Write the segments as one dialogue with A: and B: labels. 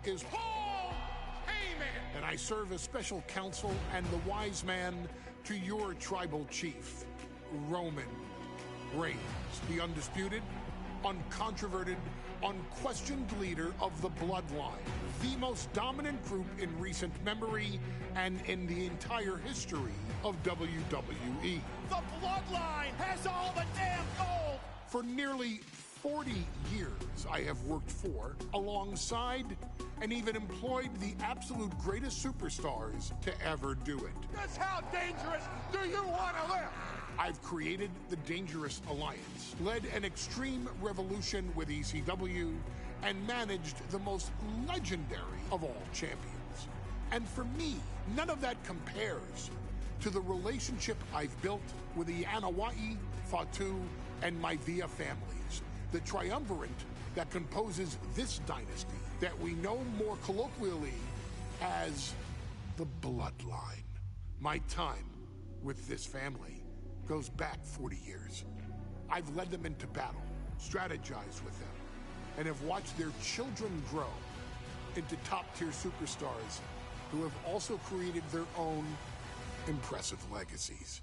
A: is Paul Heyman. And I serve as special counsel and the wise man to your tribal chief, Roman Reigns, the undisputed, uncontroverted, unquestioned leader of the Bloodline, the most dominant group in recent memory and in the entire history of WWE.
B: The Bloodline has all the damn gold!
A: For nearly 40 years, I have worked for, alongside, and even employed the absolute greatest superstars to ever do it.
B: Just how dangerous do you want to live?
A: I've created the Dangerous Alliance, led an extreme revolution with ECW, and managed the most legendary of all champions. And for me, none of that compares to the relationship I've built with the Anoa'i, Fatu, and Maivia families, the triumvirate that composes this dynasty that we know more colloquially as the Bloodline. My time with this family goes back 40 years. I've led them into battle, strategized with them, and have watched their children grow into top-tier superstars who have also created their own impressive legacies.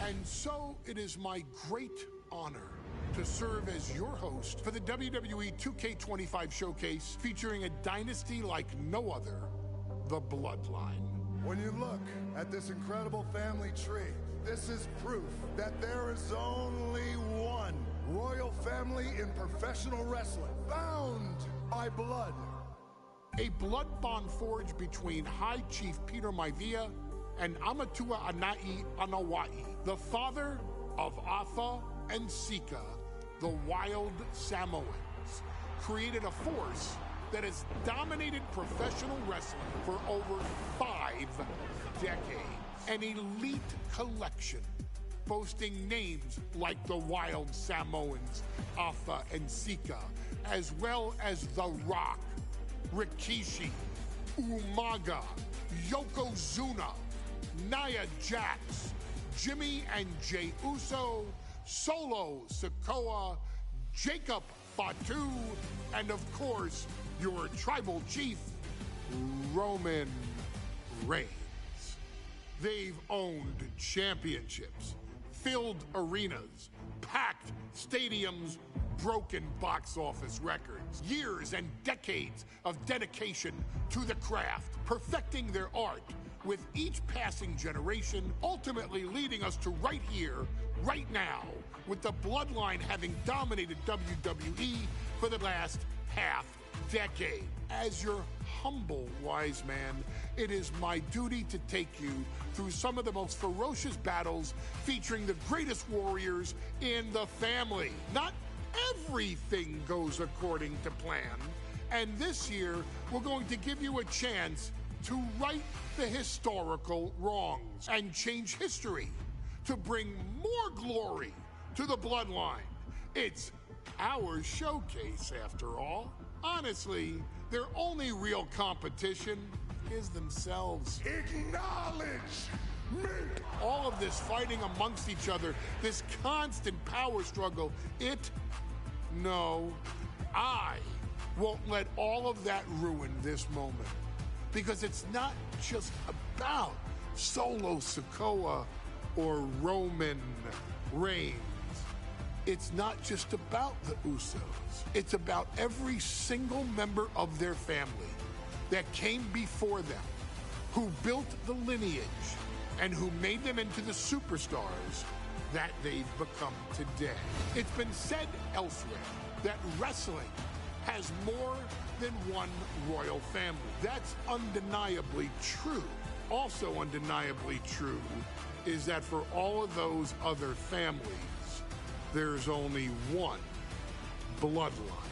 A: And so it is my great honor to serve as your host for the WWE 2K25 showcase featuring a dynasty like no other, the Bloodline.
C: When you look at this incredible family tree, this is proof that there is only one royal family in professional wrestling, bound by blood.
A: A blood bond forged between High Chief Peter Maivia and Amatua Anai Anoa'i, the father of Afa and Sika, the wild Samoans, created a force that has dominated professional wrestling for over 5 decades. An elite collection boasting names like the wild Samoans, Afa and Sika, as well as The Rock, Rikishi, Umaga, Yokozuna, Nia Jax, Jimmy and Jey Uso, Solo Sikoa, Jacob Fatu, and of course, your tribal chief, Roman Reigns. They've owned championships, filled arenas, packed stadiums, broken box office records, years and decades of dedication to the craft, perfecting their art with each passing generation, ultimately leading us to right here, right now, with the Bloodline having dominated WWE for the last half-decade. As your humble wise man, it is my duty to take you through some of the most ferocious battles featuring the greatest warriors in the family. Not everything goes according to plan, and this year we're going to give you a chance to right the historical wrongs and change history to bring more glory to the Bloodline. It's our showcase, after all. Honestly, their only real competition is themselves.
C: Acknowledge me!
A: All of this fighting amongst each other, this constant power struggle, I won't let all of that ruin this moment. Because it's not just about Solo Sikoa or Roman Reigns. It's not just about the Usos. It's about every single member of their family that came before them, who built the lineage and who made them into the superstars that they've become today. It's been said elsewhere that wrestling has more than one royal family. That's undeniably true. Also undeniably true is that for all of those other families, there's only one Bloodline.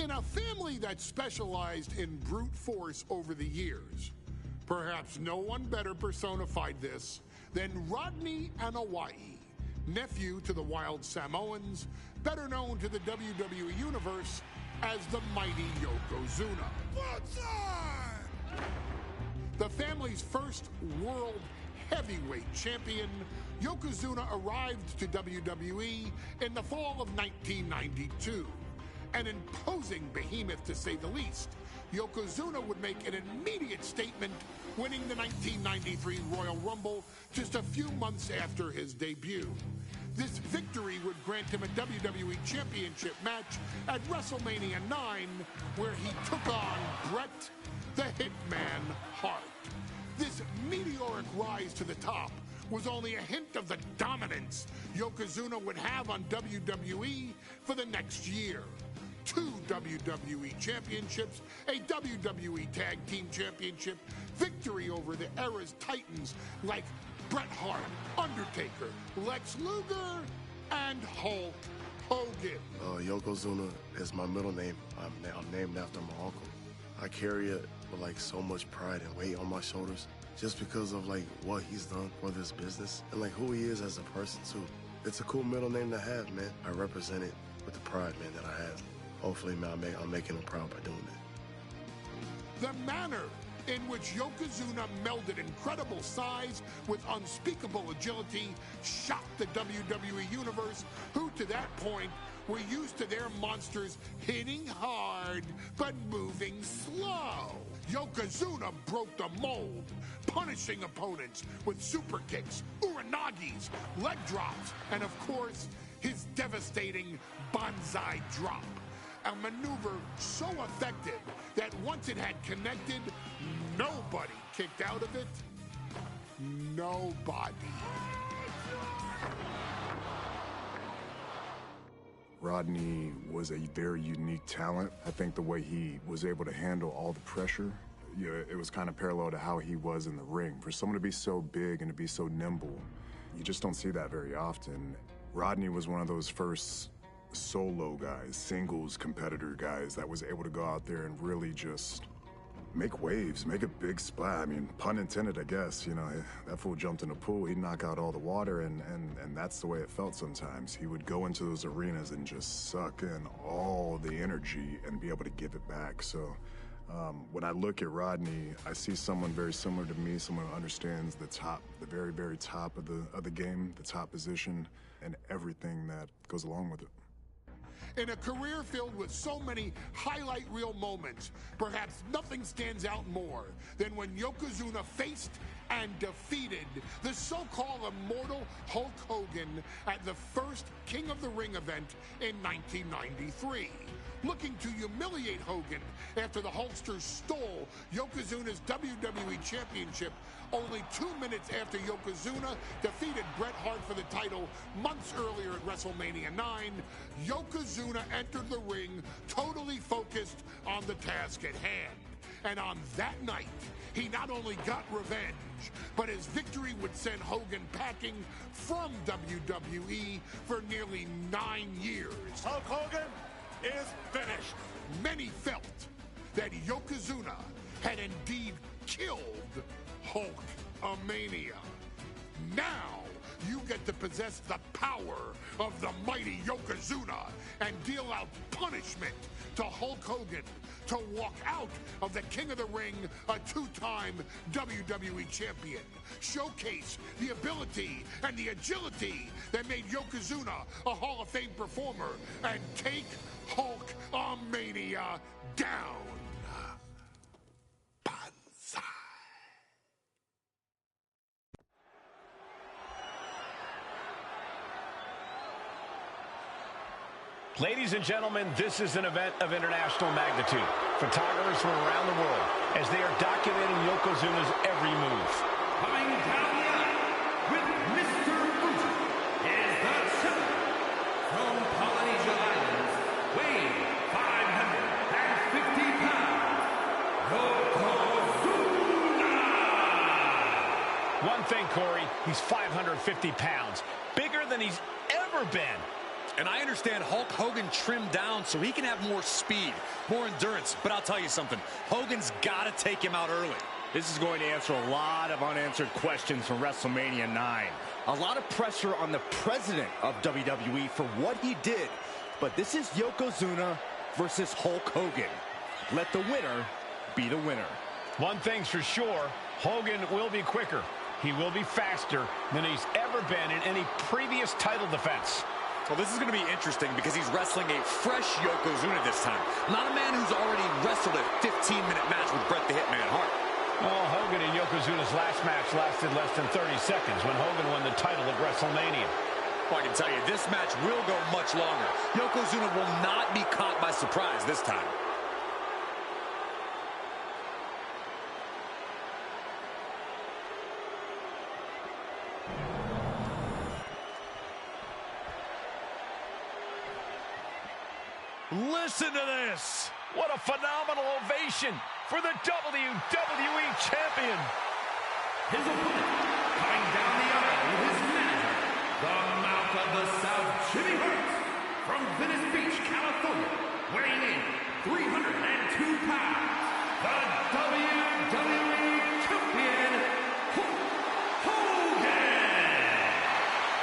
A: In a family that specialized in brute force over the years, perhaps no one better personified this than Rodney Anoa'i, nephew to the Wild Samoans, better known to the WWE Universe as the mighty Yokozuna. The family's first world heavyweight champion, Yokozuna arrived to WWE in the fall of 1992. An imposing behemoth, to say the least, Yokozuna would make an immediate statement, winning the 1993 Royal Rumble just a few months after his debut. This victory would grant him a WWE Championship match at WrestleMania 9, where he took on Bret the Hitman Hart. This meteoric rise to the top was only a hint of the dominance Yokozuna would have on WWE for the next year. 2 WWE championships, a WWE Tag Team Championship, victory over the era's titans like Bret Hart, Undertaker, Lex Luger, and Hulk Hogan.
D: Yokozuna is my middle name. I'm named after my uncle. I carry it with like so much pride and weight on my shoulders just because of like what he's done for this business and like who he is as a person too. It's a cool middle name to have, man. I represent it with the pride, man, that I have. Hopefully, man, I'm making him proud by doing that.
A: The manner in which Yokozuna melded incredible size with unspeakable agility shocked the WWE Universe, who to that point were used to their monsters hitting hard but moving slow. Yokozuna broke the mold, punishing opponents with super kicks, uranagis, leg drops, and of course, his devastating banzai drop. A maneuver so effective that once it had connected, nobody kicked out of it. Nobody.
E: Rodney was a very unique talent. I think the way he was able to handle all the pressure, it was kind of parallel to how he was in the ring. For someone to be so big and to be so nimble, you just don't see that very often. Rodney was one of those first solo guys, singles competitor guys that was able to go out there and really just make waves, make a big splash. I mean, pun intended, I guess. You know, that fool jumped in the pool, he'd knock out all the water, and that's the way it felt sometimes. He would go into those arenas and just suck in all the energy and be able to give it back. So when I look at Rodney, I see someone very similar to me, someone who understands the top, the very, very top of the game, the top position, and everything that goes along with it.
A: In a career filled with so many highlight reel moments, perhaps nothing stands out more than when Yokozuna faced and defeated the so-called immortal Hulk Hogan at the first King of the Ring event in 1993. Looking to humiliate Hogan after the Hulkster stole Yokozuna's WWE Championship only 2 minutes after Yokozuna defeated Bret Hart for the title months earlier at WrestleMania 9, Yokozuna entered the ring totally focused on the task at hand. And on that night, he not only got revenge, but his victory would send Hogan packing from WWE for nearly 9 years.
B: Hulk Hogan is finished.
A: Many felt that Yokozuna had indeed killed Hulkamania. Now you get to possess the power of the mighty Yokozuna and deal out punishment to Hulk Hogan to walk out of the King of the Ring, a 2-time WWE champion. Showcase the ability and the agility that made Yokozuna a Hall of Fame performer and take Hulkamania down. Banzai.
F: Ladies and gentlemen, this is an event of international magnitude. Photographers from around the world as they are documenting Yokozuna's every move.
G: Coming down the aisle with Mr. Fuji is the setter from Polynesia Islands, weighing 550 pounds, Yokozuna!
F: One thing, Corey, he's 550 pounds, bigger than he's ever been.
H: And I understand Hulk Hogan trimmed down so he can have more speed, more endurance. But I'll tell you something, Hogan's got to take him out early.
F: This is going to answer a lot of unanswered questions from WrestleMania 9.
I: A lot of pressure on the president of WWE for what he did. But this is Yokozuna versus Hulk Hogan. Let the winner be the winner.
F: One thing's for sure, Hogan will be quicker. He will be faster than he's ever been in any previous title defense.
H: Well, this is going to be interesting because he's wrestling a fresh Yokozuna this time. Not a man who's already wrestled a 15-minute match with Bret the Hitman Hart.
F: Well, Hogan and Yokozuna's last match lasted less than 30 seconds when Hogan won the title at WrestleMania.
H: Well, I can tell you, this match will go much longer. Yokozuna will not be caught by surprise this time.
F: Listen to this. What a phenomenal ovation for the WWE Champion.
G: His opponent, coming down the aisle with his manager, the Mouth of the South, Jimmy Hart, from Venice Beach, California, weighing in 302 pounds, the WWE Champion, Hulk Hogan.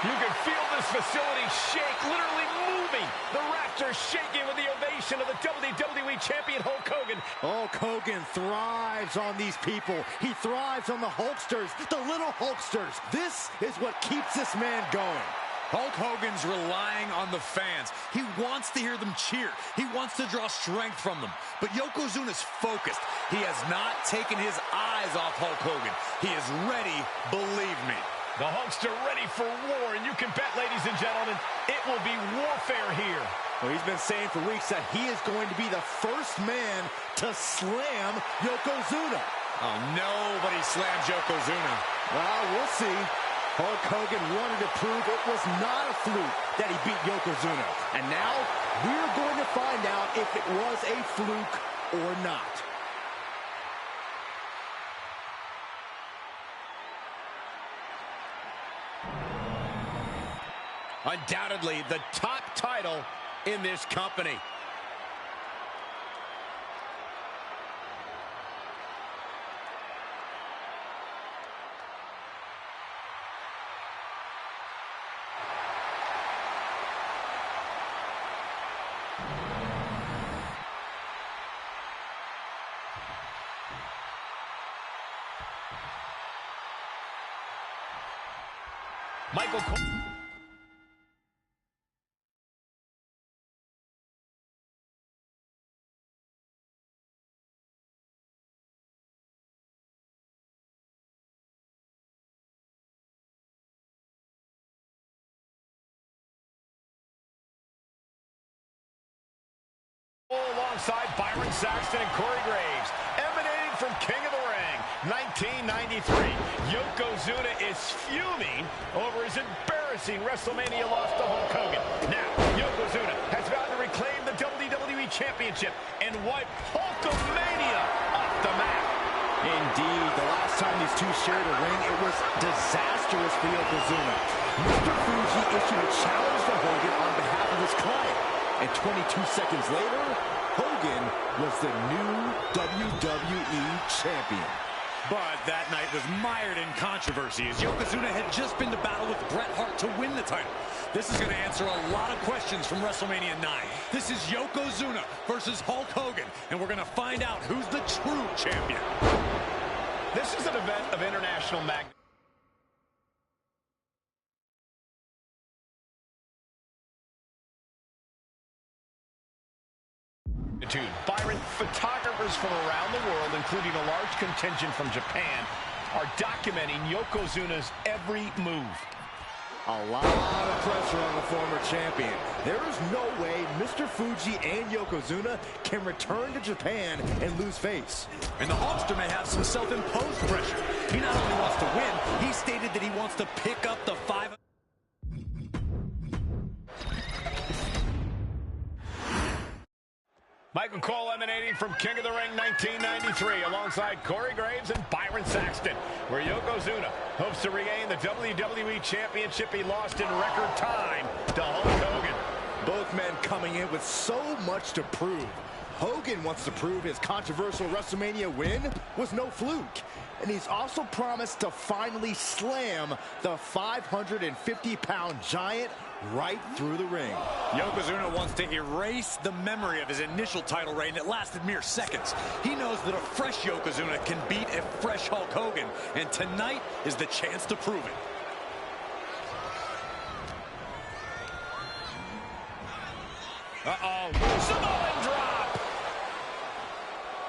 F: You can feel this facility shake, literally moving. The rafters shaking with the ovation of the WWE Champion Hulk Hogan.
I: Hulk Hogan thrives on these people. He thrives on the Hulksters, the little Hulksters. This is what keeps this man going.
H: Hulk Hogan's relying on the fans. He wants to hear them cheer. He wants to draw strength from them. But Yokozuna's focused. He has not taken his eyes off Hulk Hogan. He is ready, believe me.
F: The Hulkster ready for war, and you can bet, ladies and gentlemen, it will be warfare here.
I: Well, he's been saying for weeks that he is going to be the first man to slam Yokozuna.
H: Oh, nobody slams Yokozuna.
I: Well, we'll see. Hulk Hogan wanted to prove it was not a fluke that he beat Yokozuna. And now we're going to find out if it was a fluke or not.
F: Undoubtedly the top title in this company. Michael Cole. Alongside Byron Saxton and Corey Graves, emanating from King of the Ring, 1993. Yokozuna is fuming over his embarrassing WrestleMania loss to Hulk Hogan. Now, Yokozuna has vowed to reclaim the WWE Championship and wipe Hulkamania off the map.
I: Indeed, the last time these two shared a ring, it was disastrous for Yokozuna. Mr. Fuji issued a challenge to Hogan on behalf of his client. And 22 seconds later, Hogan was the new WWE Champion.
H: But that night was mired in controversy as Yokozuna had just been to battle with Bret Hart to win the title. This is going to answer a lot of questions from WrestleMania 9. This is Yokozuna versus Hulk Hogan, and we're going to find out who's the true champion.
F: This is an event of international magnitude. Byron, photographers from around the world, including a large contingent from Japan, are documenting Yokozuna's every move.
I: A lot of pressure on the former champion. There is no way Mr. Fuji and Yokozuna can return to Japan and lose face.
H: And the Hulkster may have some self-imposed pressure. He not only wants to win, he stated that he wants to pick up the 5...
F: Michael Cole emanating from King of the Ring 1993 alongside Corey Graves and Byron Saxton, where Yokozuna hopes to regain the WWE Championship he lost in record time to Hulk Hogan.
I: Both men coming in with so much to prove. Hogan wants to prove his controversial WrestleMania win was no fluke. And he's also promised to finally slam the 550-pound giant right through the ring.
H: Yokozuna wants to erase the memory of his initial title reign that lasted mere seconds. He knows that a fresh Yokozuna can beat a fresh Hulk Hogan, and tonight is the chance to prove it.
F: Uh-oh. Samoan drop.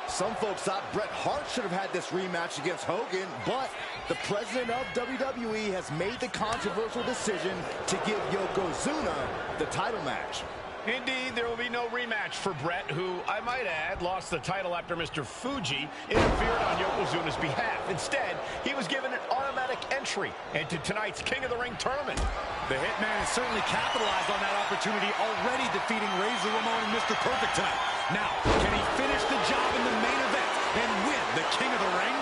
I: Some folks thought Bret Hart should have had this rematch against Hogan, but the president of WWE has made the controversial decision to give Yokozuna the title match.
F: Indeed, there will be no rematch for Bret, who, I might add, lost the title after Mr. Fuji interfered on Yokozuna's behalf. Instead, he was given an automatic entry into tonight's King of the Ring tournament.
H: The Hitman has certainly capitalized on that opportunity, already defeating Razor Ramon and Mr. Perfect tonight. Now, can he finish the job in the main event and win the King of the Ring?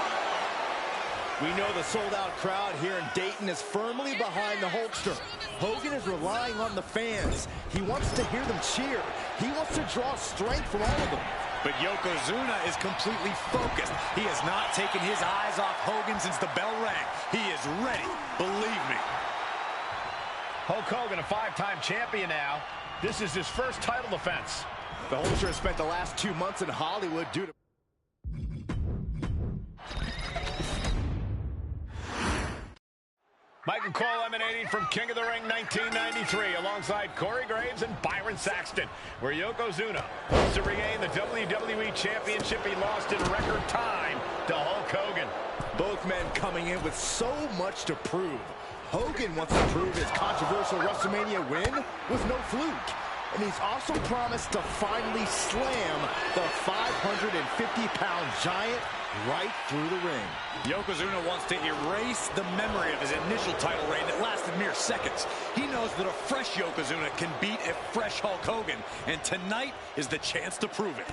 I: We know the sold-out crowd here in Dayton is firmly behind the Hulkster. Hogan is relying on the fans. He wants to hear them cheer. He wants to draw strength from all of them.
H: But Yokozuna is completely focused. He has not taken his eyes off Hogan since the bell rang. He is ready, believe me.
F: Hulk Hogan, a 5-time champion now. This is his first title defense.
I: The Hulkster has spent the last 2 months in Hollywood due to...
F: Michael Cole emanating from King of the Ring 1993 alongside Corey Graves and Byron Saxton, where Yokozuna wants to regain the WWE Championship he lost in record time to Hulk Hogan.
I: Both men coming in with so much to prove. Hogan wants to prove his controversial WrestleMania win was no fluke. And he's also promised to finally slam the 550-pound giant right through the ring.
H: Yokozuna wants to erase the memory of his initial title reign that lasted mere seconds. He knows that a fresh Yokozuna can beat a fresh Hulk Hogan, and tonight is the chance to prove it.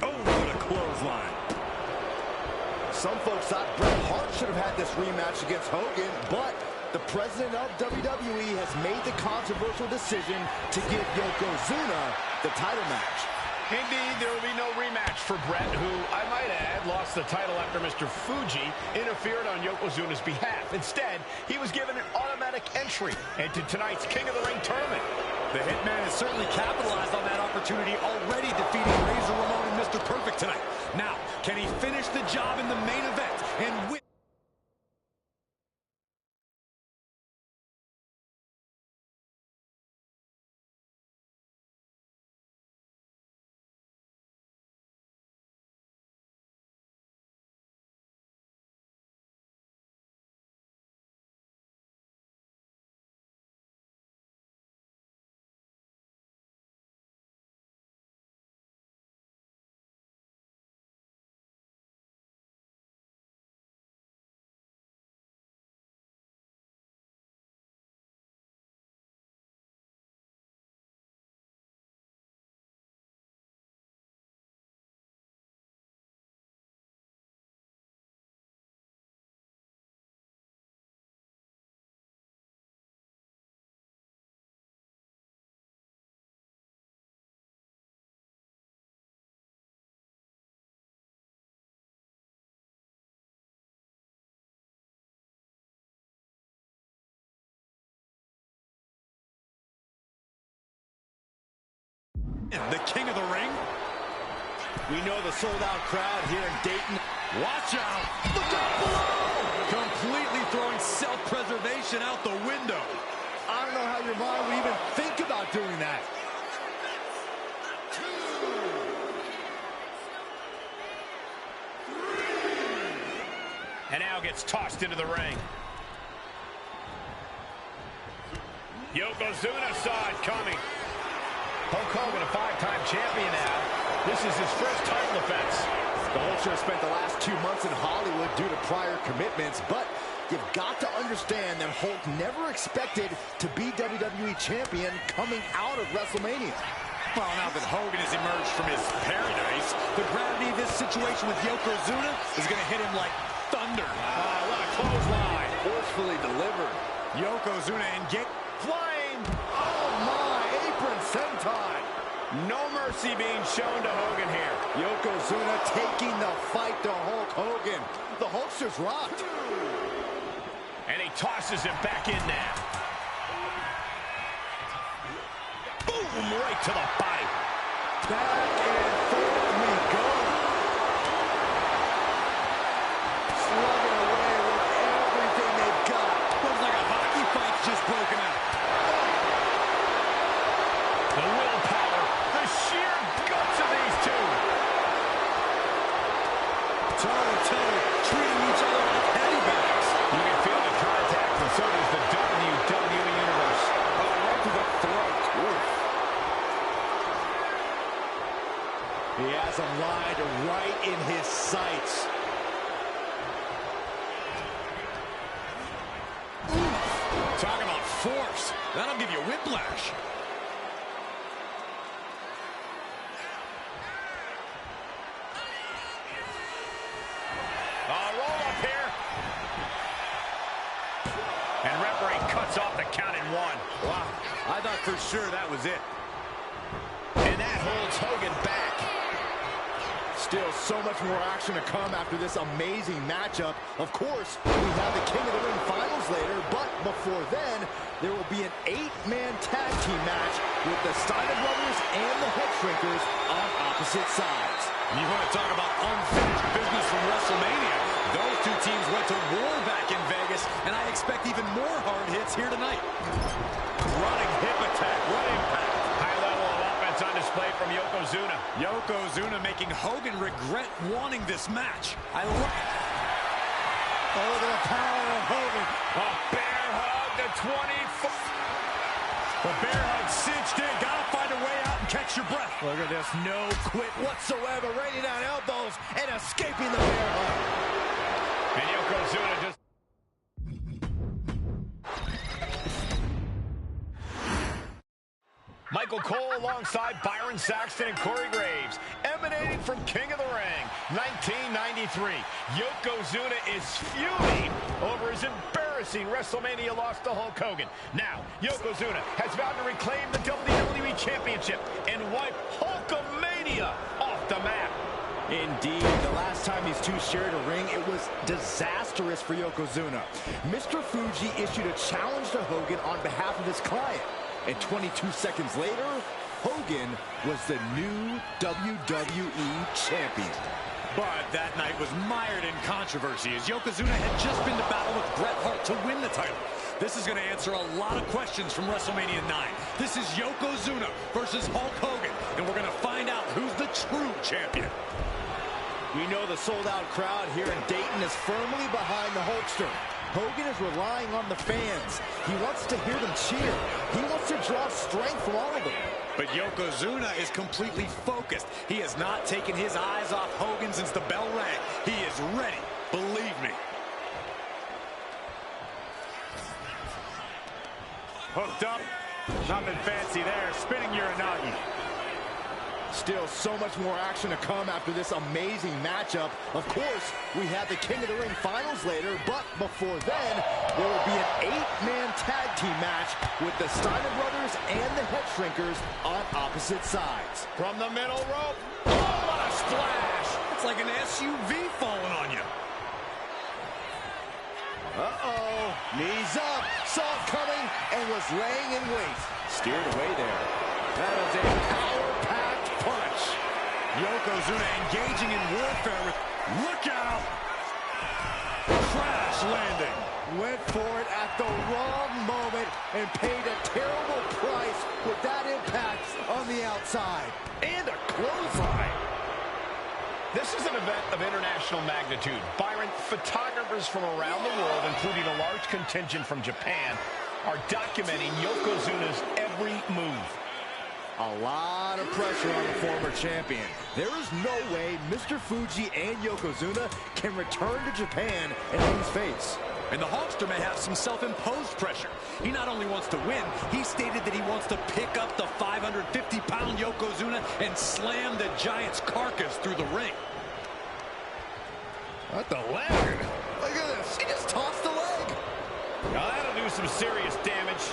H: Oh, what a clothesline.
I: Some folks thought Bret Hart should have had this rematch against Hogan, but the president of WWE has made the controversial decision to give Yokozuna the title match.
F: Indeed, there will be no rematch for Bret, who, I might add, lost the title after Mr. Fuji interfered on Yokozuna's behalf. Instead, he was given an automatic entry into tonight's King of the Ring tournament.
H: The Hitman has certainly capitalized on that opportunity, already defeating Razor Ramon and Mr. Perfect tonight. Now, can he finish the job in the main event and win? The King of the Ring.
I: We know the sold-out crowd here in Dayton.
H: Watch out! Look out below! Completely throwing self-preservation out the window.
I: I don't know how your mind would even think about doing that.
F: And now gets tossed into the ring. Yokozuna saw it coming. Hulk Hogan, a 5-time champion now. This is his first title defense.
I: The Hulkster spent the last 2 months in Hollywood due to prior commitments, but you've got to understand that Hulk never expected to be WWE champion coming out of WrestleMania.
H: Well, now that Hogan has emerged from his paradise, the gravity of this situation with Yokozuna is going to hit him like thunder.
F: What a clothesline.
I: Forcefully delivered.
H: Yokozuna engaged.
F: Flying.
I: Oh, time.
F: No mercy being shown to Hogan here.
I: Yokozuna taking the fight to Hulk Hogan. The Hulkster's rocked.
F: And he tosses him back in now. Boom, right to the body.
I: Back and forth we go. Slugging away with everything they've got.
H: Looks like a hockey fight's just broken out.
F: The willpower, the sheer guts of these two.
H: Toe-to-toe, treating each other like teddy bears.
F: You can feel the contact, and so does the WWE Universe.
I: Oh, right to the throat. Oof. He has him lined right in his sights.
H: Talk about force. That'll give you whiplash.
F: Roll up here. And referee cuts off the count in one.
I: Wow, I thought for sure that was it.
F: And that holds Hogan back.
I: Still so much more action to come after this amazing matchup. Of course, we have the King of the Ring finals later, but before then, there will be an 8-man tag team match with the Steiner Brothers and the Head Shrinkers on opposite sides.
H: You want to talk about unfinished business from WrestleMania? Those two teams went to war back in Vegas, and I expect even more hard hits here tonight. Running hip attack, what impact.
F: High level of offense on display from Yokozuna.
H: Yokozuna making Hogan regret wanting this match. I love it.
I: Oh, look at the power of Hogan.
F: A bear hug to 24.
H: The bear hug cinched in. Gotta find a way out and catch your breath.
I: Look at this, no quit whatsoever. Raining down elbows and escaping the bear hug.
F: And Yokozuna just... Michael Cole alongside Byron Saxton and Corey Graves, emanating from King of the Ring, 1993. Yokozuna is fuming over his embarrassing WrestleMania loss to Hulk Hogan. Now, Yokozuna has vowed to reclaim the WWE Championship and wipe Hulkamania off the map.
I: Indeed, the last time these two shared a ring, it was disastrous for Yokozuna. Mr. Fuji issued a challenge to Hogan on behalf of his client. And 22 seconds later, Hogan was the new WWE Champion.
H: But that night was mired in controversy as Yokozuna had just been to battle with Bret Hart to win the title. This is going to answer a lot of questions from WrestleMania 9. This is Yokozuna versus Hulk Hogan, and we're going to find out who's the true champion.
I: We know the sold-out crowd here in Dayton is firmly behind the Hulkster. Hogan is relying on the fans. He wants to hear them cheer. He wants to draw strength from all of them.
H: But Yokozuna is completely focused. He has not taken his eyes off Hogan since the bell rang. He is ready, believe me. Hooked up. Nothing fancy there. Spinning Uranagi.
I: Still so much more action to come after this amazing matchup. Of course, we have the King of the Ring finals later, but before then, there will be an 8-man tag team match with the Steiner Brothers and the Head Shrinkers on opposite sides.
F: From the middle rope. Oh, what a splash!
H: It's like an SUV falling on you.
I: Uh-oh, knees up, saw it coming, and was laying in wait. Steered away there. That is a power-packed punch.
H: Yokozuna engaging in warfare with... Look out! Crash landing.
I: Went for it at the wrong moment and paid a terrible price with that impact on the outside.
F: And a clothesline. This is an event of international magnitude. Byron, photographers from around the world, including a large contingent from Japan, are documenting Yokozuna's every move.
I: A lot of pressure on the former champion. There is no way Mr. Fuji and Yokozuna can return to Japan and lose face.
H: And the Hulkster may have some self-imposed pressure. He not only wants to win, he stated that he wants to pick up the 550-pound Yokozuna and slam the Giant's carcass through the ring.
F: What the leg?
I: Look at this. He just tossed the leg.
F: Now that'll do some serious damage.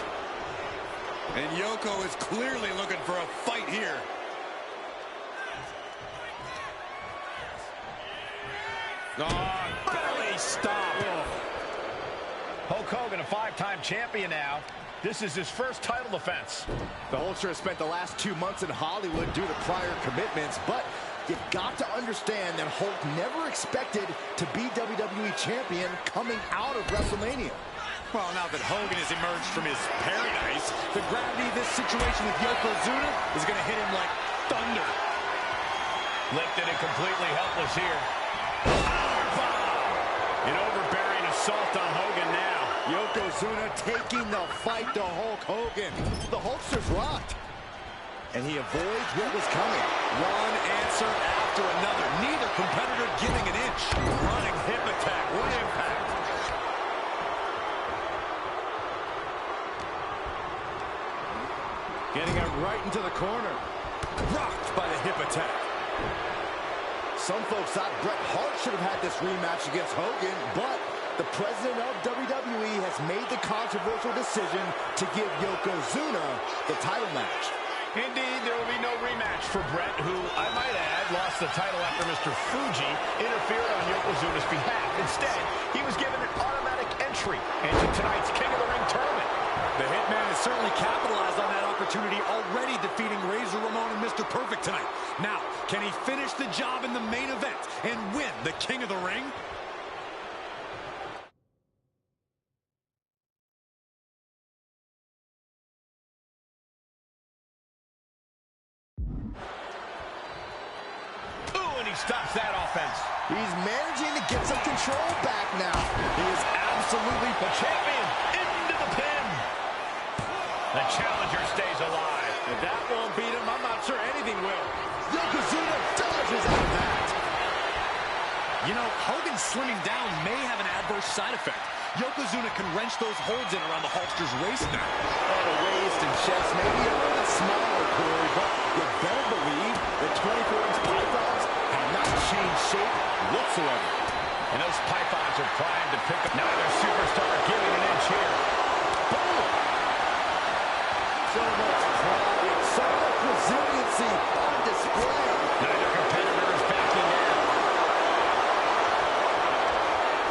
H: And Yoko is clearly looking for a fight here.
F: Oh, belly stop. Hulk Hogan, a 5-time champion now. This is his first title defense.
I: The Hulkster has spent the last 2 months in Hollywood due to prior commitments, but you've got to understand that Hulk never expected to be WWE champion coming out of WrestleMania.
H: Well, now that Hogan has emerged from his paradise, the gravity of this situation with Yokozuna is going to hit him like thunder.
F: Lifted and completely helpless here. An overbearing assault on Hogan now.
I: Yokozuna taking the fight to Hulk Hogan. The Hulkster's rocked. And he avoids what was coming.
H: One answer after another. Neither competitor giving an inch. Running hip attack. What impact.
I: Getting him right into the corner.
H: Rocked by the hip attack.
I: Some folks thought Bret Hart should have had this rematch against Hogan, but the president of WWE has made the controversial decision to give Yokozuna the title match.
F: Indeed, there will be no rematch for Bret, who, I might add, lost the title after Mr. Fuji interfered on Yokozuna's behalf. Instead, he was given an automatic entry into tonight's King of the Ring tournament.
H: The Hitman has certainly capitalized on that opportunity, already defeating Razor Ramon and Mr. Perfect tonight. Now, can he finish the job in the main event and win the King of the Ring?
F: Stops that offense.
I: He's managing to get some control back now. He is absolutely
F: the champion into the pin. The challenger stays alive.
I: If that won't beat him, I'm not sure anything will. Yokozuna dodges out of that.
H: You know, Hogan slimming down may have an adverse side effect. Yokozuna can wrench those holds in around the Hulkster's waist now.
I: Oh, the waist and chest may be a little bit smaller, Corey, but you better believe the 24-inch pythons have not changed shape whatsoever.
F: And those pythons are primed to pick up. Neither superstar giving an inch here.
I: Boom! So much pride, so much resiliency on display.
F: Neither competitor is backing down.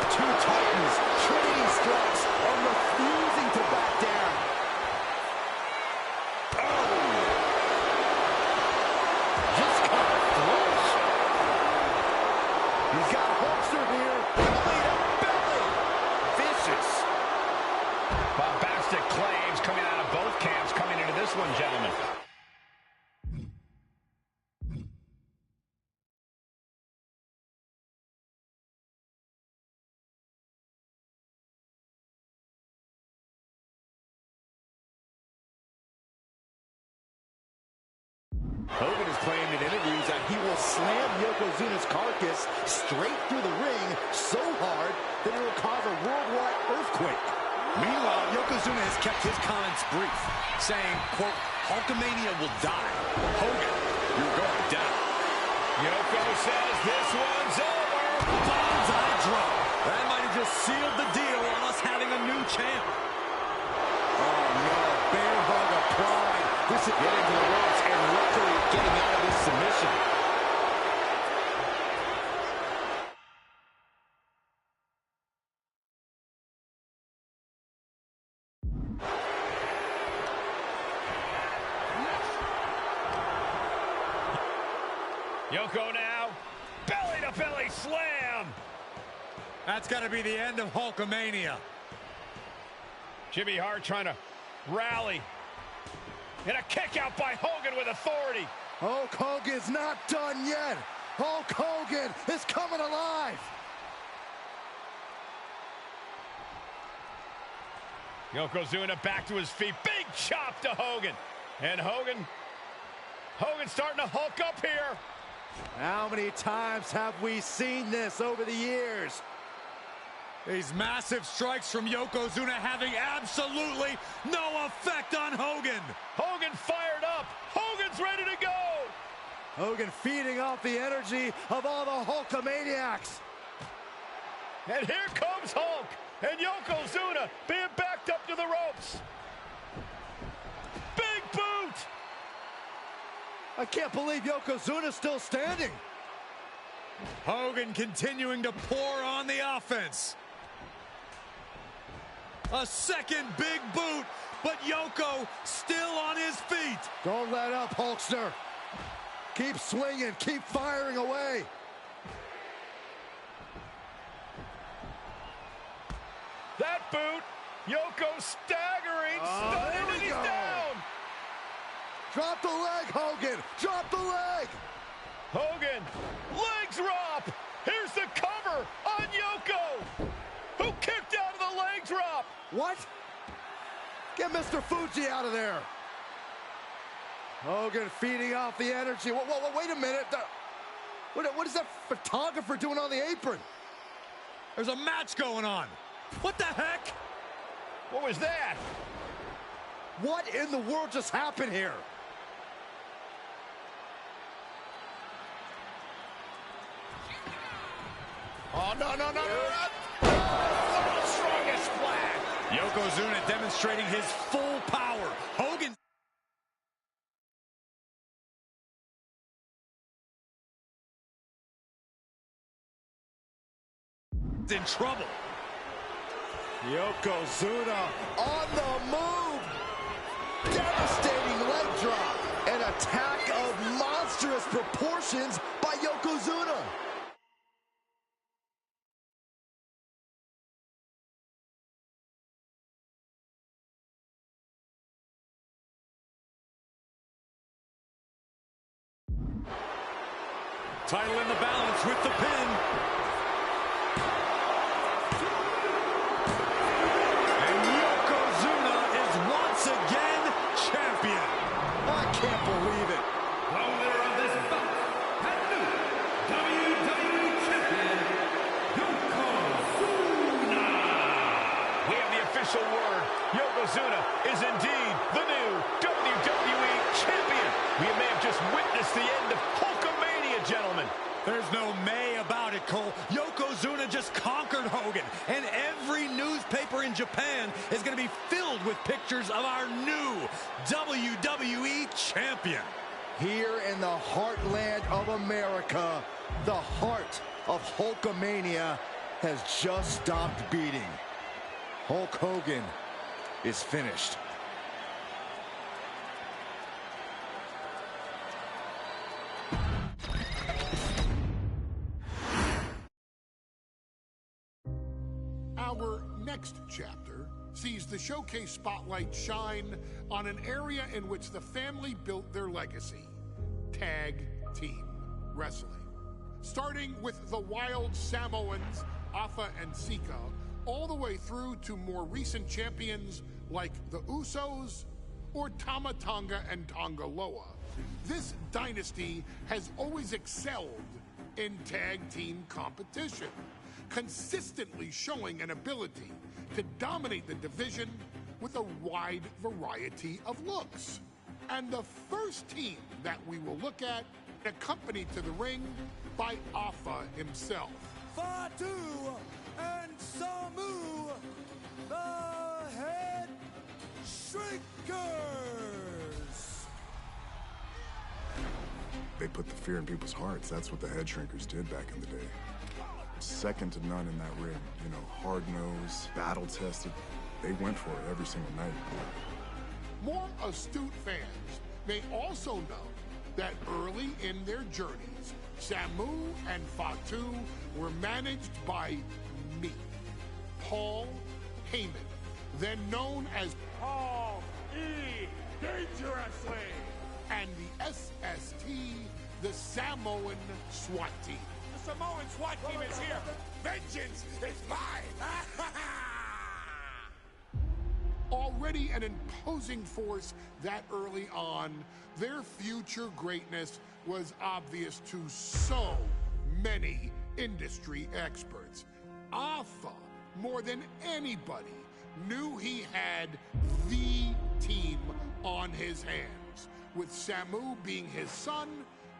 I: Two titans trading strikes and refusing to back down. He's got Hulkster here, belly to belly. Vicious.
F: Bombastic claims coming out of both camps coming into this one, gentlemen.
I: Hogan has claimed in interviews that he will slam Yokozuna's carcass straight through the ring so hard that it will cause a worldwide earthquake.
H: Meanwhile, Yokozuna has kept his comments brief, saying, quote, Hulkamania will die. Hogan, you're going down.
F: Yoko says this one's over.
H: Bonsai drop. That might have just sealed the deal on us having a new champ.
I: Oh no, bear hug of pride. This is getting to the ropes and luckily getting out of this submission.
F: Yoko now, belly-to-belly slam.
H: That's got to be the end of Hulkamania.
F: Jimmy Hart trying to rally. And a kick out by Hogan with authority.
I: Hulk Hogan's not done yet. Hulk Hogan is coming alive.
F: Yokozuna back to his feet. Big chop to Hogan. And Hogan's starting to hulk up here.
I: How many times have we seen this over the years?
H: These massive strikes from Yokozuna having absolutely no effect on Hogan.
F: Hogan fired up. Hogan's ready to go.
I: Hogan feeding off the energy of all the Hulkamaniacs.
F: And here comes Hulk. And Yokozuna being backed up to the ropes. count.
I: I can't believe Yokozuna's still standing.
H: Hogan continuing to pour on the offense. A second big boot, but Yoko still on his feet.
I: Don't let up, Hulkster. Keep swinging, keep firing away.
F: That boot, Yoko staggering, stunning, and he's down.
I: Drop the leg, Hogan. Drop the leg.
F: Hogan, leg drop. Here's the cover on Yoko, who kicked out of the leg drop.
I: What? Get Mr. Fuji out of there. Hogan feeding off the energy. Whoa, wait a minute. What is that photographer doing on the apron?
H: There's a match going on. What the heck?
F: What was that?
I: What in the world just happened here?
F: Oh, no. World's strongest splash.
H: Yokozuna demonstrating his full power. Hogan in trouble.
I: Yokozuna on the move. Devastating leg drop. An attack of monstrous proportions by Yokozuna.
H: Title in the balance with the pin. And Yokozuna is once again champion.
I: I can't believe it.
G: The winner of this bout, and new WWE Champion, Yokozuna.
F: We have the official word. Yokozuna is indeed the new WWE Champion. We may have just witnessed the end of Hulkamania, gentlemen.
H: There's no may about it, Cole. Yokozuna just conquered Hogan, and every newspaper in Japan is going to be filled with pictures of our new WWE champion.
I: Here in the heartland of America, the heart of Hulkamania has just stopped beating. Hulk Hogan is finished.
A: Our next chapter sees the showcase spotlight shine on an area in which the family built their legacy: tag team wrestling. Starting with the Wild Samoans, Afa and Sika, all the way through to more recent champions like the Usos or Tama Tonga and Tonga Loa. This dynasty has always excelled in tag team competition, consistently showing an ability to dominate the division with a wide variety of looks. And the first team that we will look at, accompanied to the ring by Afa himself.
B: Fatu and Samu, the Head Shrinkers.
E: They put the fear in people's hearts. That's what the Head Shrinkers did back in the day. Second to none in that ring. You know, hard-nosed, battle-tested. They went for it every single night.
A: More astute fans may also know that early in their journeys, Samu and Fatu were managed by me, Paul Heyman, then known as
B: Paul E. Dangerously.
A: and the SST, the Samoan SWAT team.
B: The Samoan SWAT team is here. Vengeance is mine.
A: Already an imposing force that early on, their future greatness was obvious to so many industry experts. Afa, more than anybody, knew he had the team on his hands, with Samu being his son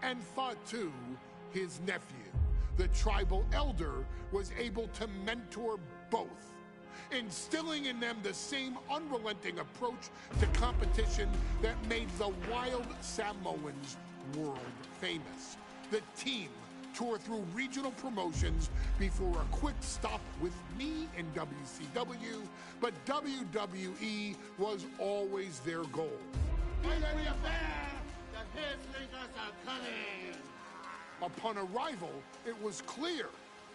A: and Fatu his nephew. The tribal elder was able to mentor both, instilling in them the same unrelenting approach to competition that made the Wild Samoans world famous. The team toured through regional promotions before a quick stop with me in WCW, but WWE was always their goal. Upon arrival, it was clear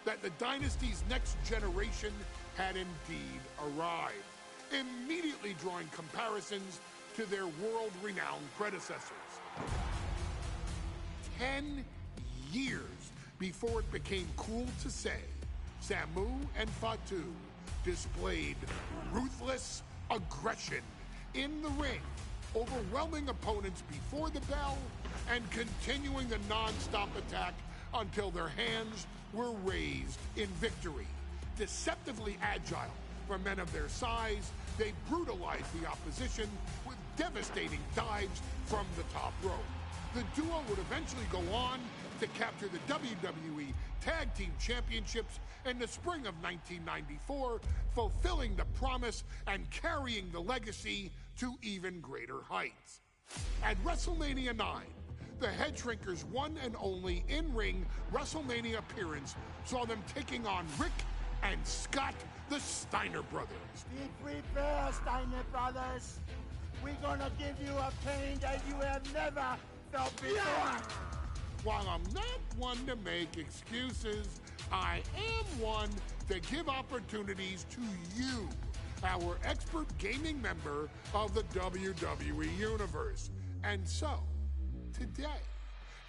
A: that the dynasty's next generation had indeed arrived, immediately drawing comparisons to their world-renowned predecessors. 10 years before it became cool to say, Samu and Fatu displayed ruthless aggression in the ring, overwhelming opponents before the bell and continuing the non-stop attack until their hands were raised in victory. Deceptively agile for men of their size, they brutalized the opposition with devastating dives from the top rope. The duo would eventually go on to capture the WWE Tag Team Championships in the spring of 1994, fulfilling the promise and carrying the legacy to even greater heights. At WrestleMania 9, the Head Shrinkers' one and only in-ring WrestleMania appearance saw them taking on Rick and Scott, the Steiner brothers.
B: Be prepared, Steiner brothers. We're gonna give you a pain that you have never felt before.
A: While I'm not one to make excuses, I am one to give opportunities to you, our expert gaming member of the WWE Universe. And so, today,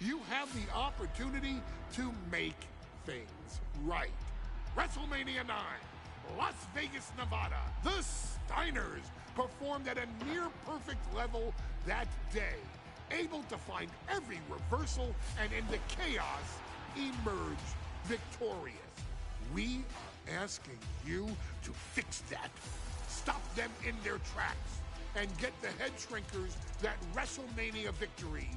A: you have the opportunity to make things right. WrestleMania 9, Las Vegas, Nevada. The Steiners performed at a near-perfect level that day, able to find every reversal and in the chaos emerge victorious. We are asking you to fix that. Stop them in their tracks and get the Head Shrinkers that WrestleMania victory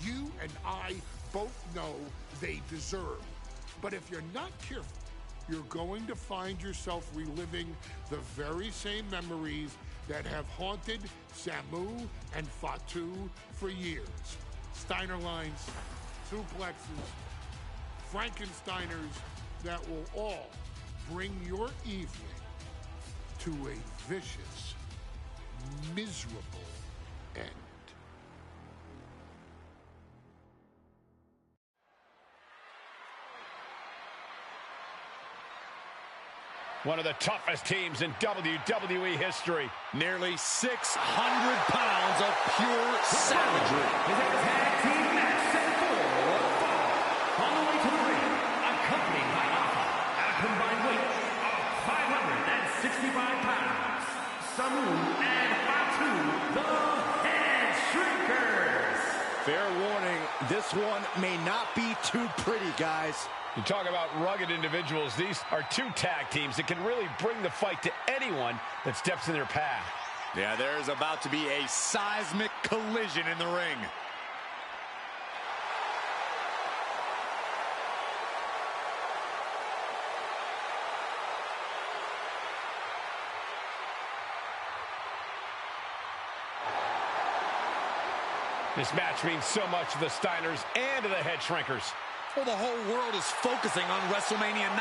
A: you and I both know they deserve. But if you're not careful, you're going to find yourself reliving the very same memories that have haunted Samu and Fatu for years. Steiner lines, suplexes, Frankensteiners that will all bring your evening to a vicious, miserable end.
F: One of the toughest teams in WWE history.
H: Nearly 600 pounds of pure savagery.
G: Is a tag team match set for one fall. On the way to the ring, accompanied by Alpha at a combined weight of 565 pounds. Samu and Fatu, the Head Shrinkers.
I: Fair warning, this one may not be too pretty, guys.
F: You talk about rugged individuals. These are two tag teams that can really bring the fight to anyone that steps in their path.
H: Yeah, there's about to be a seismic collision in the ring.
F: This match means so much to the Steiners and to the Head Shrinkers.
H: Well, the whole world is focusing on WrestleMania 9,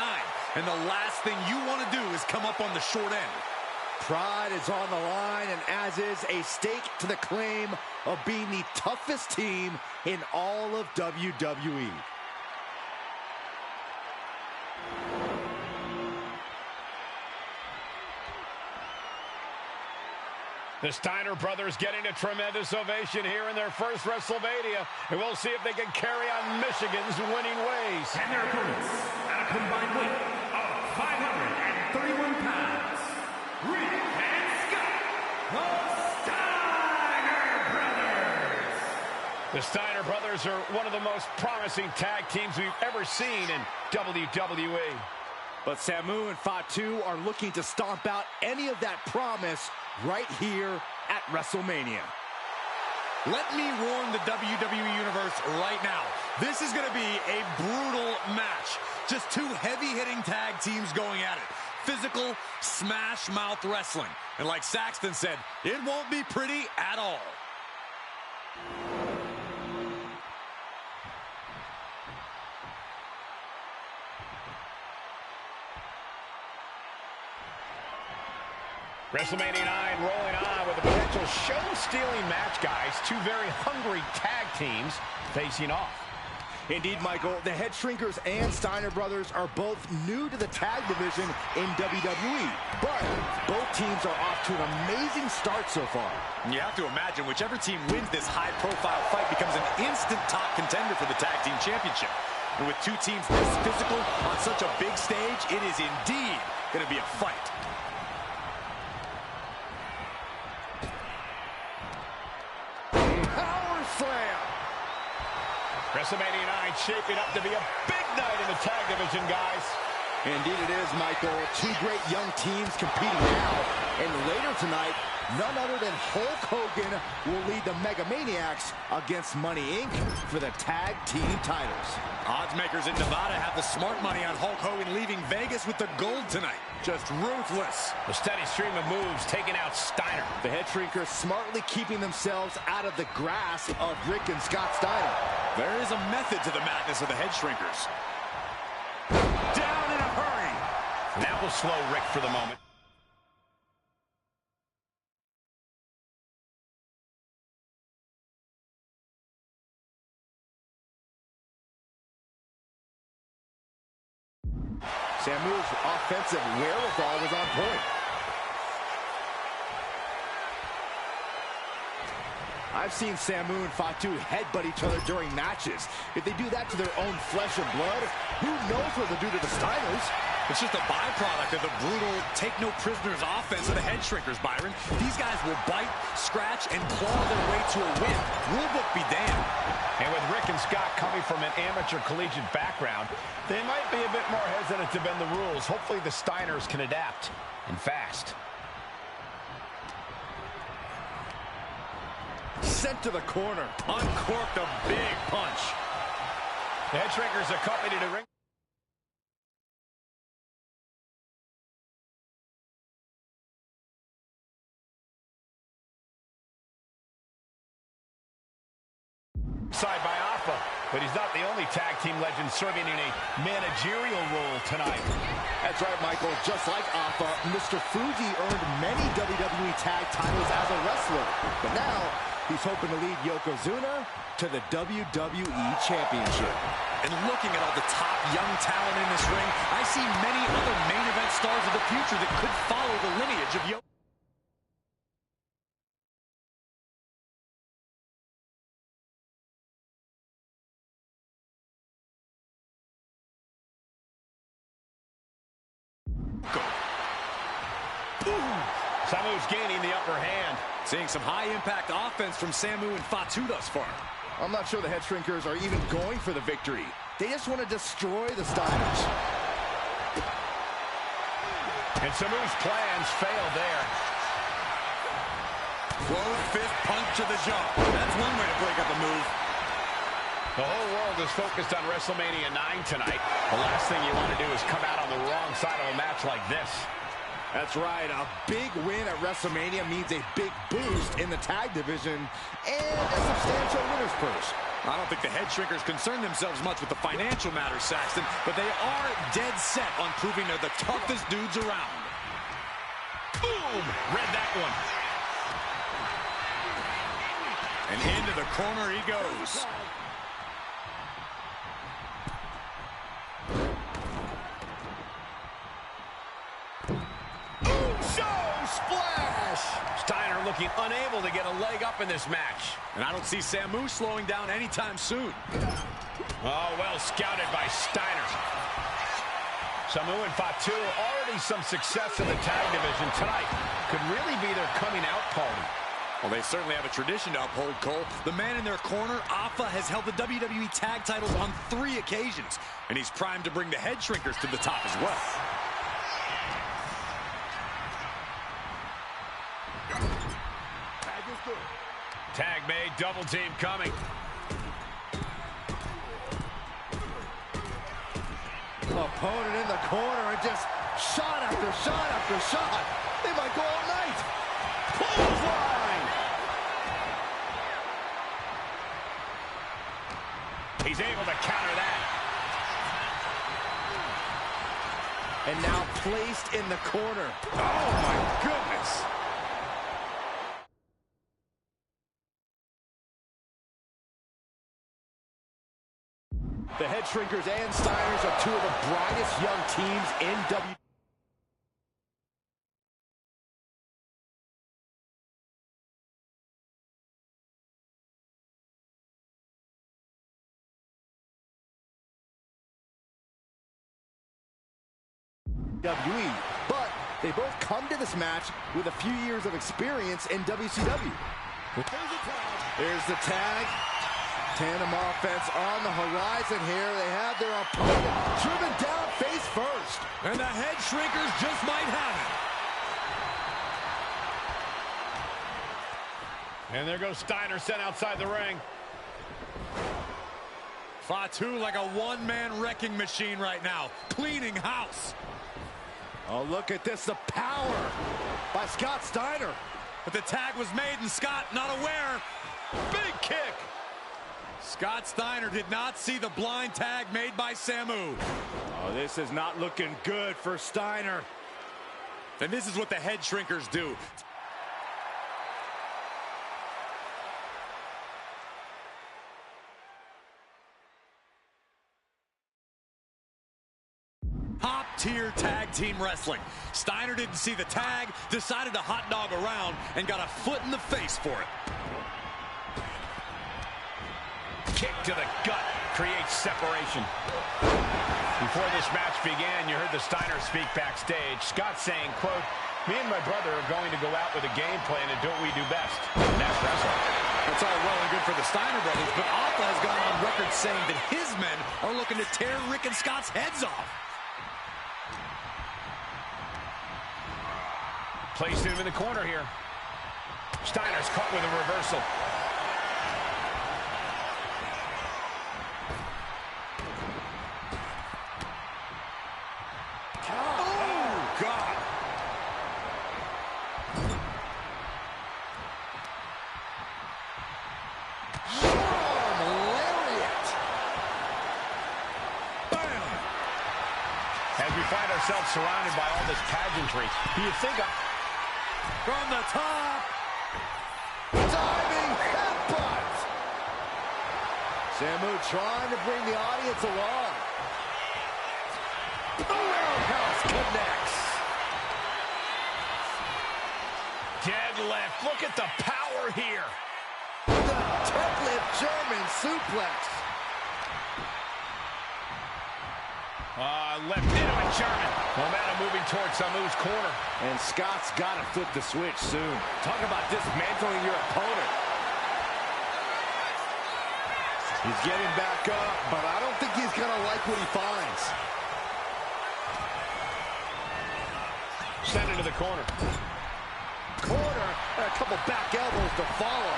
H: and the last thing you want to do is come up on the short end.
I: Pride is on the line, and as is a stake to the claim of being the toughest team in all of WWE.
F: The Steiner brothers getting a tremendous ovation here in their first WrestleMania, and we'll see if they can carry on Michigan's winning ways.
G: And their opponents, at a combined weight of 531 pounds, Rick and Scott, the Steiner brothers.
F: The Steiner brothers are one of the most promising tag teams we've ever seen in WWE.
I: But Samu and Fatu are looking to stomp out any of that promise right here at WrestleMania.
H: Let me warn the WWE Universe right now. This is going to be a brutal match. Just two heavy-hitting tag teams going at it. Physical, Smash Mouth Wrestling. And like Saxton said, it won't be pretty at all.
F: WrestleMania 9 rolling on with a potential show-stealing match, guys. Two very hungry tag teams facing off.
I: Indeed, Michael, the Head Shrinkers and Steiner brothers are both new to the tag division in WWE, but both teams are off to an amazing start so far.
H: You have to imagine whichever team wins this high-profile fight becomes an instant top contender for the tag team championship. And with two teams this physical on such a big stage, it is indeed going to be a fight.
I: Power slam!
F: WrestleMania 9 shaping up to be a big night in the tag division, guys.
I: Indeed it is, Michael. Two great young teams competing now. And later tonight, none other than Hulk Hogan will lead the Mega Maniacs against Money Inc. for the tag team titles.
H: Odds makers in Nevada have the smart money on Hulk Hogan leaving Vegas with the gold tonight. Just ruthless.
F: The steady stream of moves taking out Steiner.
I: The Head Shrinkers smartly keeping themselves out of the grasp of Rick and Scott Steiner.
H: There is a method to the madness of the Head Shrinkers. Down in a hurry.
F: That will slow Rick for the moment.
I: Samu's offensive wherewithal was on point. I've seen Samu and Fatu headbutt each other during matches. If they do that to their own flesh and blood, who knows what they'll do to the Steiners?
H: It's just a byproduct of the brutal take-no-prisoners offense of the Head Shrinkers, Byron. These guys will bite, scratch, and claw their way to a win. Rulebook be damned.
F: And with Rick and Scott coming from an amateur collegiate background, they might be a bit more hesitant to bend the rules. Hopefully the Steiners can adapt, and fast.
I: Sent to the corner.
H: Uncorked a big punch.
F: The Head Shrinkers accompanied to ring. Side by Alpha, but he's not the only tag team legend serving in a managerial role tonight.
I: That's right, Michael. Just like Alpha, Mr. Fuji earned many WWE tag titles as a wrestler, but now he's hoping to lead Yokozuna to the WWE Championship.
H: And looking at all the top young talent in this ring, I see many other main event stars of the future that could follow the lineage of Yokozuna.
F: Samu's gaining the upper hand.
H: Seeing some high-impact offense from Samu and Fatu thus far.
I: I'm not sure the Head Shrinkers are even going for the victory. They just want to destroy the Steiners.
F: And Samu's plans failed there.
H: Closed fist punch to the jaw. That's one way to break up a move.
F: The whole world is focused on WrestleMania 9 tonight. The last thing you want to do is come out on the wrong side of a match like this.
I: That's right. A big win at WrestleMania means a big boost in the tag division and a substantial winner's purse.
H: I don't think the Head Shrinkers concern themselves much with the financial matters, Saxton, but they are dead set on proving they're the toughest dudes around.
F: Boom! Read that one.
H: And into the corner he goes.
F: Splash! Steiner looking unable to get a leg up in this match.
H: And I don't see Samu slowing down anytime soon.
F: Oh, well scouted by Steiner. Samu and Fatu already some success in the tag division tonight. Could really be their coming out party.
H: Well, they certainly have a tradition to uphold, Cole. The man in their corner, Alpha, has held the WWE tag titles on 3 occasions. And he's primed to bring the Head Shrinkers to the top as well.
F: Tag made, double team coming.
I: Opponent in the corner and just Shot after shot after shot. They might go all night. Clothesline.
F: He's able to counter that.
I: And now placed in the corner.
H: Oh, my goodness.
I: The Head Shrinkers and Steiners are two of the brightest young teams in WWE. But they both come to this match with a few years of experience in WCW. There's the tag. Tandem offense on the horizon here. They have their opponent driven down face first.
H: And the Head Shrinkers just might have it.
F: And there goes Steiner, sent outside the ring.
H: Fatu like a one-man wrecking machine right now, cleaning house.
I: Oh, look at this, the power by Scott Steiner.
H: But the tag was made and Scott not aware.
F: Big kick.
H: Scott Steiner did not see the blind tag made by Samu.
I: Oh, this is not looking good for Steiner.
H: And this is what the Head Shrinkers do. Top-tier tag team wrestling. Steiner didn't see the tag, decided to hot dog around, and got a foot in the face for it.
F: Kick to the gut creates separation. Before this match began, you heard the Steiners speak backstage. Scott saying, quote, "Me and my brother are going to go out with a game plan and do what we do best. And that's wrestle."
H: That's all well and good for the Steiner brothers, but Alpha has gone on record saying that his men are looking to tear Rick and Scott's heads off.
F: Placed him in the corner here. Steiner's caught with a reversal.
H: Oh, God.
I: Lariat.
H: Bam.
F: As we find ourselves surrounded by all this pageantry, do you think
H: From the top.
I: Diving headbutt. Samu trying to bring the audience along. The roundhouse connects.
F: deadlift? Look at the power here.
I: The deadlift German suplex.
F: Left into a German. Momentum moving towards Samu's corner.
I: And Scott's got to flip the switch soon. Talk about dismantling your opponent. He's getting back up, but I don't think he's going to like what he finds.
F: Sent into the corner.
I: Corner, and a couple back elbows to follow.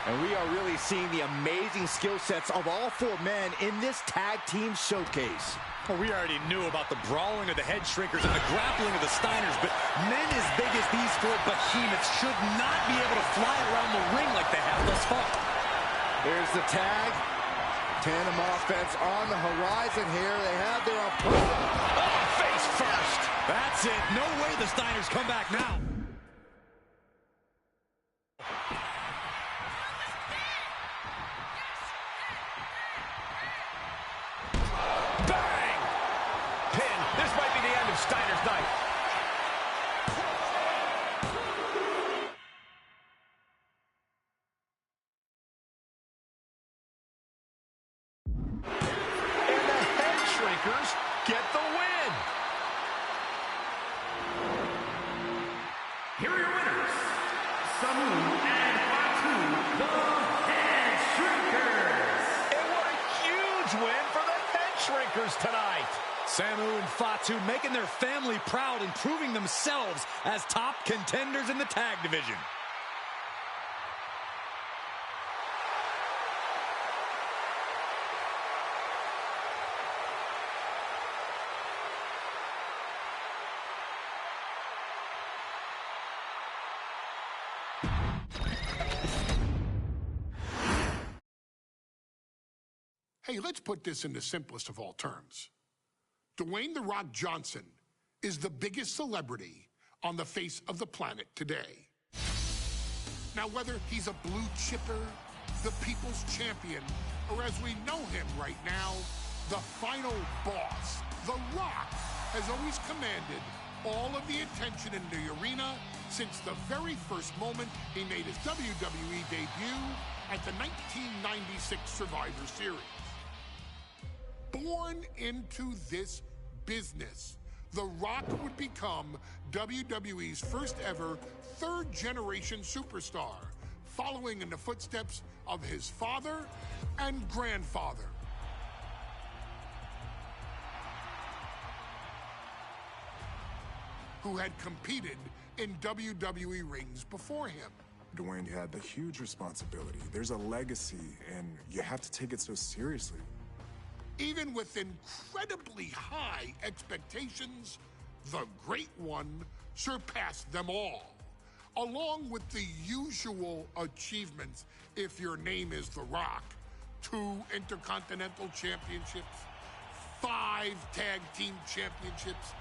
I: And we are really seeing the amazing skill sets of all four men in this tag team showcase.
H: Well, we already knew about the brawling of the Head Shrinkers and the grappling of the Steiners, but men as big as these four behemoths should not be able to fly around the ring like they have thus far.
I: There's the tag. Tandem offense on the horizon here. They have their opponent.
F: Oh, face first.
H: That's it. No way the Steiners come back now.
F: Bang! Pin. This might be the end of Steiner's night. And the Head Shrinkers get the win.
G: Here are your winners, Samu and Fatu, the Head Shrinkers.
F: And what a huge win for the Head Shrinkers tonight.
H: Samu and Fatu making their family proud and proving themselves as top contenders in the tag division.
A: Hey, let's put this in the simplest of all terms. Dwayne "The Rock" Johnson is the biggest celebrity on the face of the planet today. Now, whether he's a blue chipper, the people's champion, or as we know him right now, the final boss, The Rock has always commanded all of the attention in the arena since the very first moment he made his WWE debut at the 1996 Survivor Series. Born into this business, The Rock would become WWE's first ever third-generation superstar, following in the footsteps of his father and grandfather. Who had competed in WWE rings before him.
E: Dwayne had the huge responsibility. There's a legacy, and you have to take it so seriously.
A: Even with incredibly high expectations, the Great One surpassed them all, along with the usual achievements if your name is The Rock: 2 Intercontinental Championships, 5 Tag Team Championships,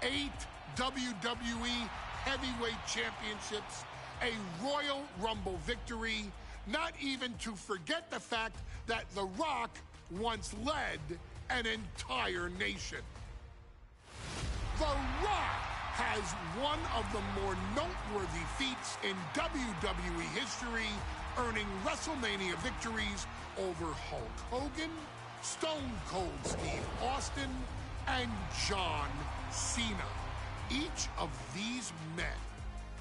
A: 8 WWE Heavyweight Championships, a Royal Rumble victory, not even to forget the fact that The Rock once led an entire nation. The Rock has one of the more noteworthy feats in WWE history, earning WrestleMania victories over Hulk Hogan, Stone Cold Steve Austin, and John Cena. Each of these men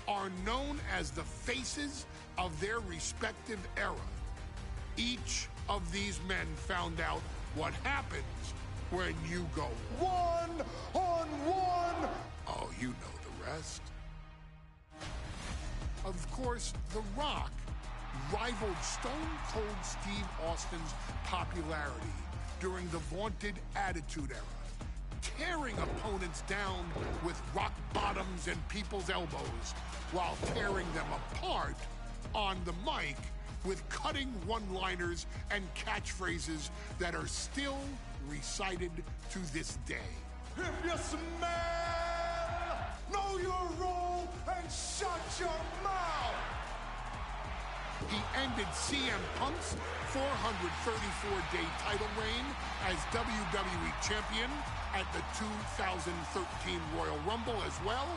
A: are known as the faces of their respective era. Each of these men found out what happens when you go one-on-one. Oh, you know the rest. Of course, The Rock rivaled Stone Cold Steve Austin's popularity during the vaunted Attitude Era, tearing opponents down with rock bottoms and people's elbows while tearing them apart on the mic with cutting one-liners and catchphrases that are still recited to this day.
C: If you smell, know your role and shut your mouth.
A: He ended CM Punk's 434-day title reign as WWE Champion at the 2013 Royal Rumble as well,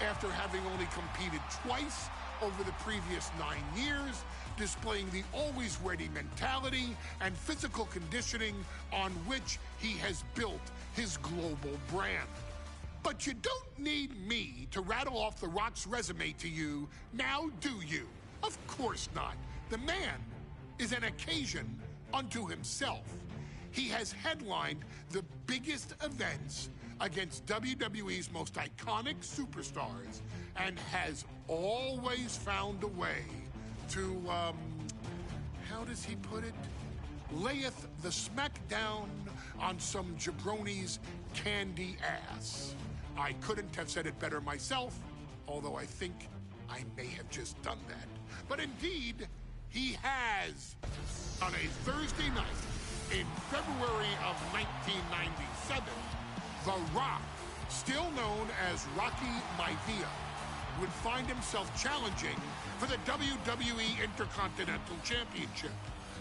A: after having only competed twice over the previous 9 years, displaying the always-ready mentality and physical conditioning on which he has built his global brand. But you don't need me to rattle off The Rock's resume to you, now do you? Of course not. The man is an occasion unto himself. He has headlined the biggest events against WWE's most iconic superstars and has always found a way to, how does he put it? Layeth the smackdown on some jabroni's candy ass. I couldn't have said it better myself, although I think I may have just done that. But indeed, he has. On a Thursday night in February of 1997, The Rock, still known as Rocky Maivia, would find himself challenging for the WWE Intercontinental Championship.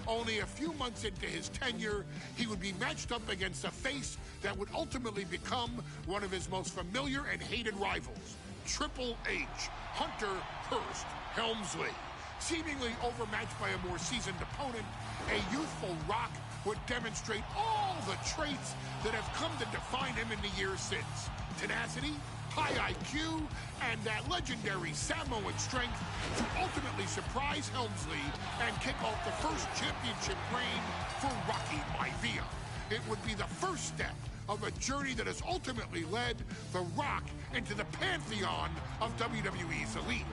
A: Only a few months into his tenure, he would be matched up against a face that would ultimately become one of his most familiar and hated rivals, Triple H, Hunter Hearst Helmsley. Seemingly overmatched by a more seasoned opponent, a youthful Rock would demonstrate all the traits that have come to define him in the years since. Tenacity, high IQ, and that legendary Samoan strength to ultimately surprise Helmsley and kick off the first championship reign for Rocky Maivia. It would be the first step of a journey that has ultimately led The Rock into the pantheon of WWE's elite.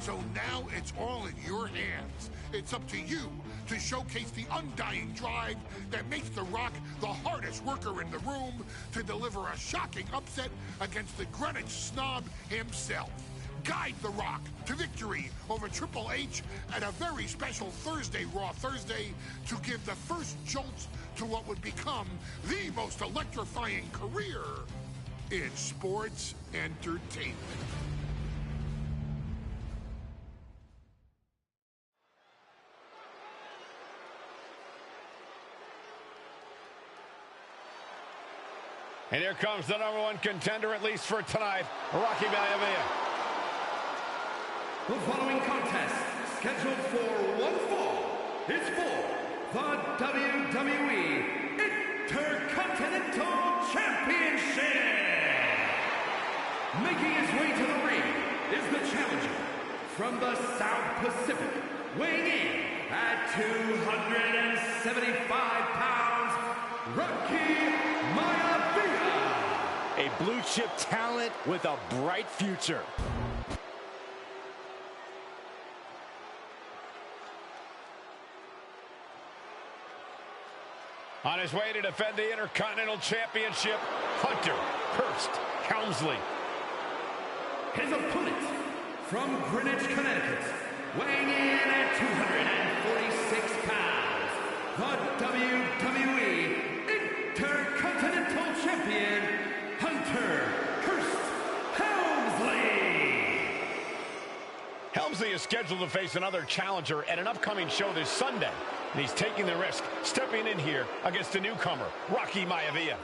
A: So now it's all in your hands. It's up to you to showcase the undying drive that makes The Rock the hardest worker in the room to deliver a shocking upset against the Greenwich snob himself. guide The Rock to victory over Triple H and a very special Thursday, Raw Thursday, to give the first jolts to what would become the most electrifying career in sports entertainment.
F: And here comes the #1 contender, at least for tonight, Rocky Maivia.
G: The following contest, scheduled for one fall, is for the WWE Intercontinental Championship. Making his way to the ring is the challenger from the South Pacific, weighing in at 275 pounds, Rocky Maivia.
I: A blue-chip talent with a bright future.
F: On his way to defend the Intercontinental Championship, Hunter Hearst Helmsley.
G: His opponent from Greenwich, Connecticut, weighing in at 246 pounds, the WWE Intercontinental Champion, Hunter Hearst Helmsley.
F: Helmsley is scheduled to face another challenger at an upcoming show this Sunday, and he's taking the risk, stepping in here against a newcomer, Rocky Maivia.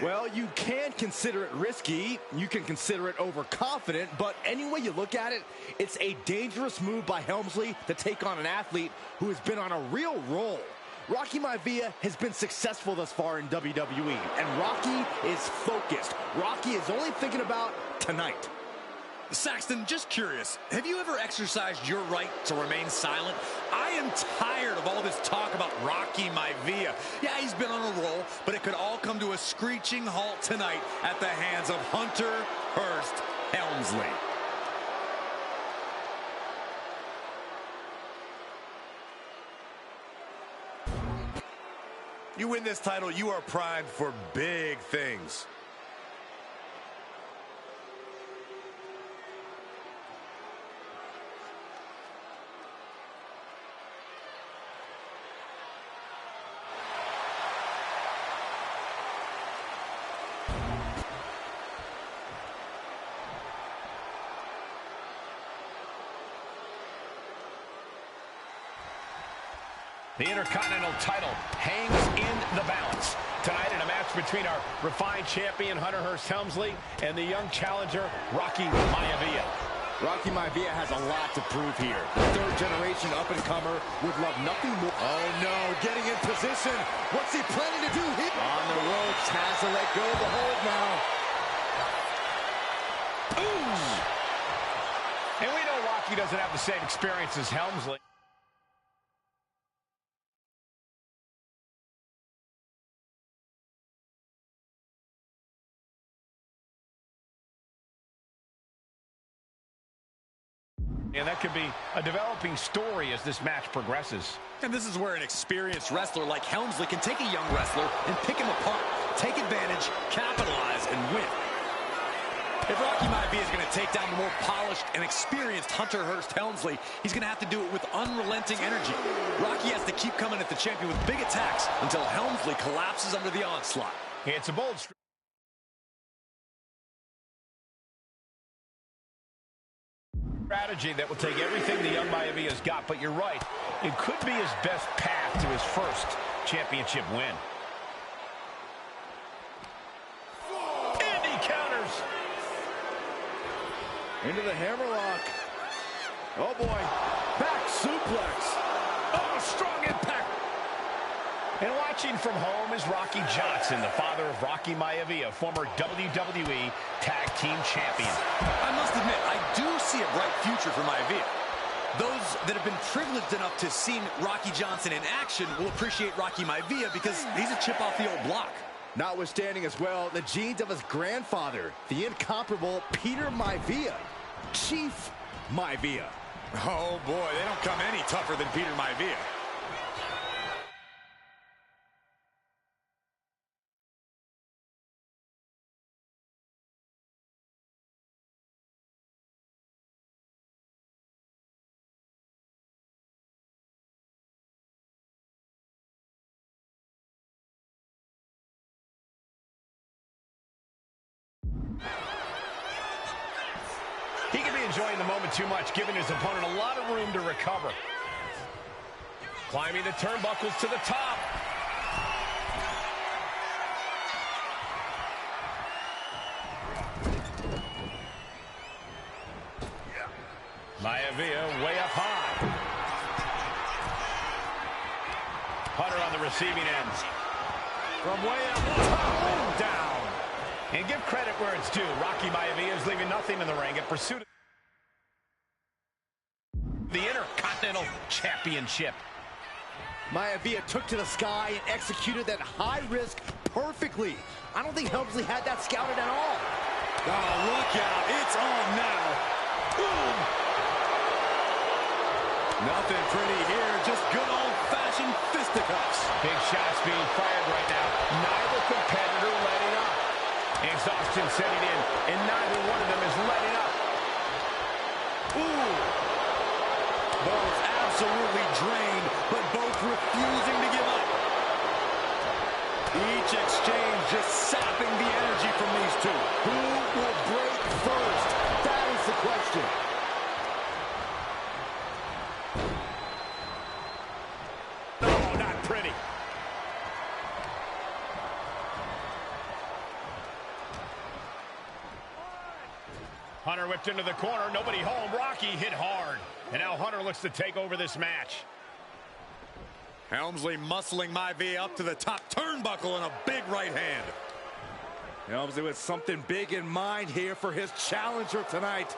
I: Well, you can consider it risky, you can consider it overconfident, but any way you look at it, it's a dangerous move by Helmsley to take on an athlete who has been on a real roll. Rocky Maivia has been successful thus far in WWE, and Rocky is focused. Rocky is only thinking about tonight.
H: Saxton, just curious, have you ever exercised your right to remain silent? I am tired of all this talk about Rocky Maivia. Yeah, he's been on a roll, but it could all come to a screeching halt tonight at the hands of Hunter Hearst Helmsley.
J: You win this title, you are primed for big things.
F: The Intercontinental title hangs in the balance. Tonight in a match between our refined champion, Hunter Hearst Helmsley, and the young challenger, Rocky Maivia.
I: Rocky Maivia has a lot to prove here. The third-generation up-and-comer would love nothing more.
J: Oh, no, getting in position. What's he planning to do here?
I: On the ropes, has to let go of the hold now.
F: Ooh! And we know Rocky doesn't have the same experience as Helmsley. And that could be a developing story as this match progresses.
H: And this is where an experienced wrestler like Helmsley can take a young wrestler and pick him apart, take advantage, capitalize, and win. If Rocky Maivia is going to take down the more polished and experienced Hunter Hearst Helmsley, he's going to have to do it with unrelenting energy. Rocky has to keep coming at the champion with big attacks until Helmsley collapses under the onslaught.
F: It's a bold strategy that will take everything the young Maivia's got, but you're right. It could be his best path to his first championship win. And he counters.
I: Into the hammerlock. Oh, boy. Back suplex.
F: Oh, strong impact. And watching from home is Rocky Johnson, the father of Rocky Maivia, former WWE Tag Team Champion.
H: I must admit, I do see a bright future for Maivia. Those that have been privileged enough to see Rocky Johnson in action will appreciate Rocky Maivia because he's a chip off the old block.
I: Notwithstanding as well, the genes of his grandfather, the incomparable Peter Maivia, Chief Maivia.
H: Oh boy, they don't come any tougher than Peter Maivia.
F: enjoying the moment too much, giving his opponent a lot of room to recover. Climbing the turnbuckles to the top. Maivia way up high. Hunter on the receiving end. From way up top and down. And give credit where it's due. Rocky Maivia is leaving nothing in the ring in pursuit of the Intercontinental Championship.
I: Maivia took to the sky and executed that high risk perfectly. I don't think Helmsley had that scouted at all.
H: Oh, look out. It's on now. Boom. Nothing pretty here. Just good old-fashioned fisticuffs.
F: Big shots being fired right now. Neither competitor letting up. Exhaustion setting in, and neither one of them is letting up.
H: Ooh. Both absolutely drained, but both refusing to give up. Each exchange just sapping the energy from these two.
I: Who will break first? That is the question.
F: Oh, not pretty. Hunter whipped into the corner. Nobody home. Rocky hit hard. And now Hunter looks to take over this match.
H: Helmsley muscling Maivia up to the top turnbuckle and a big right hand. Helmsley with something big in mind here for his challenger tonight.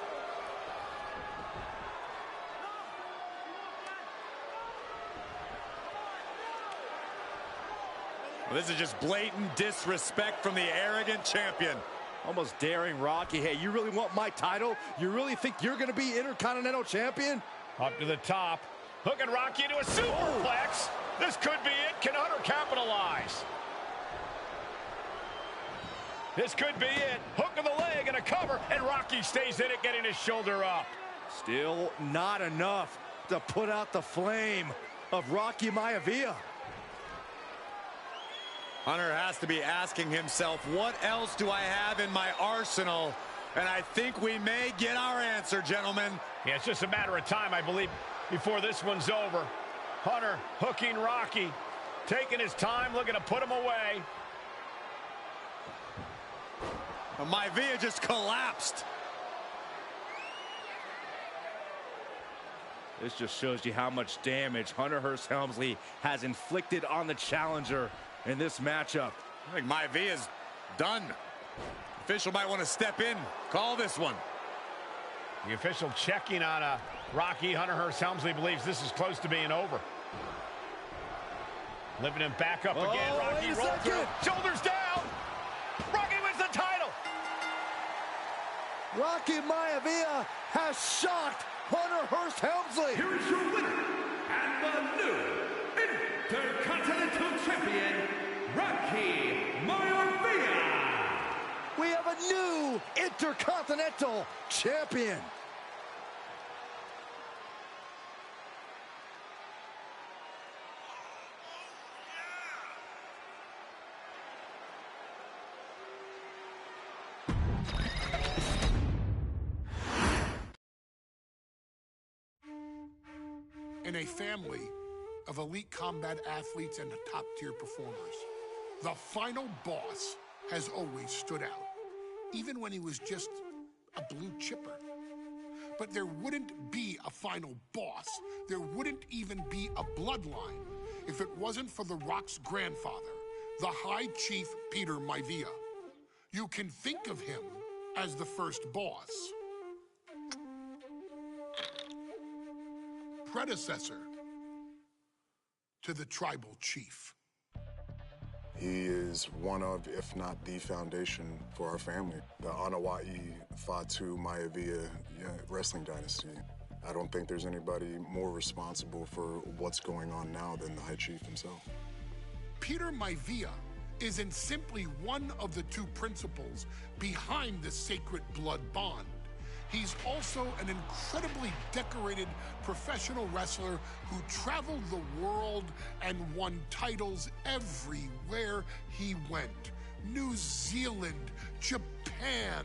H: Well, this is just blatant disrespect from the arrogant champion.
I: Almost daring Rocky. Hey, you really want my title? You really think you're going to be Intercontinental Champion?
F: Up to the top. Hooking Rocky into a superplex. This could be it. Can Hunter capitalize? This could be it. Hook of the leg and a cover. And Rocky stays in it, getting his shoulder up.
I: Still not enough to put out the flame of Rocky Maivia.
H: Hunter has to be asking himself, what else do I have in my arsenal? And I think we may get our answer, gentlemen.
F: Yeah, it's just a matter of time, I believe, before this one's over. Hunter hooking Rocky, taking his time, looking to put him away.
H: Maivia just collapsed.
I: This just shows you how much damage Hunter Hearst Helmsley has inflicted on the challenger in this matchup.
H: I think Maivia's done. Official might want to step in, call this one.
F: The official checking on Rocky. Hunter Hearst Helmsley believes this is close to being over. Lifting him back up again. Rocky rolls through. Shoulders down. Rocky wins the title.
I: Rocky Maivia has shocked Hunter Hearst Helmsley.
G: Here is your winner and the new Intercontinental Champion, Rocky Maivia.
I: We have a new Intercontinental Champion.
A: In a family of elite combat athletes and top-tier performers, the final boss has always stood out, even when he was just a blue chipper. But there wouldn't be a final boss, there wouldn't even be a bloodline if it wasn't for The Rock's grandfather, the High Chief Peter Maivia. You can think of him as the first boss. Predecessor to the tribal chief.
E: He is one of, if not the foundation for our family. The Anoa'i Fatu Maivia wrestling dynasty. I don't think there's anybody more responsible for what's going on now than the High Chief himself.
A: Peter Maivia isn't simply one of the two principals behind the sacred blood bond. He's also an incredibly decorated professional wrestler who traveled the world and won titles everywhere he went. New Zealand, Japan,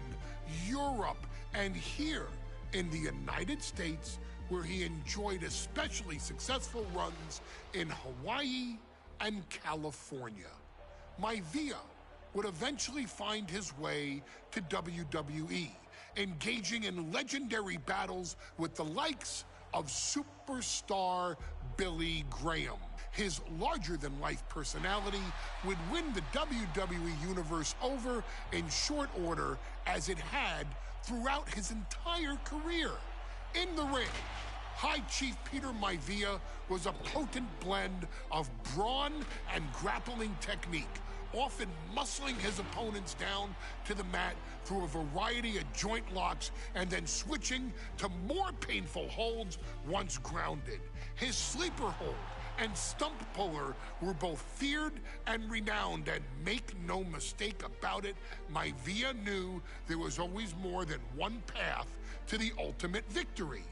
A: Europe, and here in the United States, where he enjoyed especially successful runs in Hawaii and California. Maivia would eventually find his way to WWE, engaging in legendary battles with the likes of superstar Billy Graham. His larger-than-life personality would win the WWE Universe over in short order, as it had throughout his entire career. In the ring, High Chief Peter Maivia was a potent blend of brawn and grappling technique, often muscling his opponents down to the mat through a variety of joint locks and then switching to more painful holds once grounded. His sleeper hold and stump puller were both feared and renowned, and make no mistake about it, Maivia knew there was always more than one path to the ultimate victory.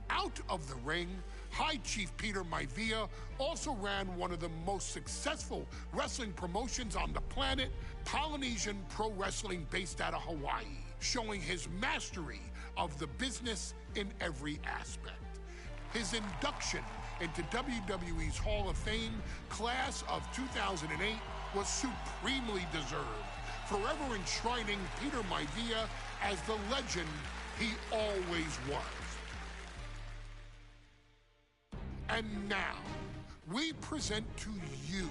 A: Out of the ring, High Chief Peter Maivia also ran one of the most successful wrestling promotions on the planet, Polynesian Pro Wrestling, based out of Hawaii, showing his mastery of the business in every aspect. His induction into WWE's Hall of Fame class of 2008 was supremely deserved, forever enshrining Peter Maivia as the legend he always was. And now, we present to you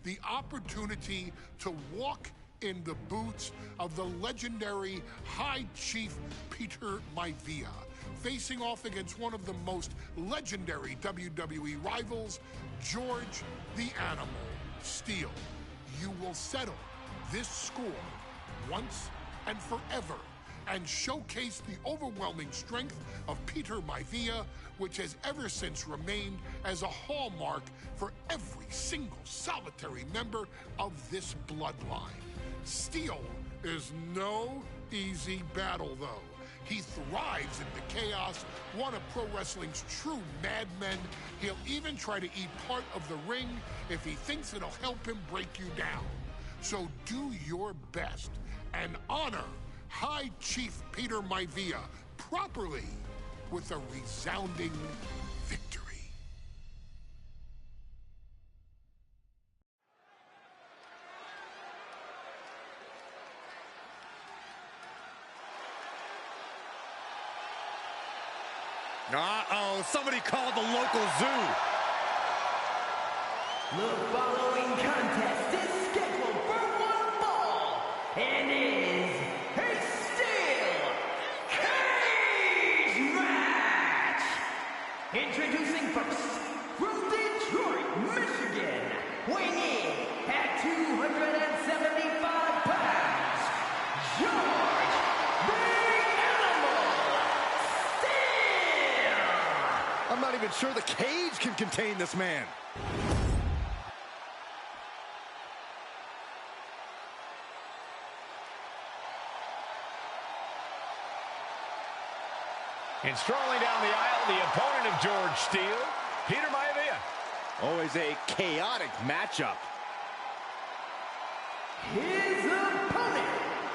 A: the opportunity to walk in the boots of the legendary High Chief Peter Maivia, facing off against one of the most legendary WWE rivals, George the Animal Steele. You will settle this score once and forever, and showcase the overwhelming strength of Peter Maivia, which has ever since remained as a hallmark for every single solitary member of this bloodline. Steele is no easy battle, though. He thrives in the chaos, one of pro wrestling's true madmen. He'll even try to eat part of the ring if he thinks it'll help him break you down. So do your best and honor High Chief Peter Maivia properly with a resounding victory.
H: Uh-oh, somebody called the local zoo.
K: The following contest is scheduled for one fall and is a steel cage match. Introducing first, from Detroit, Michigan, weighing in at 275 pounds, George the Animal Steele.
I: I'm not even sure the cage can contain this man.
F: And strolling down the aisle, the opponent of George Steele, Peter Maivia.
I: Always a chaotic matchup.
K: His opponent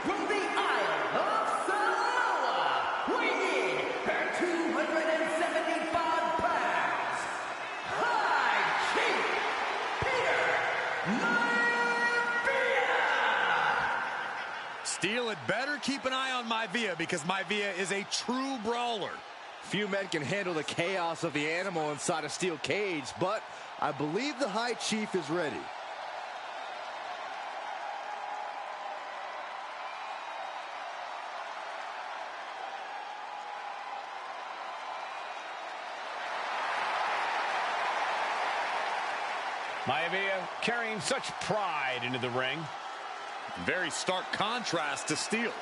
K: from the Isle of Samoa, weighing in at 275 pounds, High Chief Peter Maivia.
H: Steele had better keep an eye on Maivia, because Maivia is a true brawler.
I: Few men can handle the chaos of the animal inside a steel cage, but I believe the High Chief is ready.
F: Maivia carrying such pride into the ring.
H: Very stark contrast to Steele.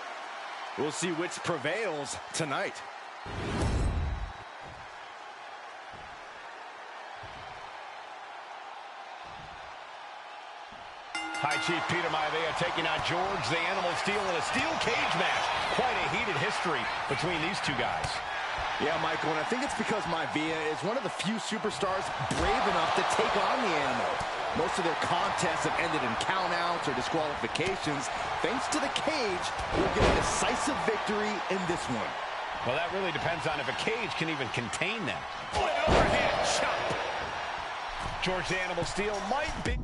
I: We'll see which prevails tonight.
F: High Chief Peter Maivia taking on George the Animal Steele in a steel cage match. Quite a heated history between these two guys.
I: Yeah, Michael, and I think it's because Maivia is one of the few superstars brave enough to take on the animal. Most of their contests have ended in countouts or disqualifications. Thanks to the cage, we'll get a decisive victory in this one.
F: Well, that really depends on if a cage can even contain them. Oh, an overhand chop. George the Animal Steel might be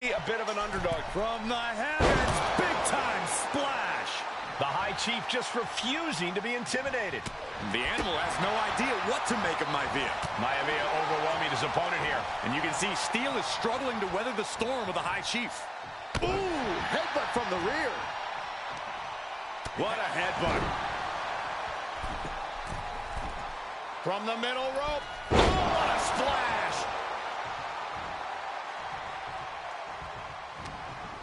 F: a bit of an underdog.
H: From the heavens, big-time splash.
F: The High Chief just refusing to be intimidated.
H: The Animal has no idea what to make of Maivia.
F: Maivia overwhelming his opponent here.
H: And you can see Steel is struggling to weather the storm of the High Chief.
I: Ooh, headbutt from the rear.
H: What a headbutt.
F: From the middle rope. Oh, what a splash.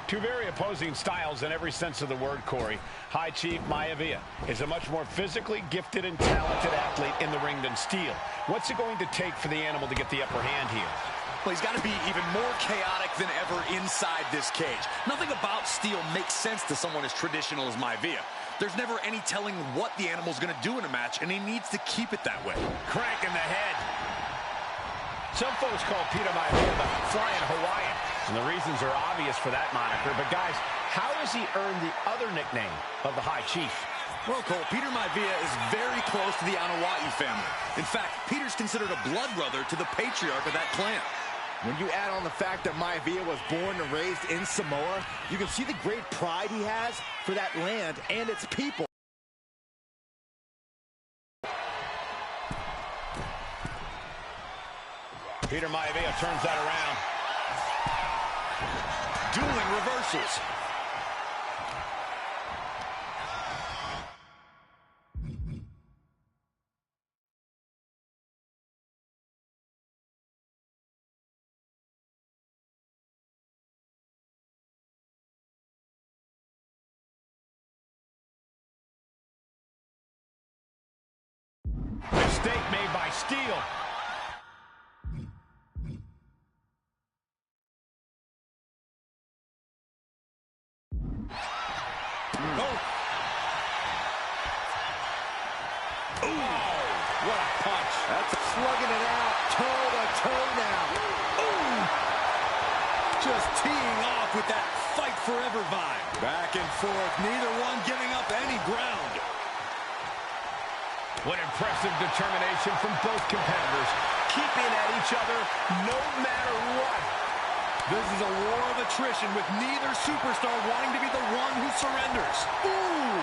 F: Two very opposing styles in every sense of the word, Corey. High Chief Maivia is a much more physically gifted and talented athlete in the ring than Steel. What's it going to take for the Animal to get the upper hand here?
H: Well, he's got to be even more chaotic than ever inside this cage. Nothing about Steel makes sense to someone as traditional as Maivia. There's never any telling what the Animal's going to do in a match, and he needs to keep it that way.
F: Crank in the head. Some folks call Peter Maivia the Flying Hawaiian, and the reasons are obvious for that moniker. But, guys, how does he earn the other nickname of the High Chief?
H: Well, Cole, Peter Maivia is very close to the Anoa'i family. In fact, Peter's considered a blood brother to the patriarch of that clan.
I: When you add on the fact that Maivia was born and raised in Samoa, you can see the great pride he has for that land and its people.
F: Peter Maivia turns that around.
H: Dueling reversals.
F: Mistake made by Steel.
I: What a punch. That's slugging it out, toe-to-toe now.
H: Ooh! Just teeing off with that fight forever vibe. Back and forth, neither one giving up any ground.
F: What impressive determination from both competitors, keeping at each other no matter what.
H: This is a war of attrition with neither superstar wanting to be the one who surrenders. Ooh!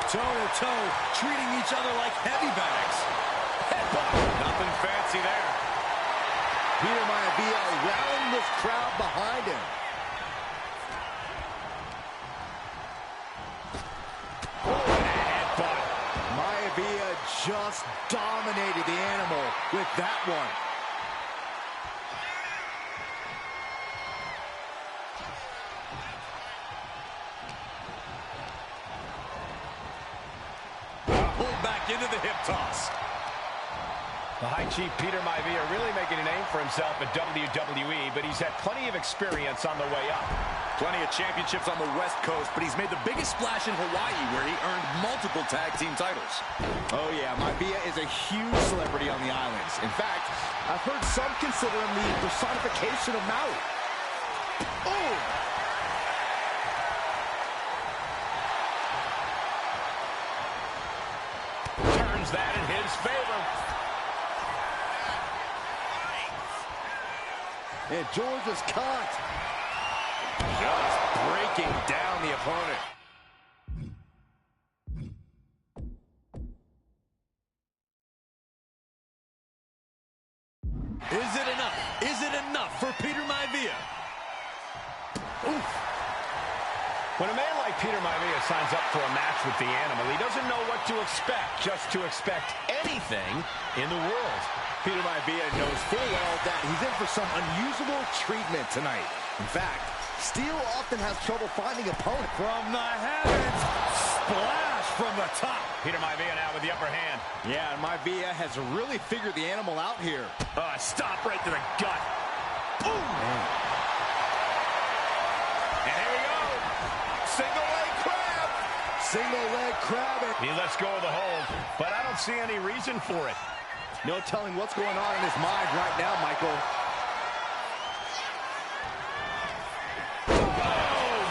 H: Toe-to-toe, treating each other like heavy bags. Headbutt. Nothing fancy there.
I: Peter Maivia rallying this crowd behind him.
F: Headbutt.
I: Maivia just dominated the Animal with that one.
H: Into the hip toss.
F: The High Chief Peter Maivia really making a name for himself at WWE, but he's had plenty of experience on the way up.
H: Plenty of championships on the West Coast, but he's made the biggest splash in Hawaii, where he earned multiple tag team titles.
I: Oh yeah, Maivia is a huge celebrity on the islands. In fact, I've heard some consider him the personification of Maui. Oh!
F: That in his favor.
I: And George is caught. Just breaking down the opponent.
H: Is it enough? Is it enough for Peter Maivia?
F: Oof. When a man like Peter Maivia signs up for a match with the Animal, he doesn't know what to expect, just to expect anything in the world.
I: Peter Maivia knows full well that he's in for some unusual treatment tonight. In fact, Steel often has trouble finding opponents.
H: From the heavens, splash from the top.
F: Peter Maivia now with the upper hand.
I: Yeah, and Maivia has really figured the Animal out here.
F: Stop right to the gut. Ooh!
I: Man.
F: And here we go. Single leg crab.
I: Single leg crab.
F: He lets go of the hold, but I don't see any reason for it.
I: No telling what's going on in his mind right now, Michael.
F: Boom!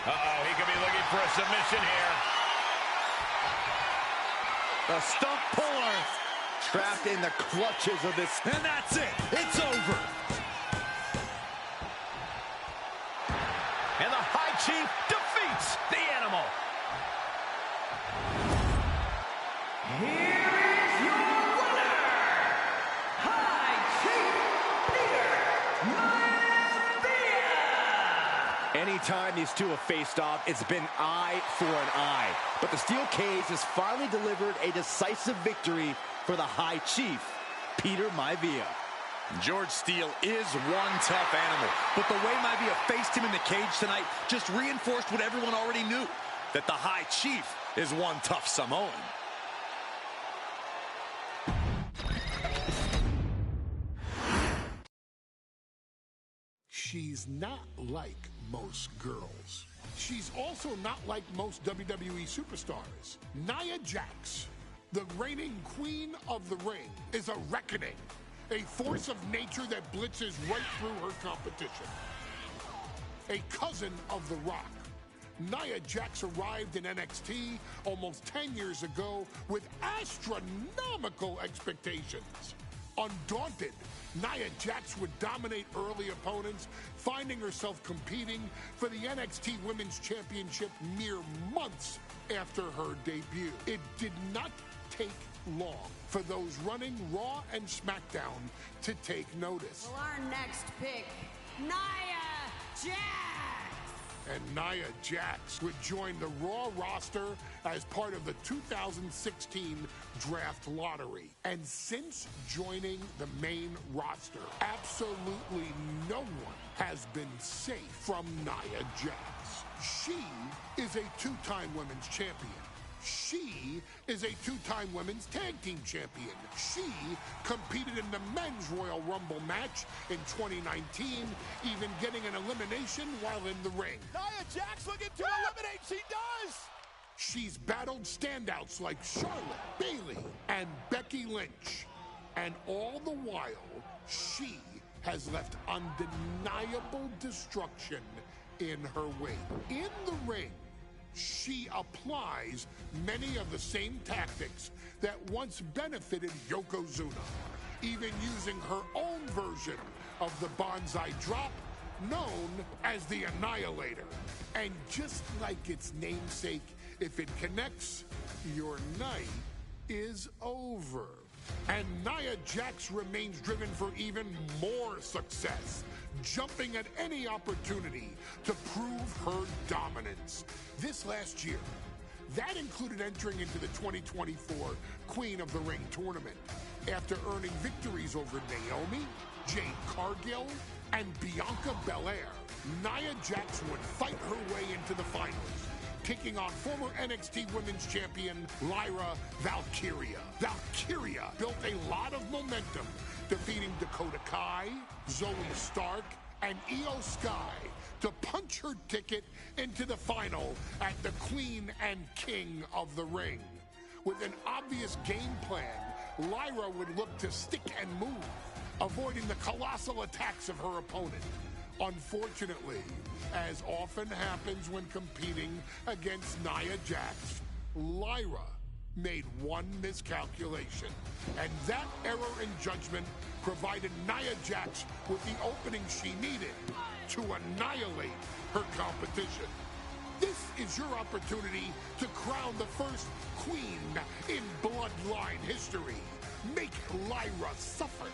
F: Uh-oh, he could be looking for a submission here.
I: A stump puller. Trapped in the clutches of this.
H: And that's it. It's over.
F: And the High Chief defeats the Animal.
K: Here is your winner, High Chief Peter Maivia.
I: Anytime these two have faced off, it's been eye for an eye. But the steel cage has finally delivered a decisive victory for the High Chief, Peter Maivia.
H: George Steele is one tough animal, but the way Maivia faced him in the cage tonight just reinforced what everyone already knew, that the High Chief is one tough Samoan.
A: She's not like most girls. She's also not like most WWE superstars. Nia Jax, the reigning queen of the ring, is a reckoning, a force of nature that blitzes right through her competition. A cousin of The Rock, Nia Jax arrived in NXT almost 10 years ago with astronomical expectations. Undaunted, Nia Jax would dominate early opponents, finding herself competing for the NXT Women's Championship mere months after her debut. It did not take long for those running Raw and SmackDown to take notice.
L: Well, our next pick, Nia Jax.
A: And Nia Jax would join the Raw roster as part of the 2016 draft lottery. And since joining the main roster, absolutely no one has been safe from Nia Jax. She is a two-time women's champion. She is a two-time women's tag team champion. She competed in the men's Royal Rumble match in 2019, even getting an elimination while in the ring.
J: Nia Jax looking to eliminate. She does.
A: She's battled standouts like Charlotte, Bayley, and Becky Lynch. And all the while, she has left undeniable destruction in her wake. In the ring, she applies many of the same tactics that once benefited Yokozuna, even using her own version of the Banzai Drop, known as the Annihilator. And just like its namesake, if it connects, your night is over. And Nia Jax remains driven for even more success, jumping at any opportunity to prove her dominance. This last year, that included entering into the 2024 Queen of the Ring tournament after earning victories over Naomi, Jade Cargill, and Bianca Belair. Nia Jax would fight her way into the finals, taking on former NXT Women's Champion Lyra Valkyria. Valkyria built a lot of momentum, defeating Dakota Kai, Zoe Stark, and Io Sky to punch her ticket into the final at the Queen and King of the Ring. With an obvious game plan, Lyra would look to stick and move, avoiding the colossal attacks of her opponent. Unfortunately, as often happens when competing against Nia Jax, Lyra made one miscalculation, and that error in judgment provided Nia Jax with the opening she needed to annihilate her competition. This is your opportunity to crown the first queen in Bloodline history. Make Lyra suffer.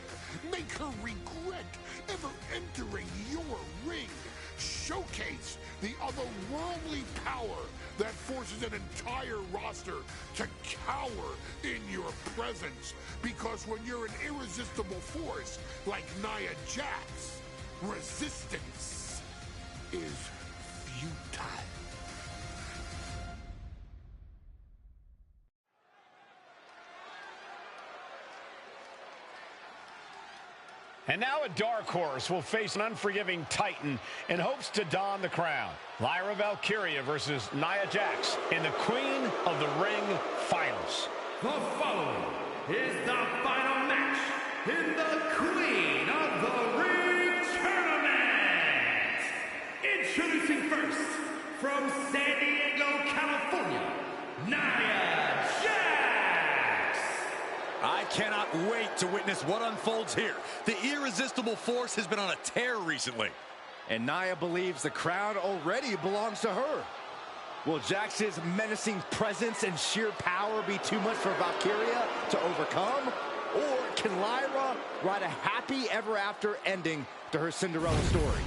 A: Make her regret ever entering your ring. Showcase the otherworldly power that forces an entire roster to cower in your presence. Because when you're an irresistible force like Nia Jax, resistance is futile.
F: And now a dark horse will face an unforgiving titan in hopes to don the crown. Lyra Valkyria versus Nia Jax in the Queen of the Ring Finals.
G: The following is the final match in the Queen of the Ring Tournament. Introducing first, from San Diego, California, Nia Jax.
H: I cannot wait to witness what unfolds here. The irresistible force has been on a tear recently.
I: And Nia believes the crowd already belongs to her. Will Jax's menacing presence and sheer power be too much for Valkyria to overcome? Or can Lyra write a happy ever after ending to her Cinderella story?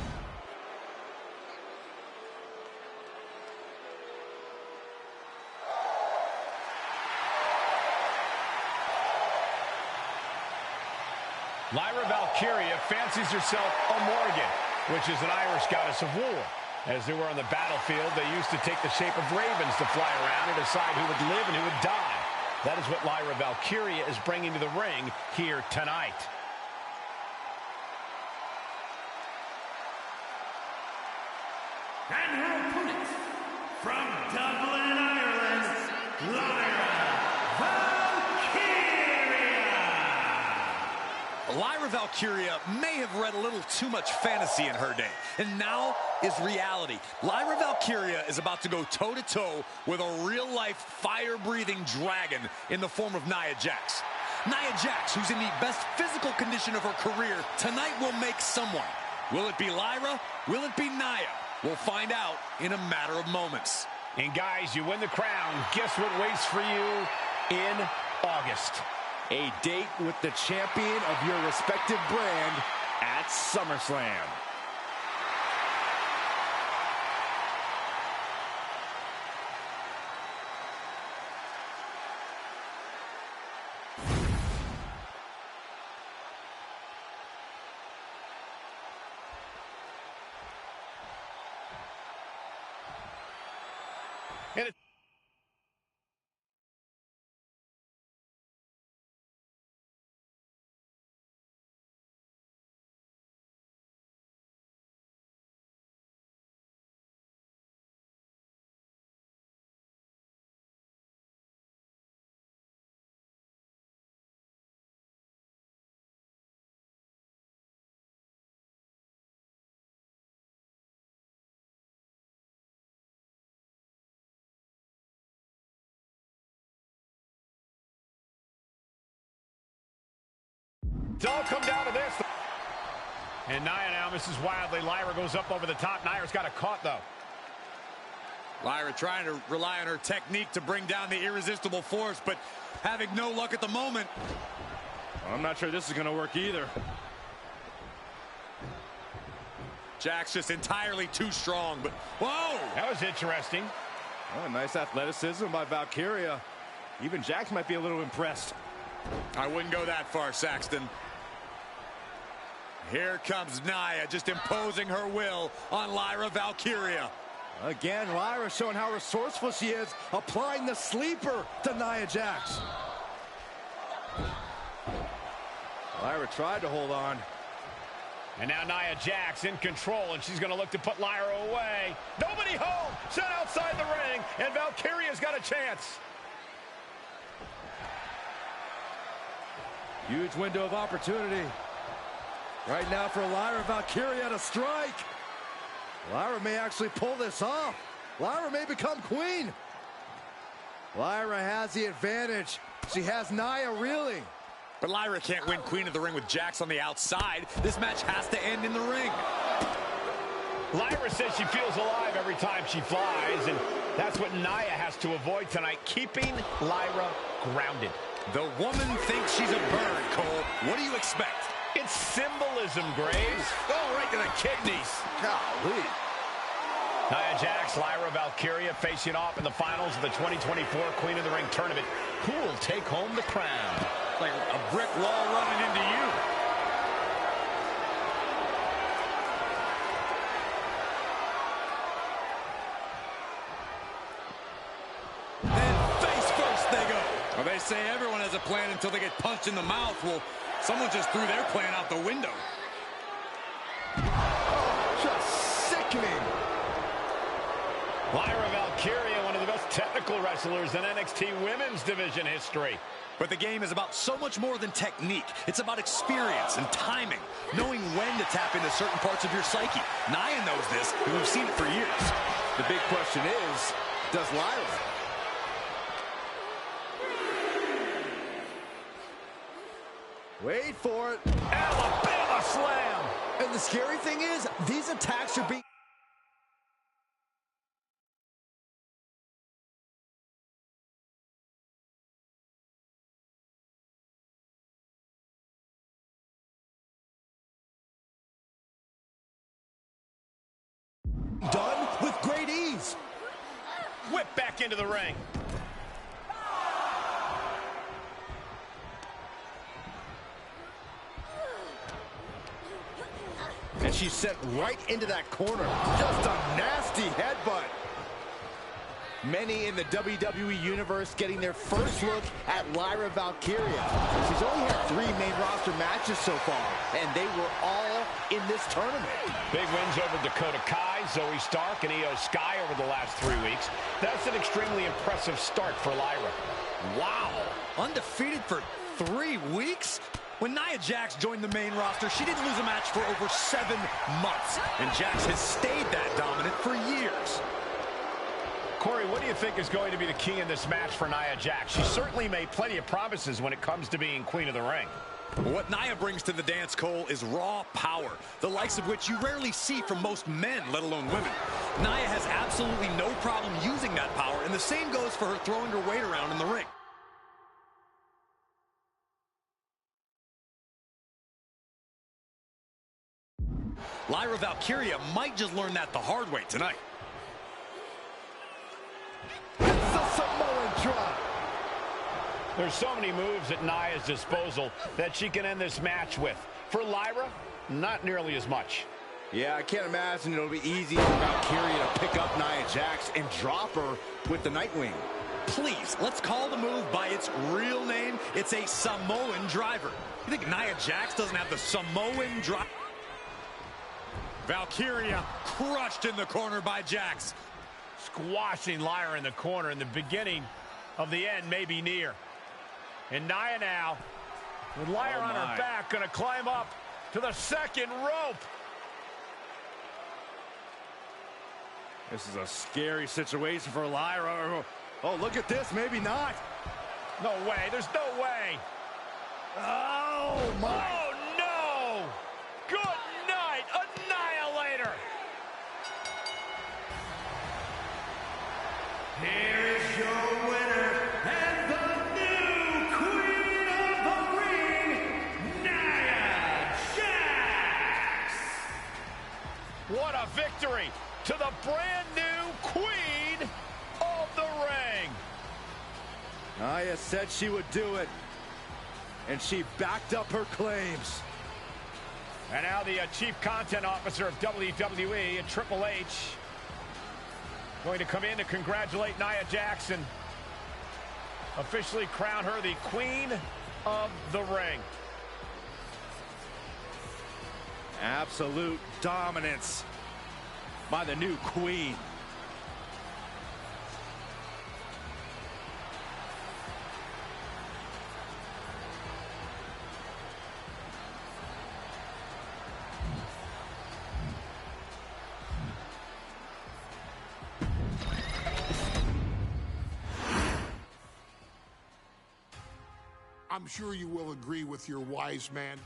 F: Lyra Valkyria fancies herself a Morgan, which is an Irish goddess of war. As they were on the battlefield, they used to take the shape of ravens to fly around and decide who would live and who would die. That is what Lyra Valkyria is bringing to the ring here tonight.
G: And her opponent, from Dublin, Ireland, Lyra Valkyria.
H: Lyra Valkyria may have read a little too much fantasy in her day, and now is reality. Lyra Valkyria is about to go toe-to-toe with a real-life, fire-breathing dragon in the form of Nia Jax. Nia Jax, who's in the best physical condition of her career, tonight will make someone. Will it be Lyra? Will it be Nia? We'll find out in a matter of moments.
F: And guys, you win the crown. Guess what waits for you in August?
I: A date with the champion of your respective brand at SummerSlam.
F: And it all come down to this. And Nia now misses wildly. Lyra goes up over the top. Nia's got it caught, though.
H: Lyra trying to rely on her technique to bring down the irresistible force, but having no luck at the moment.
I: I'm not sure this is going to work either.
H: Jax just entirely too strong, but whoa!
F: That was interesting.
I: Oh, nice athleticism by Valkyria. Even Jax might be a little impressed.
H: I wouldn't go that far, Saxton. Here comes Nia, just imposing her will on Lyra Valkyria.
I: Again, Lyra showing how resourceful she is, applying the sleeper to Nia Jax. Lyra tried to hold on.
F: And now Nia Jax in control, and she's going to look to put Lyra away. Nobody home! Set outside the ring, and Valkyria's got a chance.
I: Huge window of opportunity. Right now for Lyra Valkyria to strike. Lyra may actually pull this off. Lyra may become queen. Lyra has the advantage. She has Nia reeling.
H: But Lyra can't win Queen of the Ring with Jax on the outside. This match has to end in the ring.
F: Lyra says she feels alive every time she flies, and that's what Nia has to avoid tonight, keeping Lyra grounded.
H: The woman thinks she's a bird, Cole. What do you expect?
F: It's symbolism, Graves.
H: Oh, right to the kidneys.
I: Golly.
F: Nia Jax, Lyra Valkyria facing off in the finals of the 2024 Queen of the Ring tournament. Who will take home the crown?
H: Like a brick wall running into you. And face first they go. Well, they say everyone has a plan until they get punched in the mouth. Well, someone just threw their plan out the window.
I: Oh, just sickening.
F: Lyra Valkyria, one of the best technical wrestlers in NXT Women's Division history.
H: But the game is about so much more than technique. It's about experience and timing, knowing when to tap into certain parts of your psyche. Nia knows this, and we've seen it for years.
I: The big question is, does Lyra? Wait for it.
F: Alabama slam.
I: And the scary thing is, these attacks are being done with great ease.
F: Whip back into the ring.
I: And she's sent right into that corner. Just a nasty headbutt. Many in the WWE Universe getting their first look at Lyra Valkyria. She's only had 3 main roster matches so far, and they were all in this tournament.
F: Big wins over Dakota Kai, Zoe Stark, and Io Sky over the last 3 weeks. That's an extremely impressive start for Lyra.
H: Wow, undefeated for 3 weeks? When Nia Jax joined the main roster, she didn't lose a match for over 7 months. And Jax has stayed that dominant for years.
F: Corey, what do you think is going to be the key in this match for Nia Jax? She certainly made plenty of promises when it comes to being queen of the ring.
H: What Nia brings to the dance, Cole, is raw power, the likes of which you rarely see from most men, let alone women. Nia has absolutely no problem using that power, and the same goes for her throwing her weight around in the ring. Lyra Valkyria might just learn that the hard way tonight.
I: It's a Samoan drop.
F: There's so many moves at Nia's disposal that she can end this match with. For Lyra, not nearly as much.
I: Yeah, I can't imagine it'll be easy for Valkyria to pick up Nia Jax and drop her with the Nightwing.
H: Please, let's call the move by its real name. It's a Samoan driver. You think Nia Jax doesn't have the Samoan driver? Valkyria crushed in the corner by Jax.
F: Squashing Lyra in the corner, and the beginning of the end may be near. And Nia now, with Lyra on her back, going to climb up to the second rope.
I: This is a scary situation for Lyra. Oh, look at this. Maybe not.
F: No way. There's no way.
I: Oh, my.
F: Oh, no. Good night. Annihilator.
G: Here is your winner and the new Queen of the Ring, Nia Jax.
F: What a victory to the brand new Queen of the Ring.
I: Nia said she would do it, and she backed up her claims.
F: And now the Chief Content Officer of WWE, Triple H, going to come in to congratulate Nia Jax and officially crown her the Queen of the Ring.
I: Absolute dominance by the new Queen.
A: I'm sure you will agree with your wise man.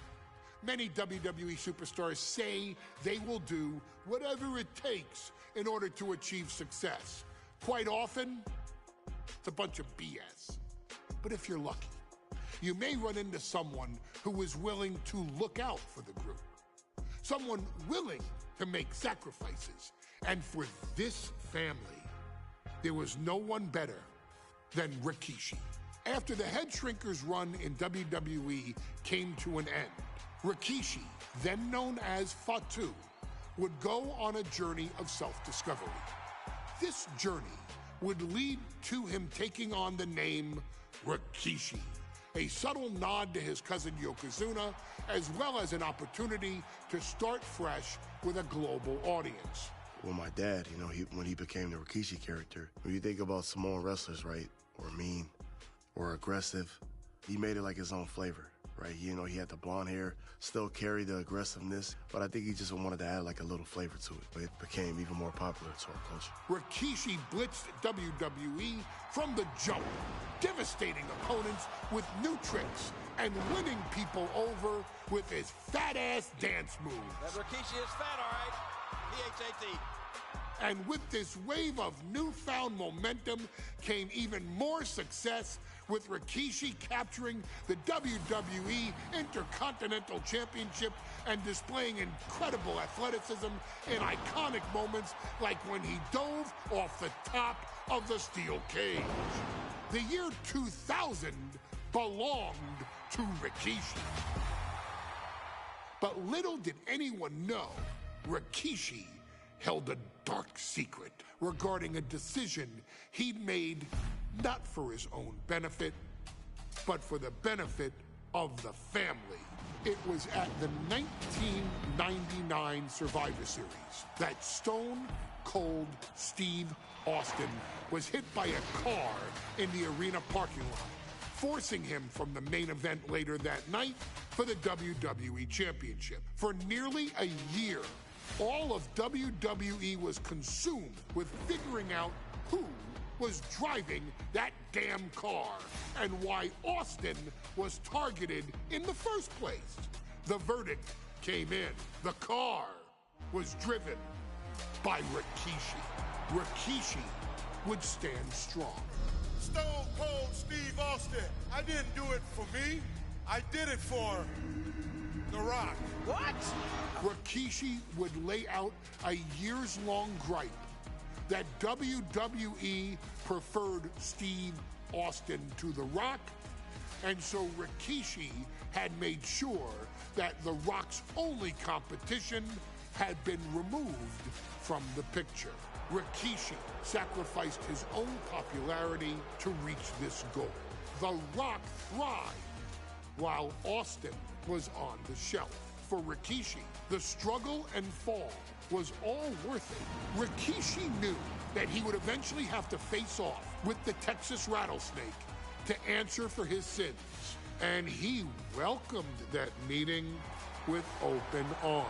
A: Many WWE superstars say they will do whatever it takes in order to achieve success. Quite often, it's a bunch of BS. But if you're lucky, you may run into someone who is willing to look out for the group. Someone willing to make sacrifices. And for this family, there was no one better than Rikishi. After the Head Shrinkers run in WWE came to an end, Rikishi, then known as Fatu, would go on a journey of self-discovery. This journey would lead to him taking on the name Rikishi, a subtle nod to his cousin Yokozuna, as well as an opportunity to start fresh with a global audience.
D: Well, my dad, you know, when he became the Rikishi character, when you think about Samoan wrestlers, right, or mean, or aggressive, he made it like his own flavor. right? You know, he had the blonde hair, still carried the aggressiveness, but I think he just wanted to add like a little flavor to it. But it became even more popular to our culture.
A: Rikishi blitzed WWE from the jump, devastating opponents with new tricks and winning people over with his fat-ass dance moves.
J: That Rikishi is fat, all right. P-H-A-T.
A: And with this wave of newfound momentum came even more success, with Rikishi capturing the WWE Intercontinental Championship and displaying incredible athleticism in iconic moments like when he dove off the top of the steel cage. The year 2000 belonged to Rikishi. But little did anyone know, Rikishi held a dark secret regarding a decision he'd made not for his own benefit, but for the benefit of the family. It was at the 1999 Survivor Series that Stone Cold Steve Austin was hit by a car in the arena parking lot, forcing him from the main event later that night for the WWE Championship. For nearly a year, all of WWE was consumed with figuring out who was driving that damn car and why Austin was targeted in the first place. The verdict came in. The car was driven by Rikishi. Rikishi would stand strong.
C: Stone Cold Steve Austin. I didn't do it for me. I did it for The Rock.
J: What?
A: Rikishi would lay out a years-long gripe that WWE preferred Steve Austin to The Rock, and so Rikishi had made sure that The Rock's only competition had been removed from the picture. Rikishi sacrificed his own popularity to reach this goal. The Rock thrived while Austin was on the shelf. For Rikishi, the struggle and fall was all worth it. Rikishi knew that he would eventually have to face off with the Texas Rattlesnake to answer for his sins, and he welcomed that meeting with open arms.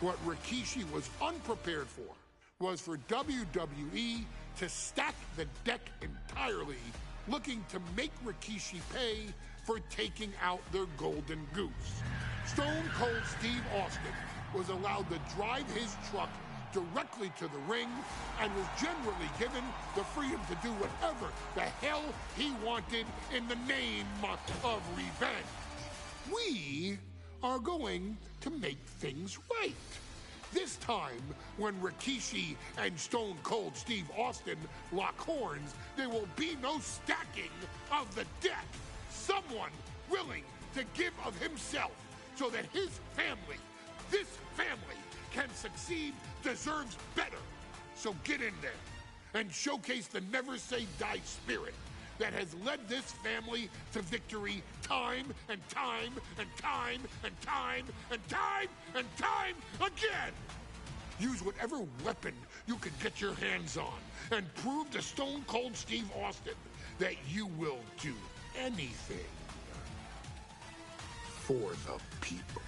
A: What Rikishi was unprepared for was for WWE to stack the deck entirely, looking to make Rikishi pay for taking out their golden goose. Stone Cold Steve Austin was allowed to drive his truck directly to the ring and was generally given the freedom to do whatever the hell he wanted in the name of revenge. We are going to make things right. This time, when Rikishi and Stone Cold Steve Austin lock horns, there will be no stacking of the deck. Someone willing to give of himself so that his family, this family, can succeed, deserves better. So get in there and showcase the never say die spirit that has led this family to victory time and time and time and time and time and time again. Use whatever weapon you can get your hands on and prove to Stone Cold Steve Austin that you will do anything for the people.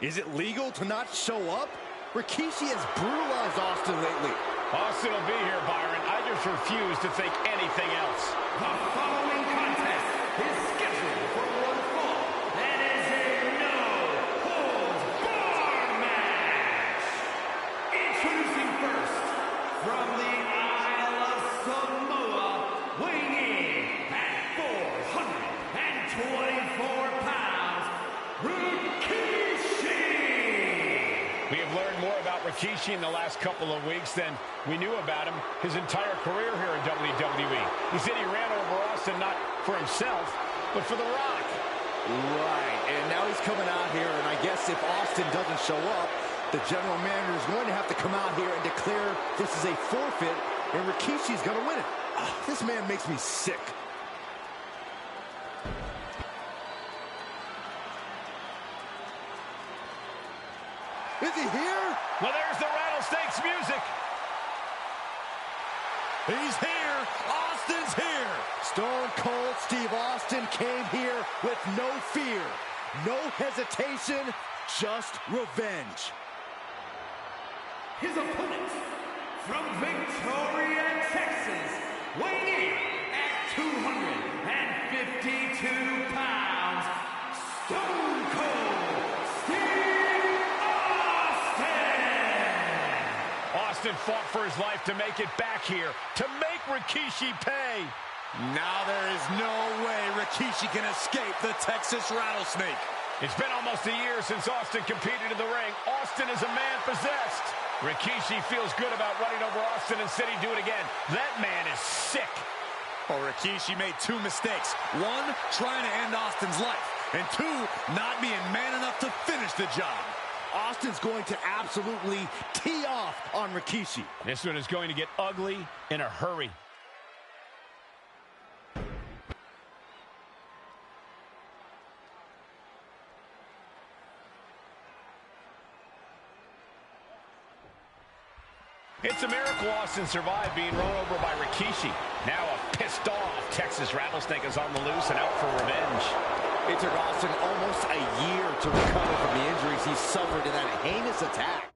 I: Is it legal to not show up? Rikishi has brutalized Austin lately.
F: Austin will be here, Byron. I just refuse to think anything else.
G: The following contest is scheduled for one fall and is a no-holds-barred match. Introducing first, from the Isle of Samoa, weighing in at 424 pounds, Rikishi.
F: We have learned more about Rikishi in the last couple of weeks than we knew about him his entire career here in WWE. He said he ran over Austin not for himself, but for The Rock.
I: Right, and now he's coming out here, and I guess if Austin doesn't show up, the general manager is going to have to come out here and declare this is a forfeit, and Rikishi's going to win it. This man makes me sick. Is he here?
F: Well, there's the Rattlesnake's music.
I: He's here. Austin's here. Stone Cold Steve Austin came here with no fear, no hesitation, just revenge.
G: His opponent from Victoria, Texas, weighing in at 252 pounds, Stone Cold Steve Austin!
F: Austin fought for his life to make it back here, to make Rikishi pay.
H: Now there is no way Rikishi can escape the Texas Rattlesnake.
F: It's been almost a year since Austin competed in the ring. Austin is a man possessed. Rikishi feels good about running over Austin and said he'd do it again. That man is sick.
H: Oh, Rikishi made two mistakes. One, trying to end Austin's life. And two, not being man enough to finish the job.
I: Austin's going to absolutely tee off on Rikishi.
F: This one is going to get ugly in a hurry. It's a miracle Austin survived being run over by Rikishi. Now a pissed off Texas Rattlesnake is on the loose and out for revenge.
I: It took Austin almost a year to recover from the injuries he suffered in that heinous attack.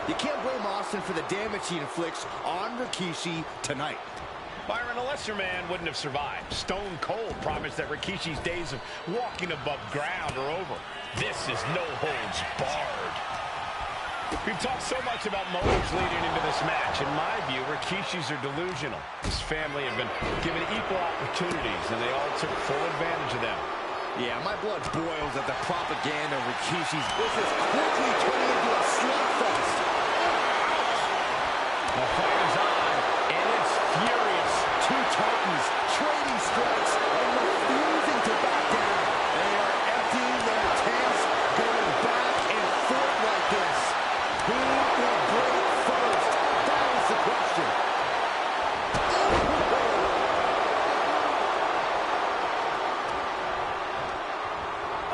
I: You can't blame Austin for the damage he inflicts on Rikishi tonight.
F: Byron, a lesser man wouldn't have survived. Stone Cold promised that Rikishi's days of walking above ground are over. This is no holds barred. We've talked so much about motives leading into this match. In my view, Rikishi's are delusional. His family have been given equal opportunities, and they all took full advantage of them.
I: Yeah, my blood boils at the propaganda of Rikishi's. This is quickly turning into a slugfest.
F: The fight is on, and it's furious.
I: Two Titans trading strikes and refusing to back down. They are emptying their tanks, going back and forth like this. Who will break first? That is the question.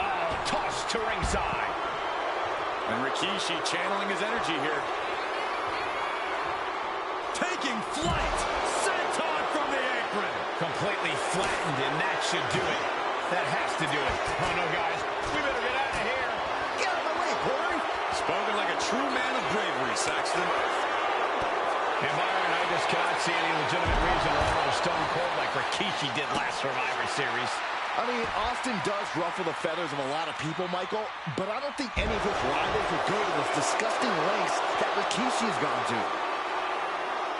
F: Oh, tossed to ringside.
H: And Rikishi channeling his energy here. Taking flight. Senton from the apron.
F: Completely flattened, and that should do it. That has to do it. Oh, no, guys. We better get out of here.
I: Get out of my way, Corey.
H: Spoken like a true man of bravery, Saxton.
F: And Byron, I just cannot see any legitimate reason to run over Stone Cold like Rikishi did last Survivor Series.
I: I mean, Austin does ruffle the feathers of a lot of people, Michael, but I don't think any of his rivals would go to those disgusting lengths that Rikishi has gone to.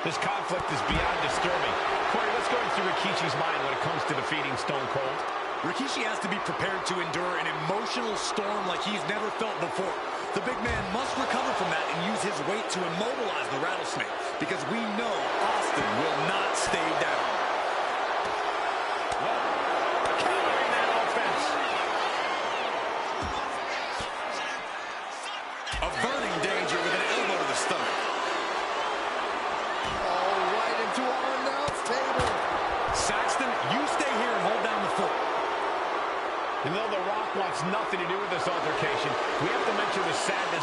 F: This conflict is beyond disturbing. Corey, what's going through Rikishi's mind when it comes to defeating Stone Cold?
H: Rikishi has to be prepared to endure an emotional storm like he's never felt before. The big man must recover from that and use his weight to immobilize the Rattlesnake, because we know Austin will not stay down.
F: Well,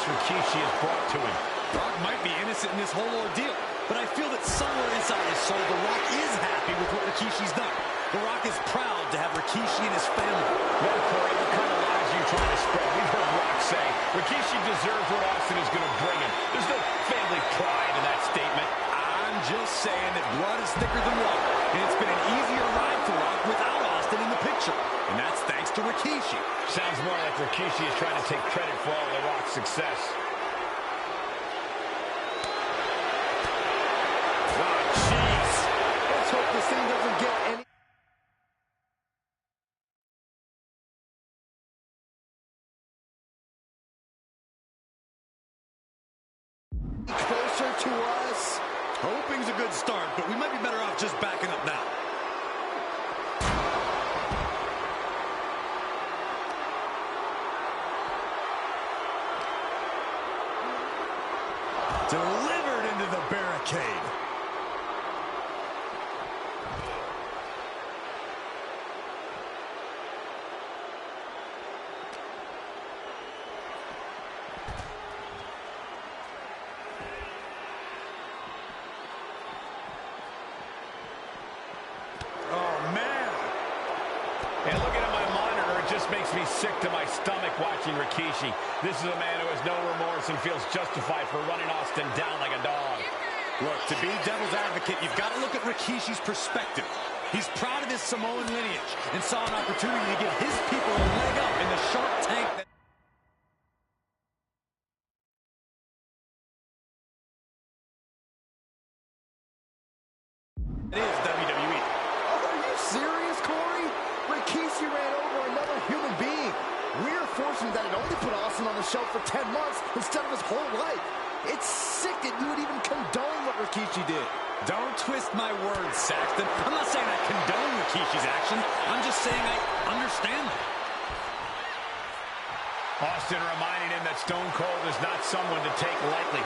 F: this Rikishi has brought to him.
H: Rock might be innocent in this whole ordeal, but I feel that somewhere inside his soul, The Rock is happy with what Rikishi's done. The Rock is proud to have Rikishi and his family.
F: Well, Corey, what kind of lies are you trying to spread? We've heard Rock say Rikishi deserves what Austin is going to bring him. There's no family pride in that statement.
H: I'm just saying that blood is thicker than water, and it's been an easier ride for Rock without Austin in the picture, and that's thanks to Rikishi.
F: Sounds more like Rikishi is trying to take credit for all of The Rock's success.
I: Oh, jeez. Let's hope this thing doesn't get any closer to us.
H: Hoping's a good start, but we might be better off just backing up now. Delivered into the barricade.
F: And looking at my monitor, it just makes me sick to my stomach watching Rikishi. This is a man who has no remorse and feels justified for running Austin down like a dog.
H: Look, to be devil's advocate, you've got to look at Rikishi's perspective. He's proud of his Samoan lineage and saw an opportunity to give his people a leg up in the Shark Tank. It is WWE.
I: Are you serious, Corey? Rikishi ran over another human being. We're fortunate that it only put Austin on the shelf for 10 months instead of his whole life. It's sick that you would even condone what Rikishi did.
H: Don't twist my words, Saxton. I'm not saying I condone Rikishi's actions. I'm just saying I understand them.
F: Austin reminding him that Stone Cold is not someone to take lightly.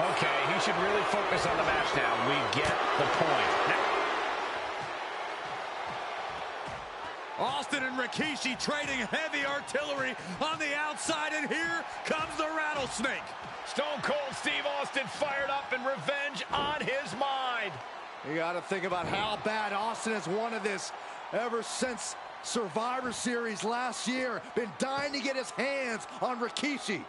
F: Okay, he should really focus on the match now. We get the point.
H: Austin and Rikishi trading heavy artillery on the outside, and here comes the rattlesnake.
F: Stone Cold Steve Austin fired up and revenge on his mind.
I: You got to think about how bad Austin has wanted this ever since Survivor Series last year. Been dying to get his hands on Rikishi.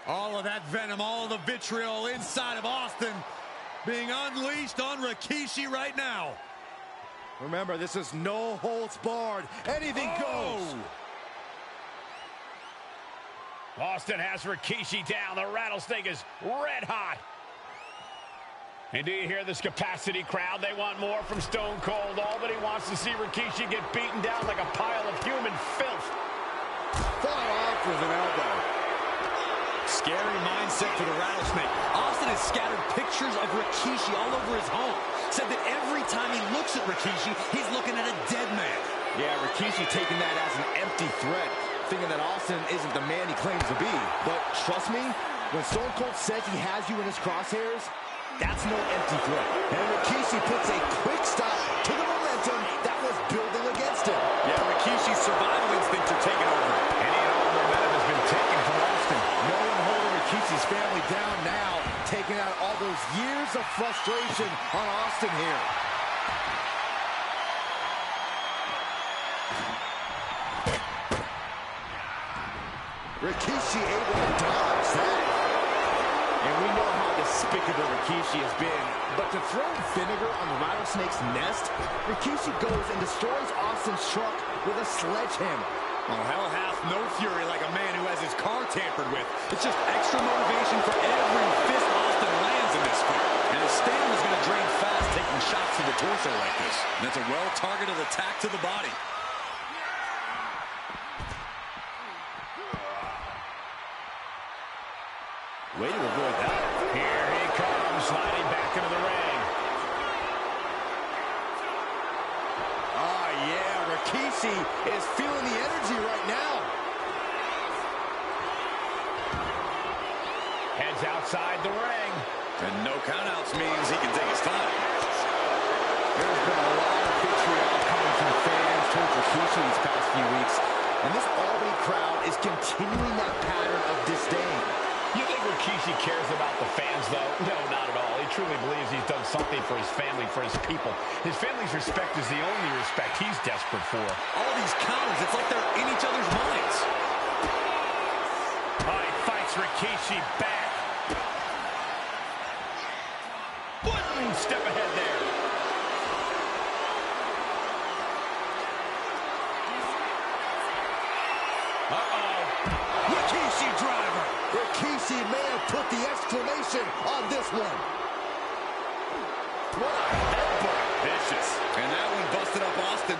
H: All of that venom, all of the vitriol inside of Austin being unleashed on Rikishi right now.
I: Remember, this is no holds barred. Anything goes.
F: Austin has Rikishi down. The rattlesnake is red hot. And do you hear this capacity crowd? They want more from Stone Cold. All that he wants to see Rikishi get beaten down like a pile of human filth.
I: Fought off with an elbow.
H: Scary mindset for the rattlesnake. Austin has scattered pictures of Rikishi all over his home. Said that every time he looks at Rikishi, he's looking at a dead man.
I: Yeah, Rikishi taking that as an empty threat, thinking that Austin isn't the man he claims to be. But trust me, when Stone Cold says he has you in his crosshairs, that's no empty threat. And Rikishi puts a quick stop to the momentum that was building against him.
H: Yeah, Rikishi's survival instincts are taking over.
F: Any and all momentum has been taken from Austin.
I: No one holding Rikishi's family down now, taking out all those years of frustration on Austin here. Rikishi able to dodge that. And we know how despicable Rikishi has been. But to throw vinegar on the rattlesnake's nest, Rikishi goes and destroys Austin's truck with a sledgehammer.
H: Oh, hell hath no fury like a man who has his car tampered with. It's just extra motivation for every fist Austin lands in this fight. And his stamina's going to drain fast taking shots to the torso like this. And that's a well-targeted attack to the body.
I: Way to avoid that.
F: Here he comes, sliding back into the ring.
I: Oh, yeah, Rikishi is feeling the energy right now.
F: Heads outside the ring.
H: And no countouts means he can take his time.
I: There's been a lot of vitriol coming from fans towards Rikishi these past few weeks, and this Albany crowd is continuing that pattern of disdain.
F: You think Rikishi cares about the fans, though? No, not at all. He truly believes he's done something for his family, for his people. His family's respect is the only respect he's desperate for.
H: All these counters, it's like they're in each other's minds.
F: He fights Rikishi back. One step ahead there.
J: Rikishi driver. Rikishi may have put the exclamation on this one.
F: What a headbutt.
H: Vicious. And that one busted up Austin.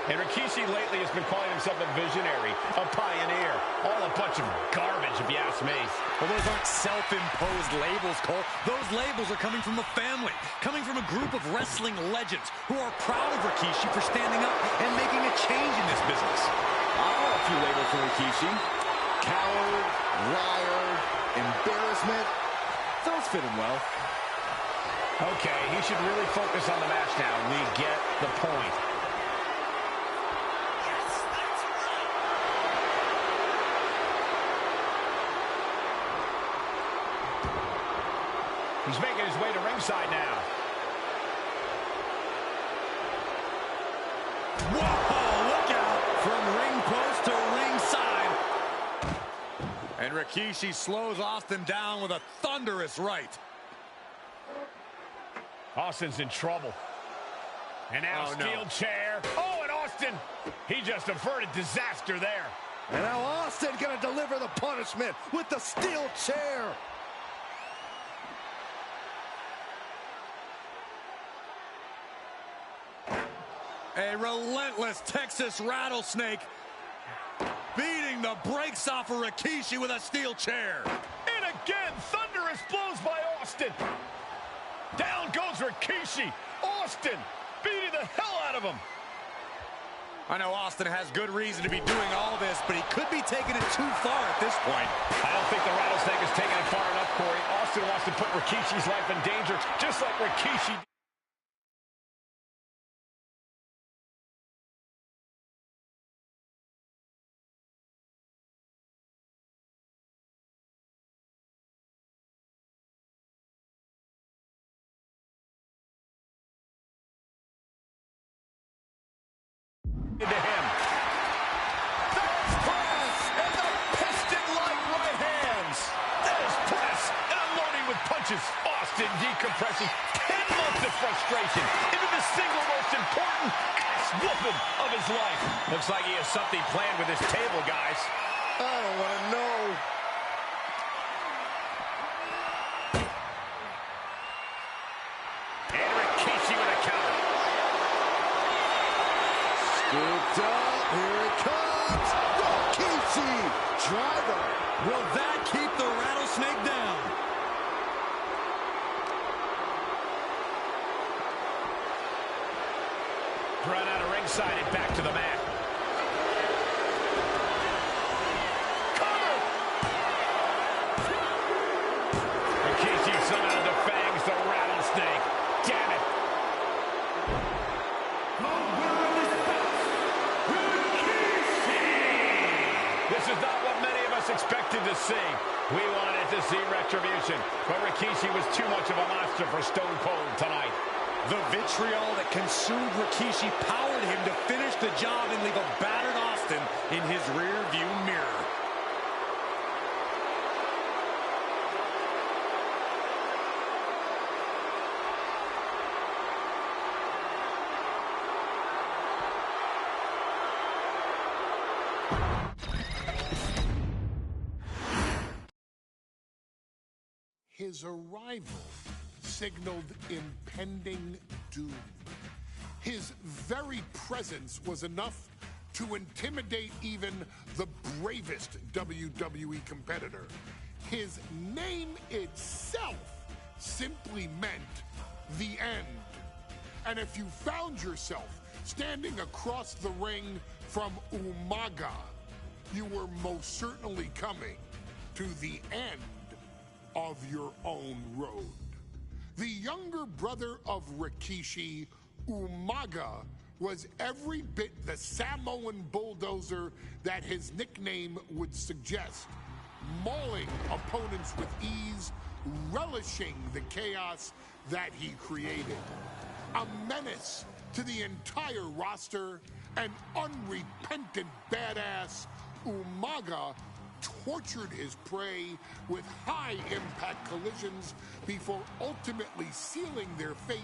F: And Rikishi lately has been calling himself a visionary, a pioneer. All a bunch of garbage, if you ask me.
H: Well, those aren't self-imposed labels, Cole. Those labels are coming from a family, coming from a group of wrestling legends who are proud of Rikishi for standing up and making a change in this business.
I: I'll have a few labels for Rikishi. Coward, liar, embarrassment. Those fit him well.
F: Okay, he should really focus on the match now. We get the point. He's making his way to ringside now.
H: Whoa, look out! From ring post to ringside. And Rikishi slows Austin down with a thunderous right.
F: Austin's in trouble. And now steel chair. Oh, and Austin, he just averted disaster there.
J: And now Austin gonna deliver the punishment with the steel chair.
H: A relentless Texas rattlesnake beating the brakes off of Rikishi with a steel chair.
F: And again, thunderous blows by Austin. Down goes Rikishi. Austin beating the hell out of him.
H: I know Austin has good reason to be doing all this, but he could be taking it too far at this point.
F: I don't think the rattlesnake is taking it far enough, Corey. Austin wants to put Rikishi's life in danger, just like Rikishi. To him. There's press and the piston-like right hands. There's press and unloading with punches. Austin decompressing 10 months of frustration into the single most important ass-whooping of his life. Looks like he has something planned with this table, guys.
J: I don't want to know.
F: And Rikishi with a counter.
J: Scooped up, here it comes, Rikishi, driver.
H: Will that keep the rattlesnake down?
F: Brought out of ringside and back to the mat. Cover! Rikishi somehow defangs the rattlesnake. Damn it. This is not what many of us expected to see. We wanted to see retribution, but Rikishi was too much of a monster for Stone Cold tonight.
H: The vitriol that consumed Rikishi powered him to finish the job and leave a battered Austin in his rear-view mirror.
A: His arrival signaled impending doom. His very presence was enough to intimidate even the bravest WWE competitor. His name itself simply meant the end. And if you found yourself standing across the ring from Umaga, you were most certainly coming to the end of your own road. The younger brother of Rikishi, Umaga, was every bit the Samoan bulldozer that his nickname would suggest, mauling opponents with ease, relishing the chaos that he created. A menace to the entire roster, an unrepentant badass, Umaga tortured his prey with high-impact collisions before ultimately sealing their fate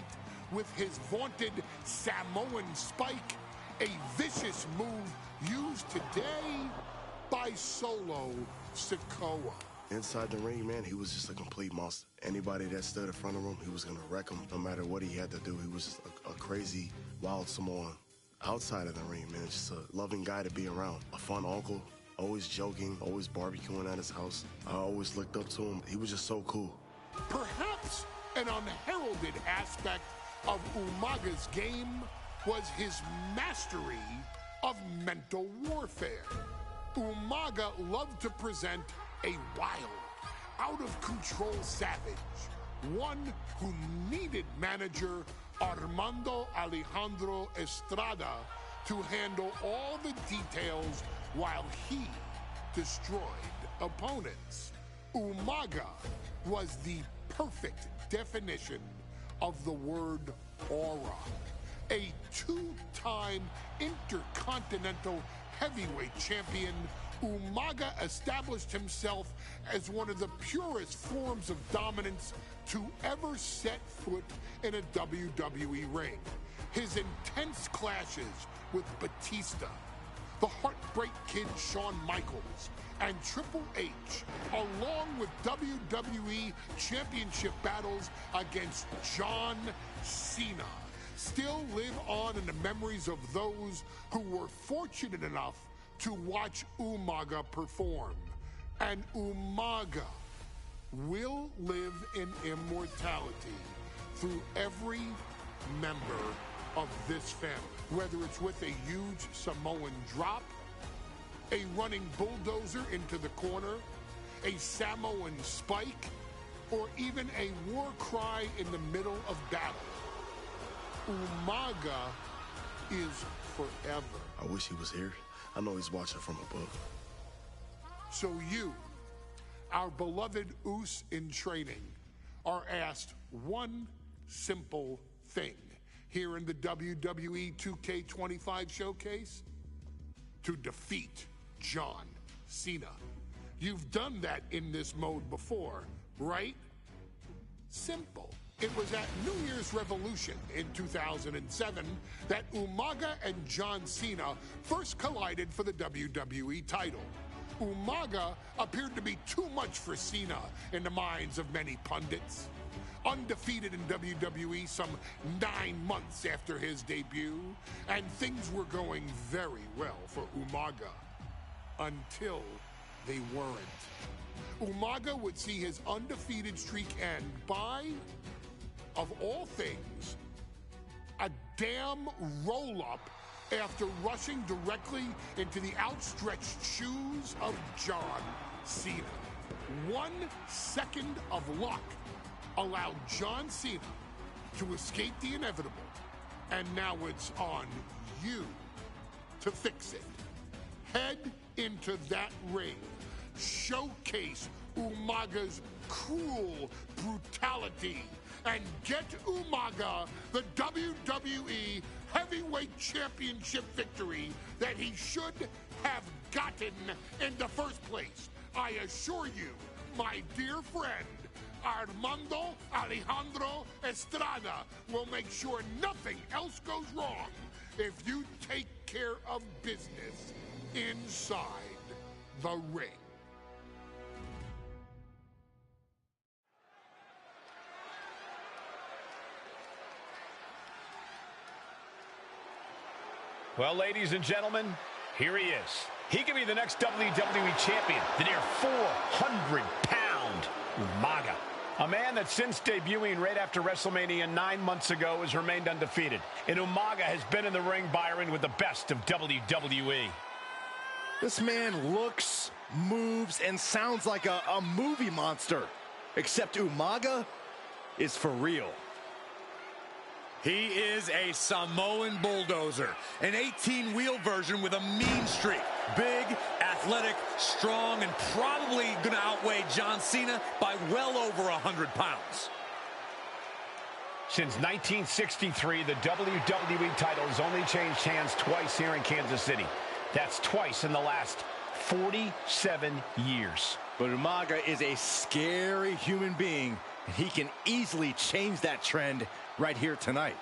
A: with his vaunted Samoan spike, a vicious move used today by Solo Sikoa.
D: Inside the ring, man, he was just a complete monster. Anybody that stood in front of him, he was going to wreck him no matter what he had to do. He was just a crazy, wild Samoan. Outside of the ring, man, just a loving guy to be around. A fun uncle, always joking, always barbecuing at his house. I always looked up to him. He was just so cool.
A: Perhaps an unheralded aspect of Umaga's game was his mastery of mental warfare. Umaga loved to present a wild, out-of-control savage, one who needed manager Armando Alejandro Estrada to handle all the details while he destroyed opponents. Umaga was the perfect definition of the word aura. A two-time intercontinental heavyweight champion, Umaga established himself as one of the purest forms of dominance to ever set foot in a WWE ring. His intense clashes with Batista, the Heartbreak Kid Shawn Michaels, and Triple H, along with WWE Championship battles against John Cena, still live on in the memories of those who were fortunate enough to watch Umaga perform. And Umaga will live in immortality through every member of this family, whether it's with a huge Samoan drop, a running bulldozer into the corner, a Samoan spike, or even a war cry in the middle of battle. Umaga is forever.
D: I wish he was here. I know he's watching from above.
A: So you, our beloved Us in training, are asked one simple thing here in the WWE 2K25 showcase: to defeat John Cena. You've done that in this mode before, right? Simple. It was at New Year's Revolution in 2007 that Umaga and John Cena first collided for the WWE title. Umaga appeared to be too much for Cena in the minds of many pundits. Undefeated in WWE some 9 months after his debut, and things were going very well for Umaga. Until they weren't. Umaga would see his undefeated streak end by, of all things, a damn roll-up after rushing directly into the outstretched shoes of John Cena. 1 second of luck allowed John Cena to escape the inevitable, and now it's on you to fix it. Head into that ring. Showcase Umaga's cruel brutality and get Umaga the WWE Heavyweight Championship victory that he should have gotten in the first place. I assure you, my dear friend, Armando Alejandro Estrada will make sure nothing else goes wrong if you take care of business inside the ring.
F: Well, ladies and gentlemen, here he is. He could be the next WWE champion, the near 400-pound Umaga. A man that since debuting right after WrestleMania 9 months ago has remained undefeated. And Umaga has been in the ring, Byron, with the best of WWE.
J: This man looks, moves, and sounds like a movie monster.
I: Except Umaga is for real.
H: He is a Samoan bulldozer, an 18-wheel version with a mean streak. Big, athletic, strong, and probably going to outweigh John Cena by well over 100 pounds.
F: Since 1963, the WWE title has only changed hands twice here in Kansas City. That's twice in the last 47 years.
I: But Umaga is a scary human being, and he can easily change that trend right here tonight.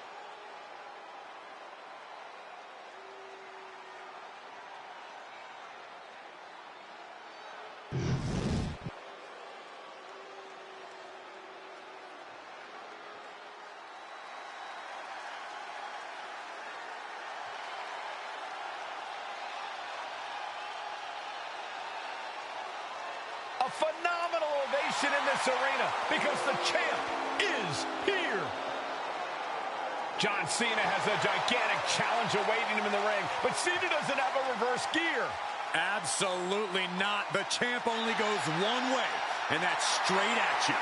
F: A phenomenal ovation in this arena because the champ is here. John Cena has a gigantic challenge awaiting him in the ring, but Cena doesn't have a reverse gear.
H: Absolutely not. The champ only goes one way, and that's straight at you.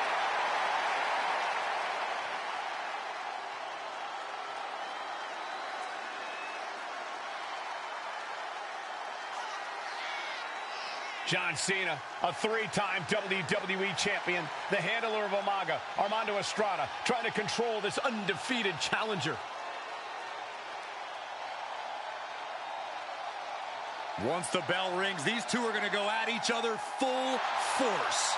F: John Cena, a three-time WWE champion, the handler of Umaga, Armando Estrada, trying to control this undefeated challenger.
H: Once the bell rings, these two are going to go at each other full force.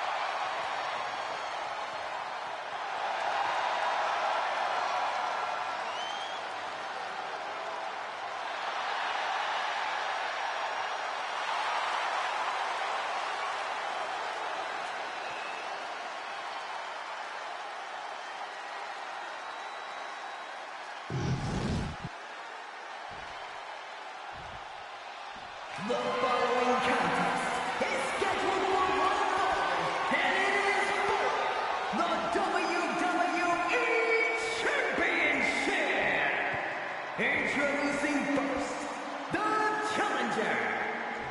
K: The following contest is scheduled for one fall, and it is for the WWE Championship. Introducing first, the challenger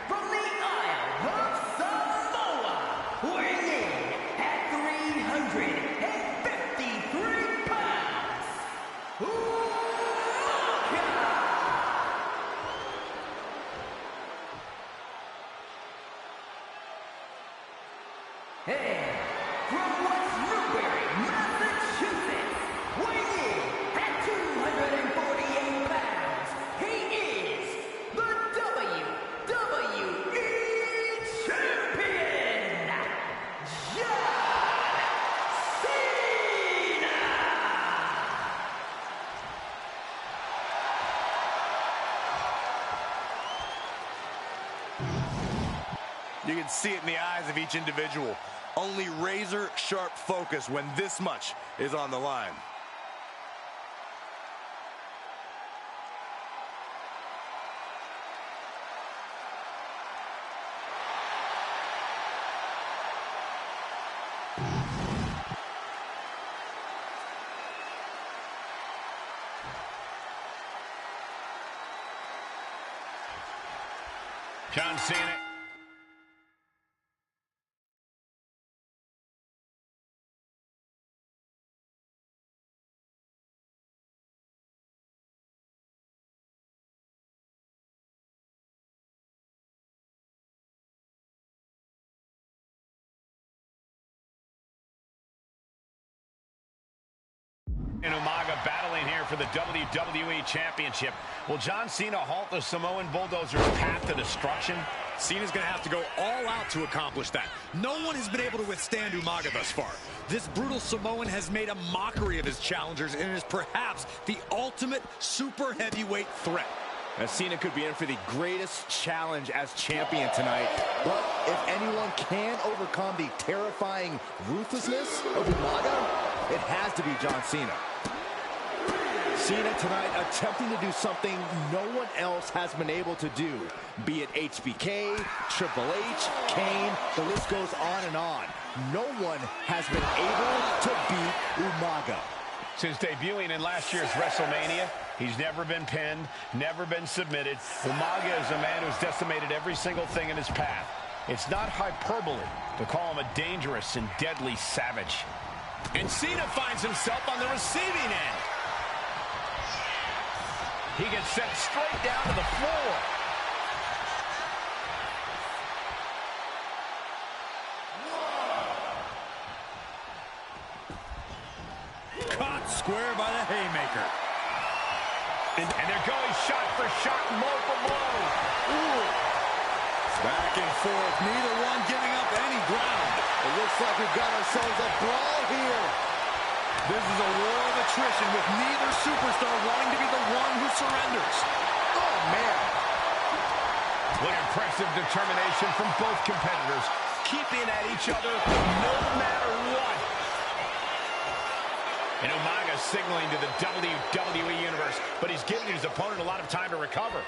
K: from the Isle of Samoa, weighing in at 353 pounds, and from West Newbury, Massachusetts, weighing in at 248 pounds, he is the WWE Champion, John Cena!
I: You can see it in the eyes of each individual. Only razor-sharp focus when this much is on the line.
F: John Cena. And Umaga battling here for the WWE Championship. Will John Cena halt the Samoan Bulldozer's path to destruction?
H: Cena's going to have to go all out to accomplish that. No one has been able to withstand Umaga thus far. This brutal Samoan has made a mockery of his challengers and is perhaps the ultimate super heavyweight threat.
I: As Cena could be in for the greatest challenge as champion tonight. But if anyone can overcome the terrifying ruthlessness of Umaga, it has to be John Cena. Cena tonight attempting to do something no one else has been able to do. Be it HBK, Triple H, Kane, the list goes on and on. No one has been able to beat Umaga.
F: Since debuting in last year's WrestleMania, he's never been pinned, never been submitted. Umaga is a man who's decimated every single thing in his path. It's not hyperbole to call him a dangerous and deadly savage. And Cena finds himself on the receiving end. He gets sent straight down to the floor.
H: Caught square by the haymaker.
F: And they're going shot for shot, blow for blow. Ooh.
H: Back and forth, neither one giving up any ground.
J: It looks like we've got ourselves a brawl here.
H: This is a war of attrition with neither superstar wanting to be the one who surrenders.
J: Oh, man.
F: What impressive determination from both competitors, keeping at each other no matter what. And Umaga signaling to the WWE Universe, but he's giving his opponent a lot of time to recover.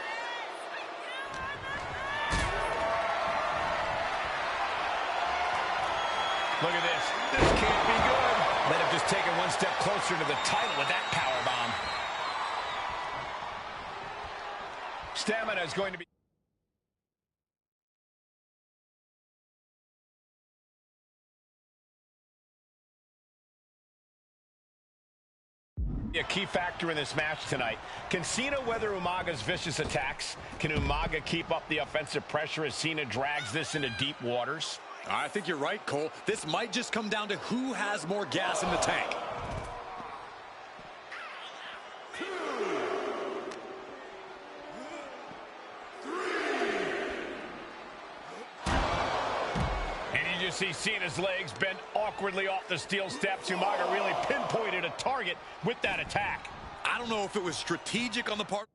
F: Look at this. This can't be good. Let him just take it one step closer to the title with that powerbomb. Stamina is going to be a key factor in this match tonight. Can Cena weather Umaga's vicious attacks? Can Umaga keep up the offensive pressure as Cena drags this into deep waters?
H: I think you're right, Cole. This might just come down to who has more gas in the tank.
F: And you just see Cena's legs bend awkwardly off the steel steps. Umaga really pinpointed a target with that attack.
H: I don't know if it was strategic on the part.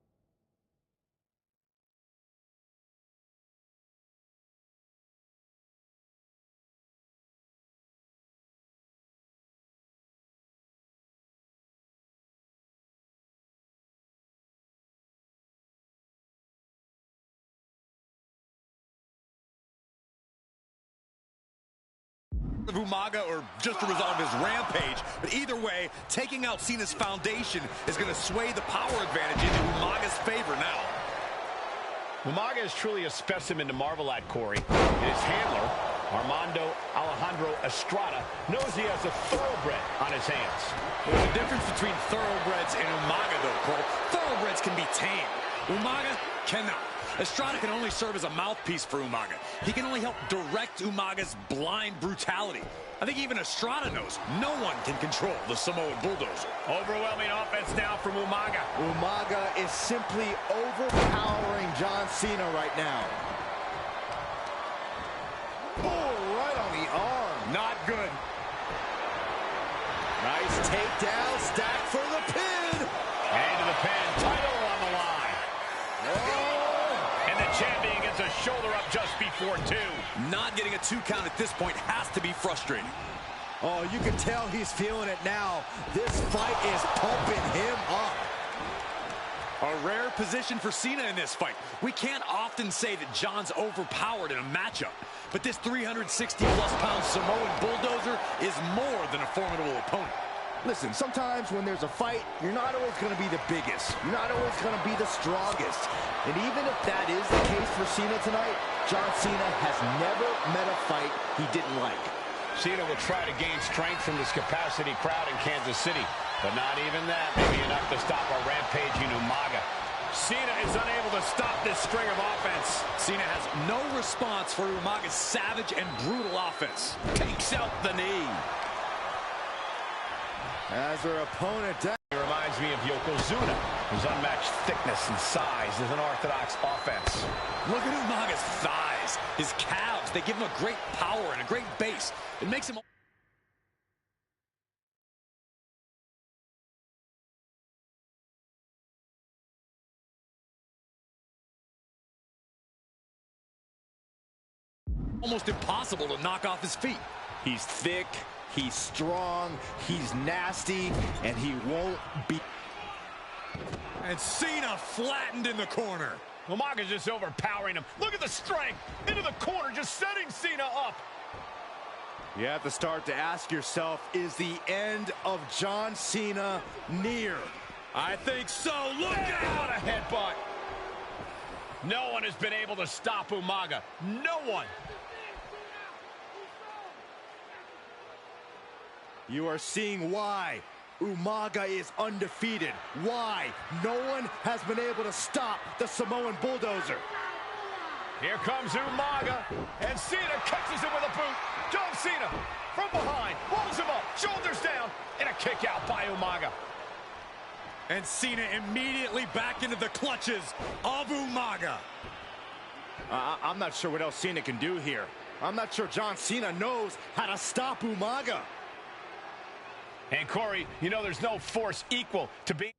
H: Of Umaga or just a result of his rampage, but either way, taking out Cena's foundation is going to sway the power advantage into Umaga's favor now.
F: Umaga is truly a specimen to marvel at, Corey. And his handler, Armando Alejandro Estrada, knows he has a thoroughbred on his hands.
H: There's a difference between thoroughbreds and Umaga, though, Cole. Thoroughbreds can be tamed. Umaga cannot. Estrada can only serve as a mouthpiece for Umaga. He can only help direct Umaga's blind brutality. I think even Estrada knows no one can control the Samoan bulldozer.
F: Overwhelming offense now from Umaga.
J: Umaga is simply overpowering John Cena right now. Oh, right on the arm.
H: Not good.
J: Nice takedown, stack for the pin.
F: And to the pin, title on the line.
J: Oh.
F: And the champion gets a shoulder up just before 2.
H: Not getting a 2 count at this point has to be frustrating.
J: Oh, you can tell he's feeling it now. This fight is pumping him up.
H: A rare position for Cena in this fight. We can't often say that John's overpowered in a matchup, but this 360-plus pound Samoan bulldozer is more than a formidable opponent.
J: Listen, sometimes when there's a fight, you're not always going to be the biggest. You're not always going to be the strongest. And even if that is the case for Cena tonight, John Cena has never met a fight he didn't like.
F: Cena will try to gain strength from this capacity crowd in Kansas City, but not even that may be enough to stop a rampaging Umaga. Cena is unable to stop this string of offense.
H: Cena has no response for Umaga's savage and brutal offense.
F: Takes out the knee.
J: As her opponent down.
F: He reminds me of Yokozuna, whose unmatched thickness and size is an orthodox offense.
H: Look at Umaga's thighs, his calves. They give him a great power and a great base. It makes him almost impossible to knock off his feet.
J: He's thick, he's strong, he's nasty, and he won't be.
H: And Cena flattened in the corner.
F: Umaga's just overpowering him. Look at the strength. Into the corner, just setting Cena up.
J: You have to start to ask yourself, is the end of John Cena near?
H: I think so. Look out!
F: A headbutt. No one has been able to stop Umaga. No one.
J: You are seeing why Umaga is undefeated. Why no one has been able to stop the Samoan Bulldozer.
F: Here comes Umaga, and Cena catches him with a boot. John Cena from behind, pulls him up, shoulders down, and a kick out by Umaga.
H: And Cena immediately back into the clutches of Umaga.
J: I'm not sure what else Cena can do here. I'm not sure John Cena knows how to stop Umaga.
F: And Corey, you know there's no force equal to being...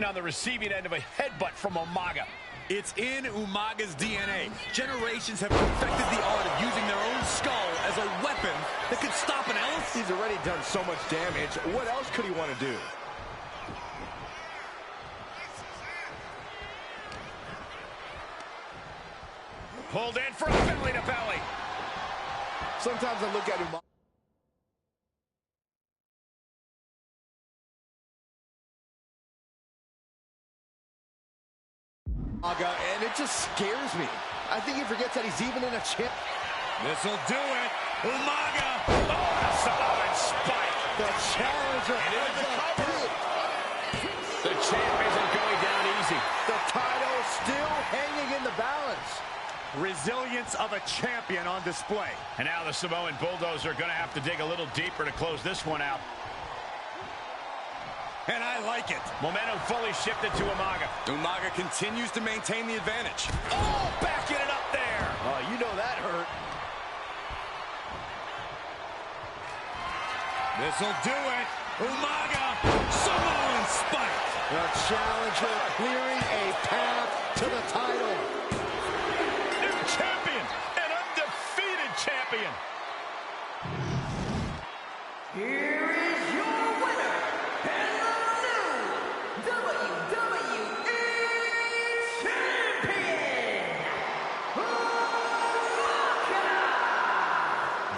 F: on the receiving end of a headbutt from Umaga.
H: It's in Umaga's DNA. Generations have perfected the art of using their own skull as a weapon that could stop an elephant.
J: He's already done so much damage. What else could he want to do?
F: Pulled in for a belly to belly.
J: Sometimes I look at Umaga. And it just scares me. I think he forgets that he's even in a champ.
H: This'll do it. Umaga.
F: Oh, a Samoan spike.
J: The challenger is undefeated.
F: The champ isn't going down easy.
J: The title still hanging in the balance.
H: Resilience of a champion on display.
F: And now the Samoan Bulldozer are going to have to dig a little deeper to close this one out.
H: And I like it.
F: Momentum fully shifted to Umaga.
H: Umaga continues to maintain the advantage.
F: Oh, backing it up there.
J: Oh, you know that hurt.
H: This'll do it. Umaga. Samoan spike.
J: The challenger clearing a path to the title.
F: New champion. An undefeated champion.
K: Here is your winner, and the new WWE Champion, Umaga!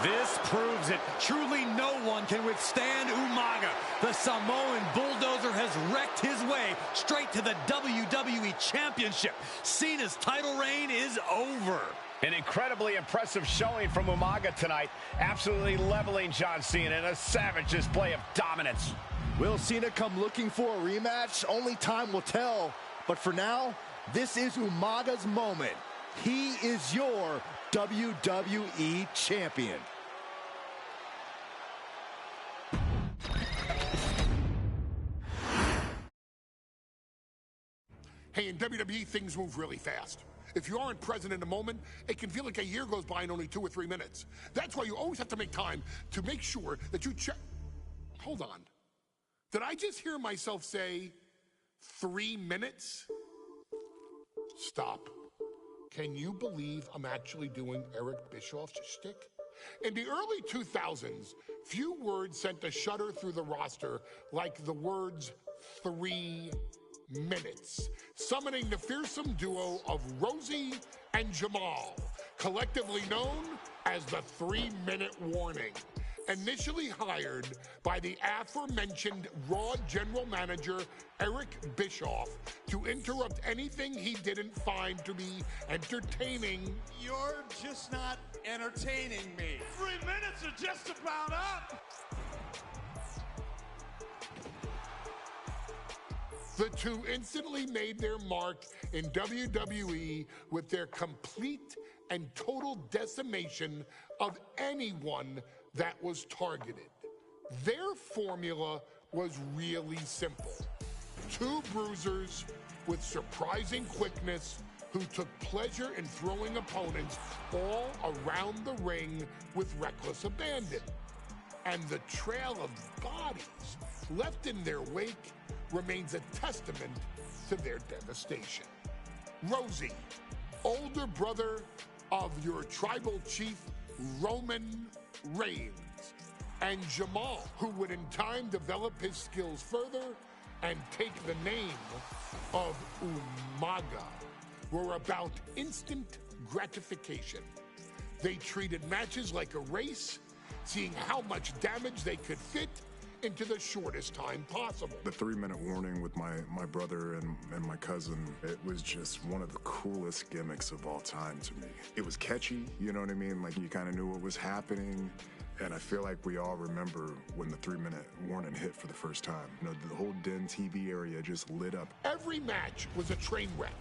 H: This proves it. Truly no one can withstand Umaga. The Samoan Bulldozer has wrecked his way straight to the WWE Championship. Cena's title reign is over.
F: An incredibly impressive showing from Umaga tonight, absolutely leveling John Cena in a savage display of dominance.
J: Will Cena come looking for a rematch? Only time will tell. But for now, this is Umaga's moment. He is your WWE Champion.
A: Hey, in WWE, things move really fast. If you aren't present in the moment, it can feel like a year goes by in only 2 or 3 minutes. That's why you always have to make time to make sure that you check. Hold on. Did I just hear myself say 3 minutes? Stop. Can you believe I'm actually doing Eric Bischoff's shtick? In the early 2000s, few words sent a shudder through the roster like the words 3 minutes, summoning the fearsome duo of Rosie and Jamal, collectively known as the 3-minute warning. Initially hired by the aforementioned Raw general manager Eric Bischoff to interrupt anything he didn't find to be entertaining.
B: You're just not entertaining me. 3 minutes are just about up.
A: The two instantly made their mark in WWE with their complete and total decimation of anyone that was targeted. Their formula was really simple. 2 bruisers with surprising quickness who took pleasure in throwing opponents all around the ring with reckless abandon. And the trail of bodies left in their wake remains a testament to their devastation. Rosie, older brother of your tribal chief Roman Reigns, and Jamal, who would in time develop his skills further and take the name of Umaga, were about instant gratification. They treated matches like a race, seeing how much damage they could fit into the shortest time possible.
E: The 3-minute warning with my brother and my cousin, it was just one of the coolest gimmicks of all time to me. It was catchy, you know what I mean? Like, you kind of knew what was happening. And I feel like we all remember when the 3-minute warning hit for the first time. You know, the whole Den TV area just lit up.
A: Every match was a train wreck,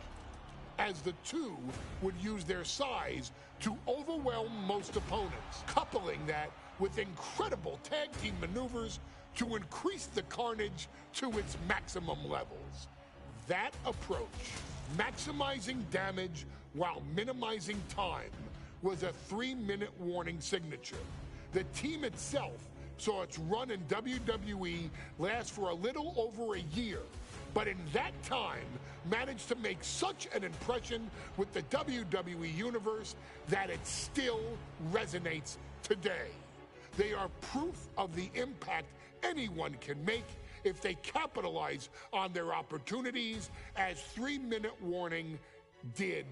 A: as the two would use their size to overwhelm most opponents, coupling that with incredible tag team maneuvers to increase the carnage to its maximum levels. That approach, maximizing damage while minimizing time, was a 3-minute warning signature. The team itself saw its run in WWE last for a little over a year, but in that time managed to make such an impression with the WWE Universe that it still resonates today. They are proof of the impact anyone can make if they capitalize on their opportunities, as 3-minute warning did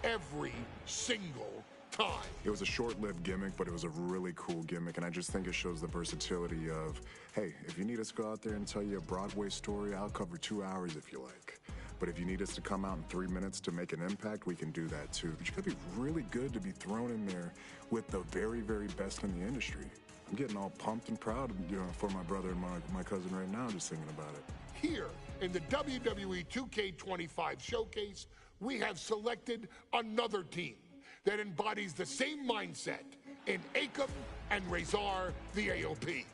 A: every single time.
E: It was a short-lived gimmick, but it was a really cool gimmick, and I just think it shows the versatility of, hey, if you need us to go out there and tell you a Broadway story, I'll cover 2 hours if you like. But if you need us to come out in 3 minutes to make an impact, we can do that too. But you gotta be really good to be thrown in there with the very, very best in the industry. I'm getting all pumped and proud, you know, for my brother and my cousin right now, just thinking about it.
A: Here in the WWE 2K25 showcase, we have selected another team that embodies the same mindset in Akam and Razor, the AOP.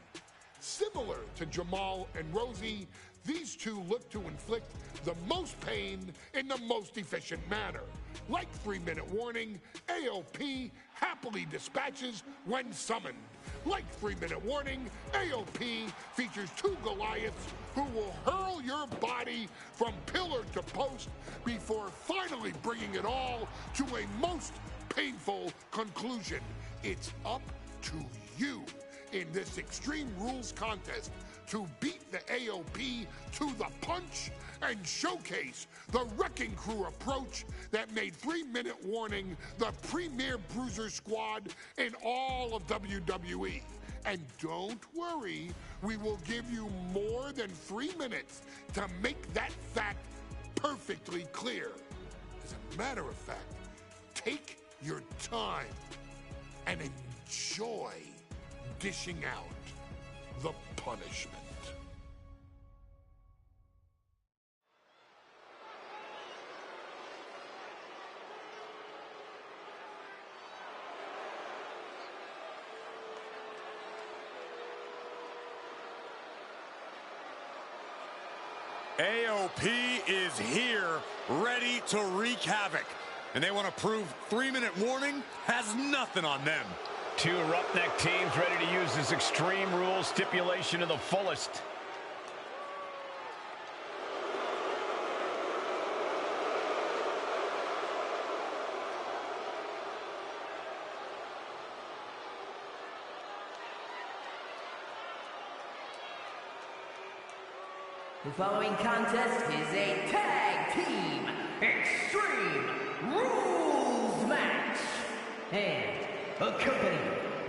A: Similar to Jamal and Rosie, these two look to inflict the most pain in the most efficient manner. Like 3-minute warning, AOP happily dispatches when summoned. Like 3-minute warning, AOP features 2 Goliaths who will hurl your body from pillar to post before finally bringing it all to a most painful conclusion. It's up to you in this Extreme Rules contest to beat the AOP to the punch and showcase the Wrecking Crew approach that made 3-minute warning the premier bruiser squad in all of WWE. And don't worry, we will give you more than 3 minutes to make that fact perfectly clear. As a matter of fact, take your time and enjoy dishing out the punishment.
H: AOP is here, ready to wreak havoc. And they want to prove 3-minute warning has nothing on them.
F: Two roughneck teams ready to use this Extreme Rules stipulation to the fullest.
K: The following contest is a tag team Extreme Rules match, and accompanied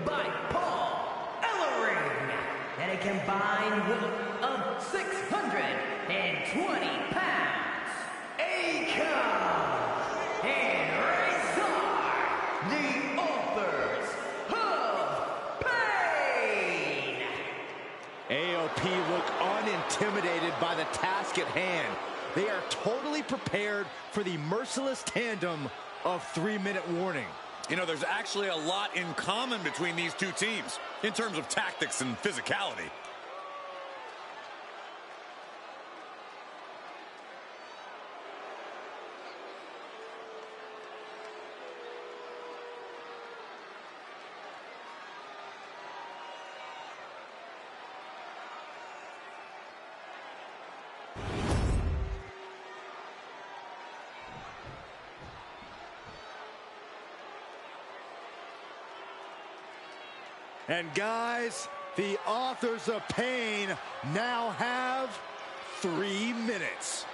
K: by Paul Ellering at a combined weight of 620 pounds. Akam and Razor, the authors of pain.
J: AOP look unintimidated by the task at hand. They are totally prepared for the merciless tandem of 3-minute warning.
H: You know, there's actually a lot in common between these two teams in terms of tactics and physicality.
J: And guys, the authors of pain now have 3 minutes.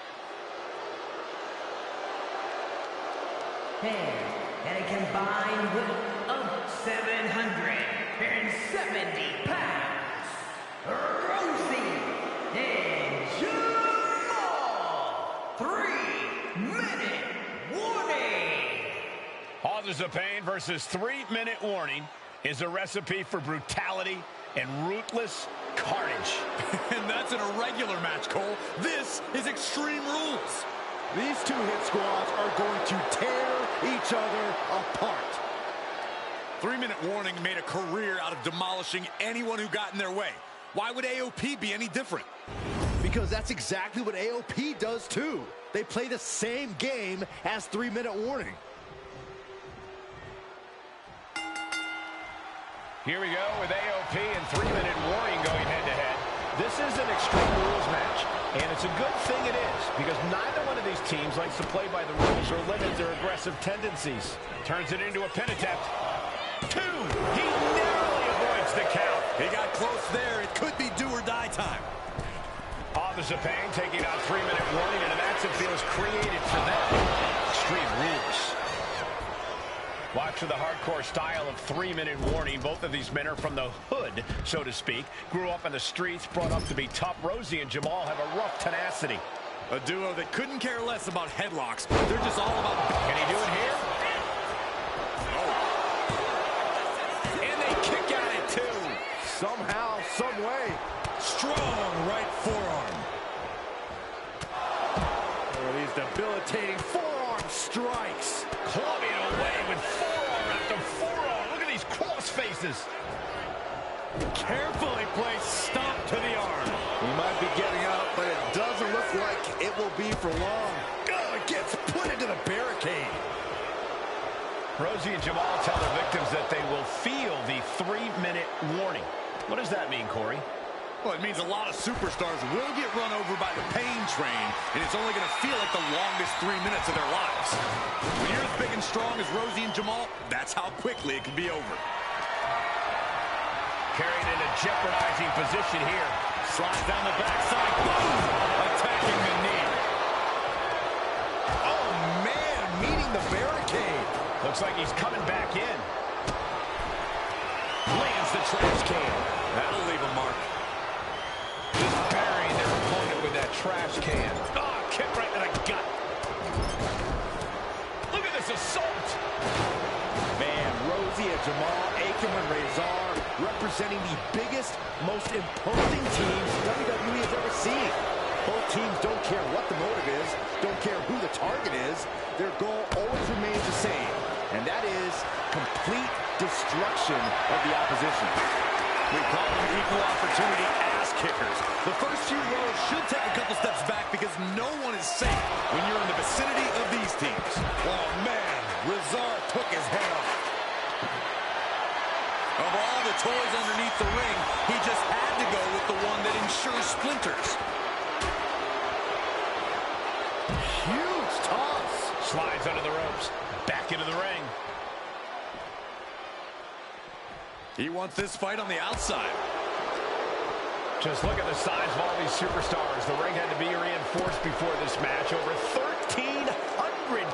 K: And at a combined weight of 770 pounds, Rosie and Jamal. 3-minute warning.
F: Authors of Pain versus 3-minute warning is a recipe for brutality and ruthless carnage.
H: And that's an irregular match, Cole. This is Extreme Rules.
J: These two hit squads are going to tear each other apart.
H: 3-minute warning made a career out of demolishing anyone who got in their way. Why would AOP be any different?
J: Because that's exactly what AOP does too. They play the same game as 3-minute warning.
F: Here we go with AOP and 3-minute warning going head-to-head. This is an Extreme Rules match, and it's a good thing it is, because neither one of these teams likes to play by the rules or limit their aggressive tendencies. Turns it into a pin attempt. 2! He narrowly avoids the count.
H: He got close there. It could be do or die time.
F: Authors of Pain taking out 3-minute warning, and a match that feels created for them. Extreme Rules. Watch for the hardcore style of 3-minute warning. Both of these men are from the hood, so to speak. Grew up in the streets, brought up to be tough. Rosie and Jamal have a rough tenacity.
H: A duo that couldn't care less about headlocks. They're just all about...
F: Can he do it here?
H: Oh. And they kick at it, too.
J: Somehow, some way.
H: Strong right forearm.
J: Oh, these debilitating forearm strikes.
F: Clubbing away with forearm after forearm. Look at these cross faces.
H: Carefully placed stomp to the arm.
J: He might be getting out, but it doesn't look like it will be for long.
H: Oh, it gets put into the barricade.
F: Rosie and Jamal tell their victims that they will feel the 3-minute warning. What does that mean, Corey?
H: Well, it means a lot of superstars will get run over by the pain train, and it's only going to feel like the longest 3 minutes of their lives. When you're as big and strong as Rosie and Jamal, that's how quickly it can be over.
F: Carried in a jeopardizing position here.
H: Slides down the backside. Boom! Attacking the knee.
J: Oh, man, meeting the barricade.
F: Looks like he's coming back in.
H: Lands the trash can. That'll leave a mark.
F: Just burying their opponent with that trash can. Ah, kick right in the gut. Look at this assault.
J: Man, Rosie and Jamal, Aiken and Razor, representing the biggest, most imposing teams WWE has ever seen. Both teams don't care what the motive is, don't care who the target is. Their goal always remains the same, and that is complete destruction of the opposition.
H: We call them equal opportunity ass kickers. The first few rows should take a couple steps back because no one is safe when you're in the vicinity of these teams.
J: Oh, man, Razor took his head off.
H: Of all the toys underneath the ring, he just had to go with the one that ensures splinters.
J: Huge toss.
F: Slides under the ropes. Back into the ring.
H: He wants this fight on the outside.
F: Just look at the size of all these superstars. The ring had to be reinforced before this match. Over 1,300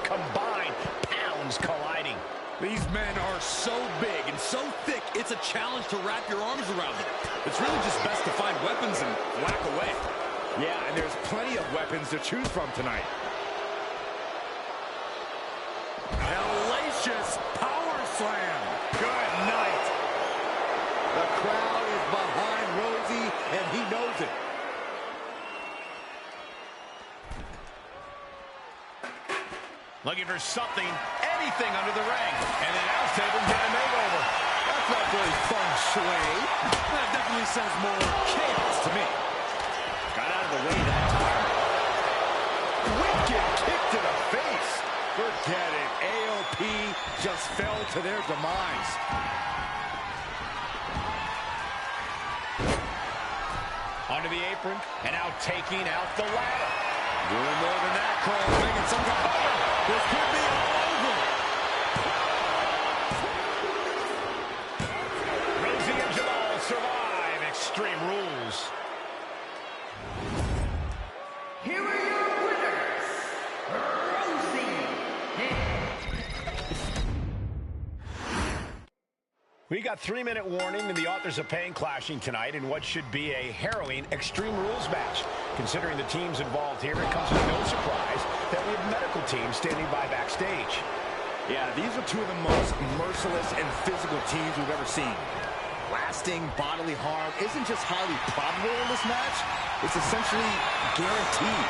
F: combined pounds colliding.
H: These men are so big and so thick, it's a challenge to wrap your arms around them. It's really just best to find weapons and whack away.
J: Yeah, and there's plenty of weapons to choose from tonight.
H: Hellacious power slam. Good night.
J: The crowd is behind Rosie, and he knows it.
F: Looking for something, anything under the ring. And the announce table get a makeover.
J: That's not very feng shui.
H: That definitely says more chaos to me.
J: Got out of the way that time. Wicked kick to the face. Forget it. AOP just fell to their demise.
F: Under the apron, and now taking out the ladder.
H: Doing more than that, Cole. Making some kind of... This could be all over.
F: Rosie and Jamal survive Extreme Rules.
K: Here are your winners, Rosie
F: We got 3-minute warning, and the authors of pain clashing tonight in what should be a harrowing Extreme Rules match. Considering the teams involved here, it comes as no surprise that we have medical teams standing by backstage.
J: Yeah, these are two of the most merciless and physical teams we've ever seen. Lasting bodily harm isn't just highly probable in this match, it's essentially guaranteed.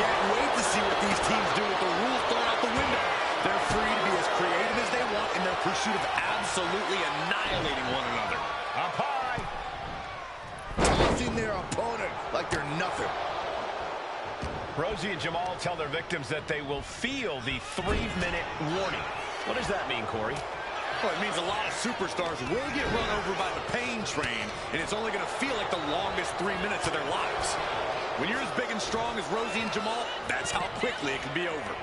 J: Can't wait to see what these teams do with the rules thrown out the window. They're free to be as creative as they want in their pursuit of absolutely annihilating one another.
F: Up high.
J: Tossing their opponent like they're nothing.
F: Rosie and Jamal tell their victims that they will feel the 3-minute warning. What does that mean, Corey?
H: Well, it means a lot of superstars will get run over by the pain train, and it's only going to feel like the longest 3 minutes of their lives. When you're as big and strong as Rosie and Jamal, that's how quickly it can be over.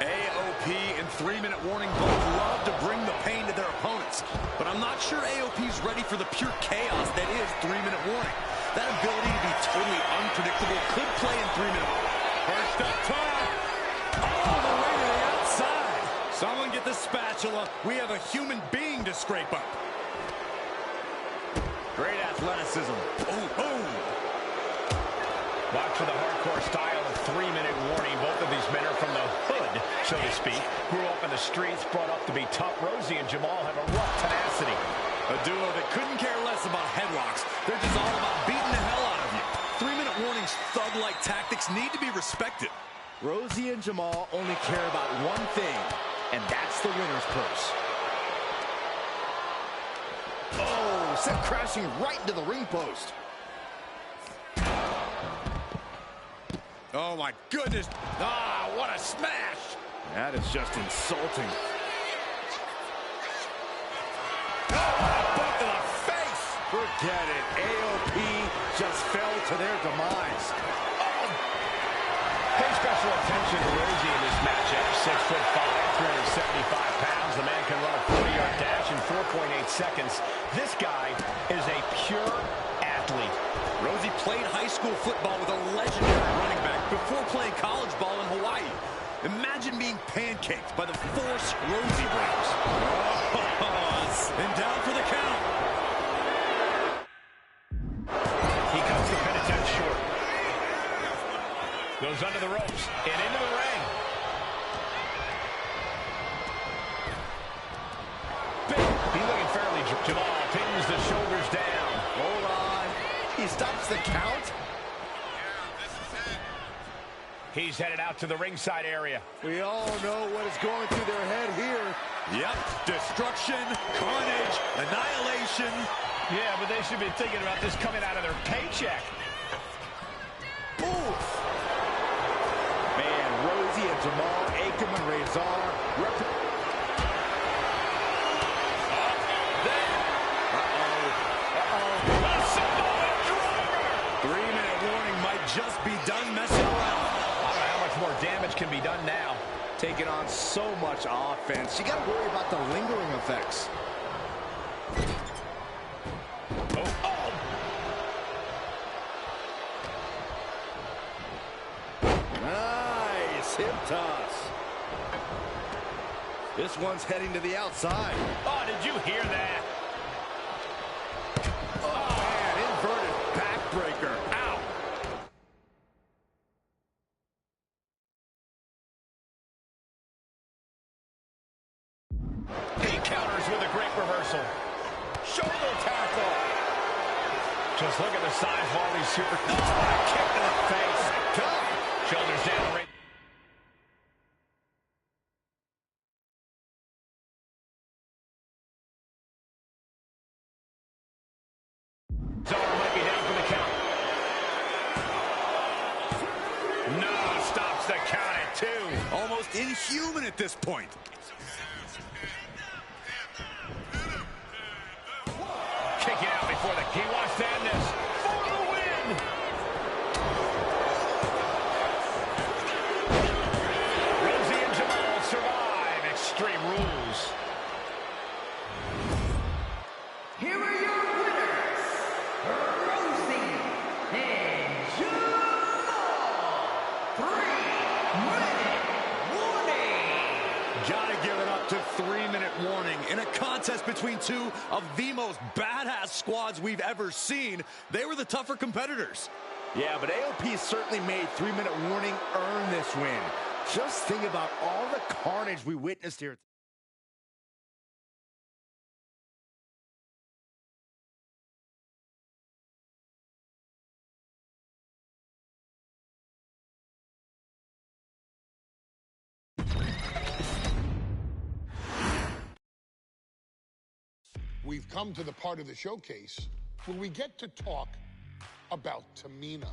H: AOP and 3-minute warning both love to bring the pain to their opponents, but I'm not sure AOP's ready for the pure chaos that is 3-minute warning. That ability to be totally unpredictable could play in 3 minutes. First up top. All the way to the outside. Someone get the spatula. We have a human being to scrape up.
J: Great athleticism.
H: Boom.
F: Watch for the hardcore style of 3-minute warning. Both of these men are from the hood, so to speak. Grew up in the streets, brought up to be tough. Rosie and Jamal have a rough tenacity.
H: A duo that couldn't care less about headlocks. They're just all about beating the hell out of you. 3-minute warnings, thug-like tactics need to be respected.
J: Rosie and Jamal only care about one thing, and that's the winner's purse. Oh, sent crashing right into the ring post.
H: Oh, my goodness. Ah, what a smash.
J: That is just insulting.
H: Both to the face.
J: Forget it. AOP just fell to their demise.
F: Pay special attention to Rosie in this matchup. 6'5", 375 pounds. The man can run a 40-yard dash in 4.8 seconds. This guy is a pure athlete.
H: Rosie played high school football with a legendary running back before playing college ball in Hawaii. Imagine being pancaked by the force Rosie brings. And down for the count.
F: He cuts the pin attempt short. Goes under the ropes and into the ring. He's looking fairly. Jamal pins the shoulders down.
J: Hold on. He stops the count.
F: He's headed out to the ringside area.
J: We all know what is going through their head here.
H: Yep, destruction, carnage, annihilation.
F: Yeah, but they should be thinking about this coming out of their paycheck.
J: Oof. Man, Rosie and Jamal, Akam and Razor.
H: 3-minute warning might just be done messing around.
F: More damage can be done now.
J: Taking on so much offense. You got to worry about the lingering effects.
F: Oh.
J: Nice hip toss. This one's heading to the outside.
F: Oh, did you hear that?
J: Oh, man, inverted backbreaker. Ow.
F: Shoulder tackle. Just look at the size of all these super... Oh, a kick to the face. Tough. Shoulders down the ring. Zara might be down for the count. No, stops the count at 2.
H: Almost inhuman at this point.
F: He wants to end this for the win. Rosie and Jamal survive Extreme Rules.
K: Here are your winners, Rosie and Jamal. 3-minute warning.
H: Gotta give it up to 3-minute warning. In a contest between two of the most badass squads we've ever seen, they were the tougher competitors.
J: Yeah, but AOP certainly made 3-minute warning earn this win. Just think about all the carnage we witnessed here.
A: We've come to the part of the showcase where we get to talk about Tamina.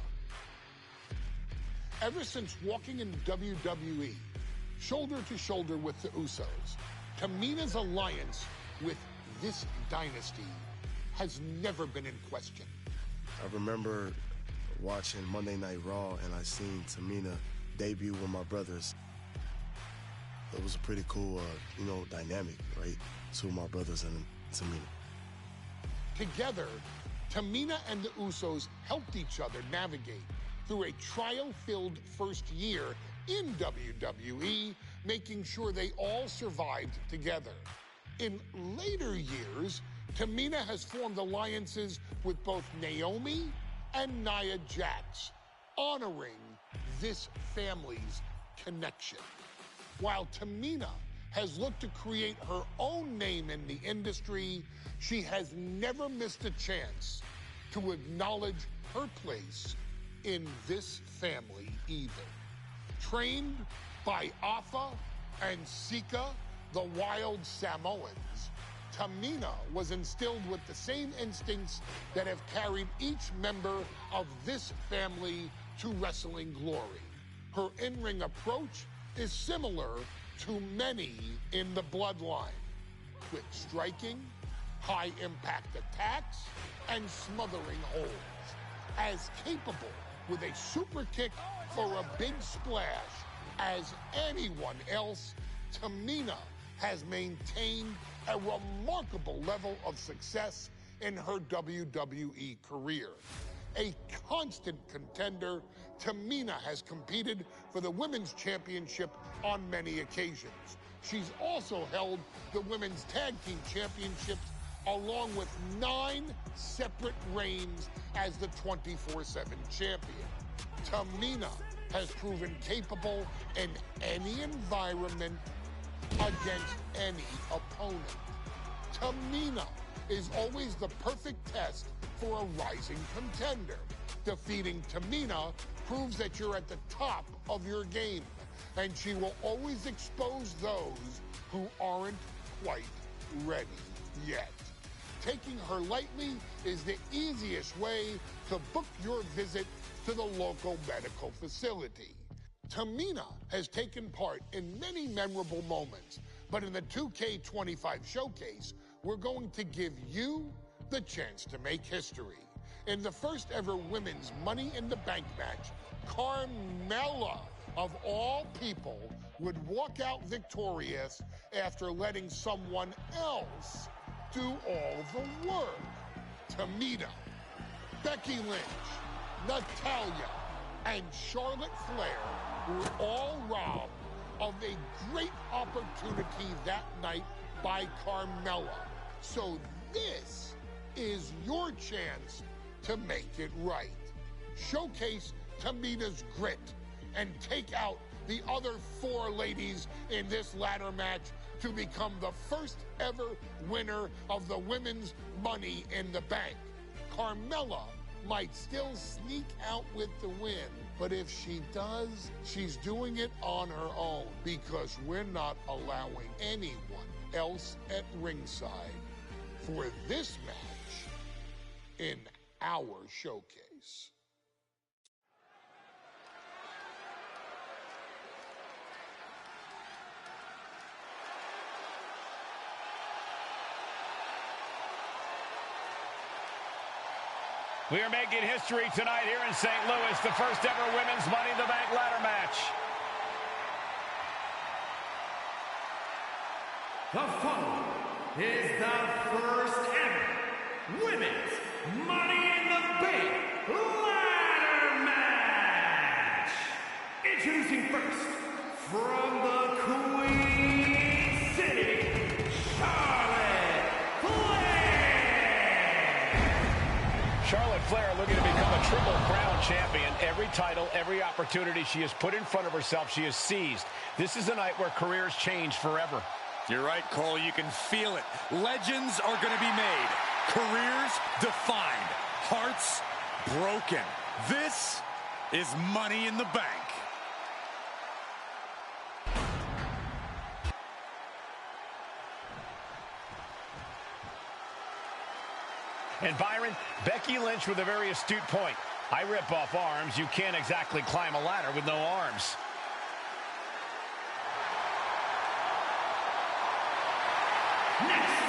A: Ever since walking in WWE, shoulder to shoulder with the Usos, Tamina's alliance with this dynasty has never been in question.
D: I remember watching Monday Night Raw and I seen Tamina debut with my brothers. It was a pretty cool, dynamic, right? Two of my brothers and Tamina.
A: Together, Tamina and the Usos helped each other navigate through a trial-filled first year in WWE, making sure they all survived together. In later years, Tamina has formed alliances with both Naomi and Nia Jax, honoring this family's connection. While Tamina has looked to create her own name in the industry, she has never missed a chance to acknowledge her place in this family either. Trained by Afa and Sika, the wild Samoans, Tamina was instilled with the same instincts that have carried each member of this family to wrestling glory. Her in-ring approach is similar to many in the bloodline, quick striking, high-impact attacks, and smothering holds. As capable with a super kick or a big splash as anyone else, Tamina has maintained a remarkable level of success in her WWE career. A constant contender, Tamina has competed for the Women's Championship on many occasions. She's also held the Women's Tag Team Championships along with 9 separate reigns as the 24/7 champion. Tamina has proven capable in any environment against any opponent. Tamina is always the perfect test for a rising contender. Defeating Tamina proves that you're at the top of your game, and she will always expose those who aren't quite ready yet. Taking her lightly is the easiest way to book your visit to the local medical facility. Tamina has taken part in many memorable moments, but in the 2K25 showcase, we're going to give you the chance to make history. In the first ever women's Money in the Bank match, Carmella, of all people, would walk out victorious after letting someone else do all the work. Tamina, Becky Lynch, Natalya, and Charlotte Flair were all robbed of a great opportunity that night by Carmella. So this is your chance to make it right. Showcase Tamina's grit and take out the other 4 ladies in this ladder match to become the first ever winner of the Women's Money in the Bank. Carmella might still sneak out with the win, but if she does, she's doing it on her own because we're not allowing anyone else at ringside for this match in our showcase.
F: We are making history tonight here in St. Louis, the first ever Women's Money in the Bank ladder match.
G: The following is the first ever Women's Money in the Bank ladder match. Introducing first, from the Queen City, Charlotte Flair.
F: Charlotte Flair looking to become a Triple Crown champion. Every title, every opportunity she has put in front of herself, she has seized. This is a night where careers change forever.
H: You're right, Cole. You can feel it. Legends are going to be made. Careers defined. Hearts broken. This is Money in the Bank.
F: And Byron, Becky Lynch with a very astute point. I rip off arms. You can't exactly climb a ladder with no arms.
G: Next,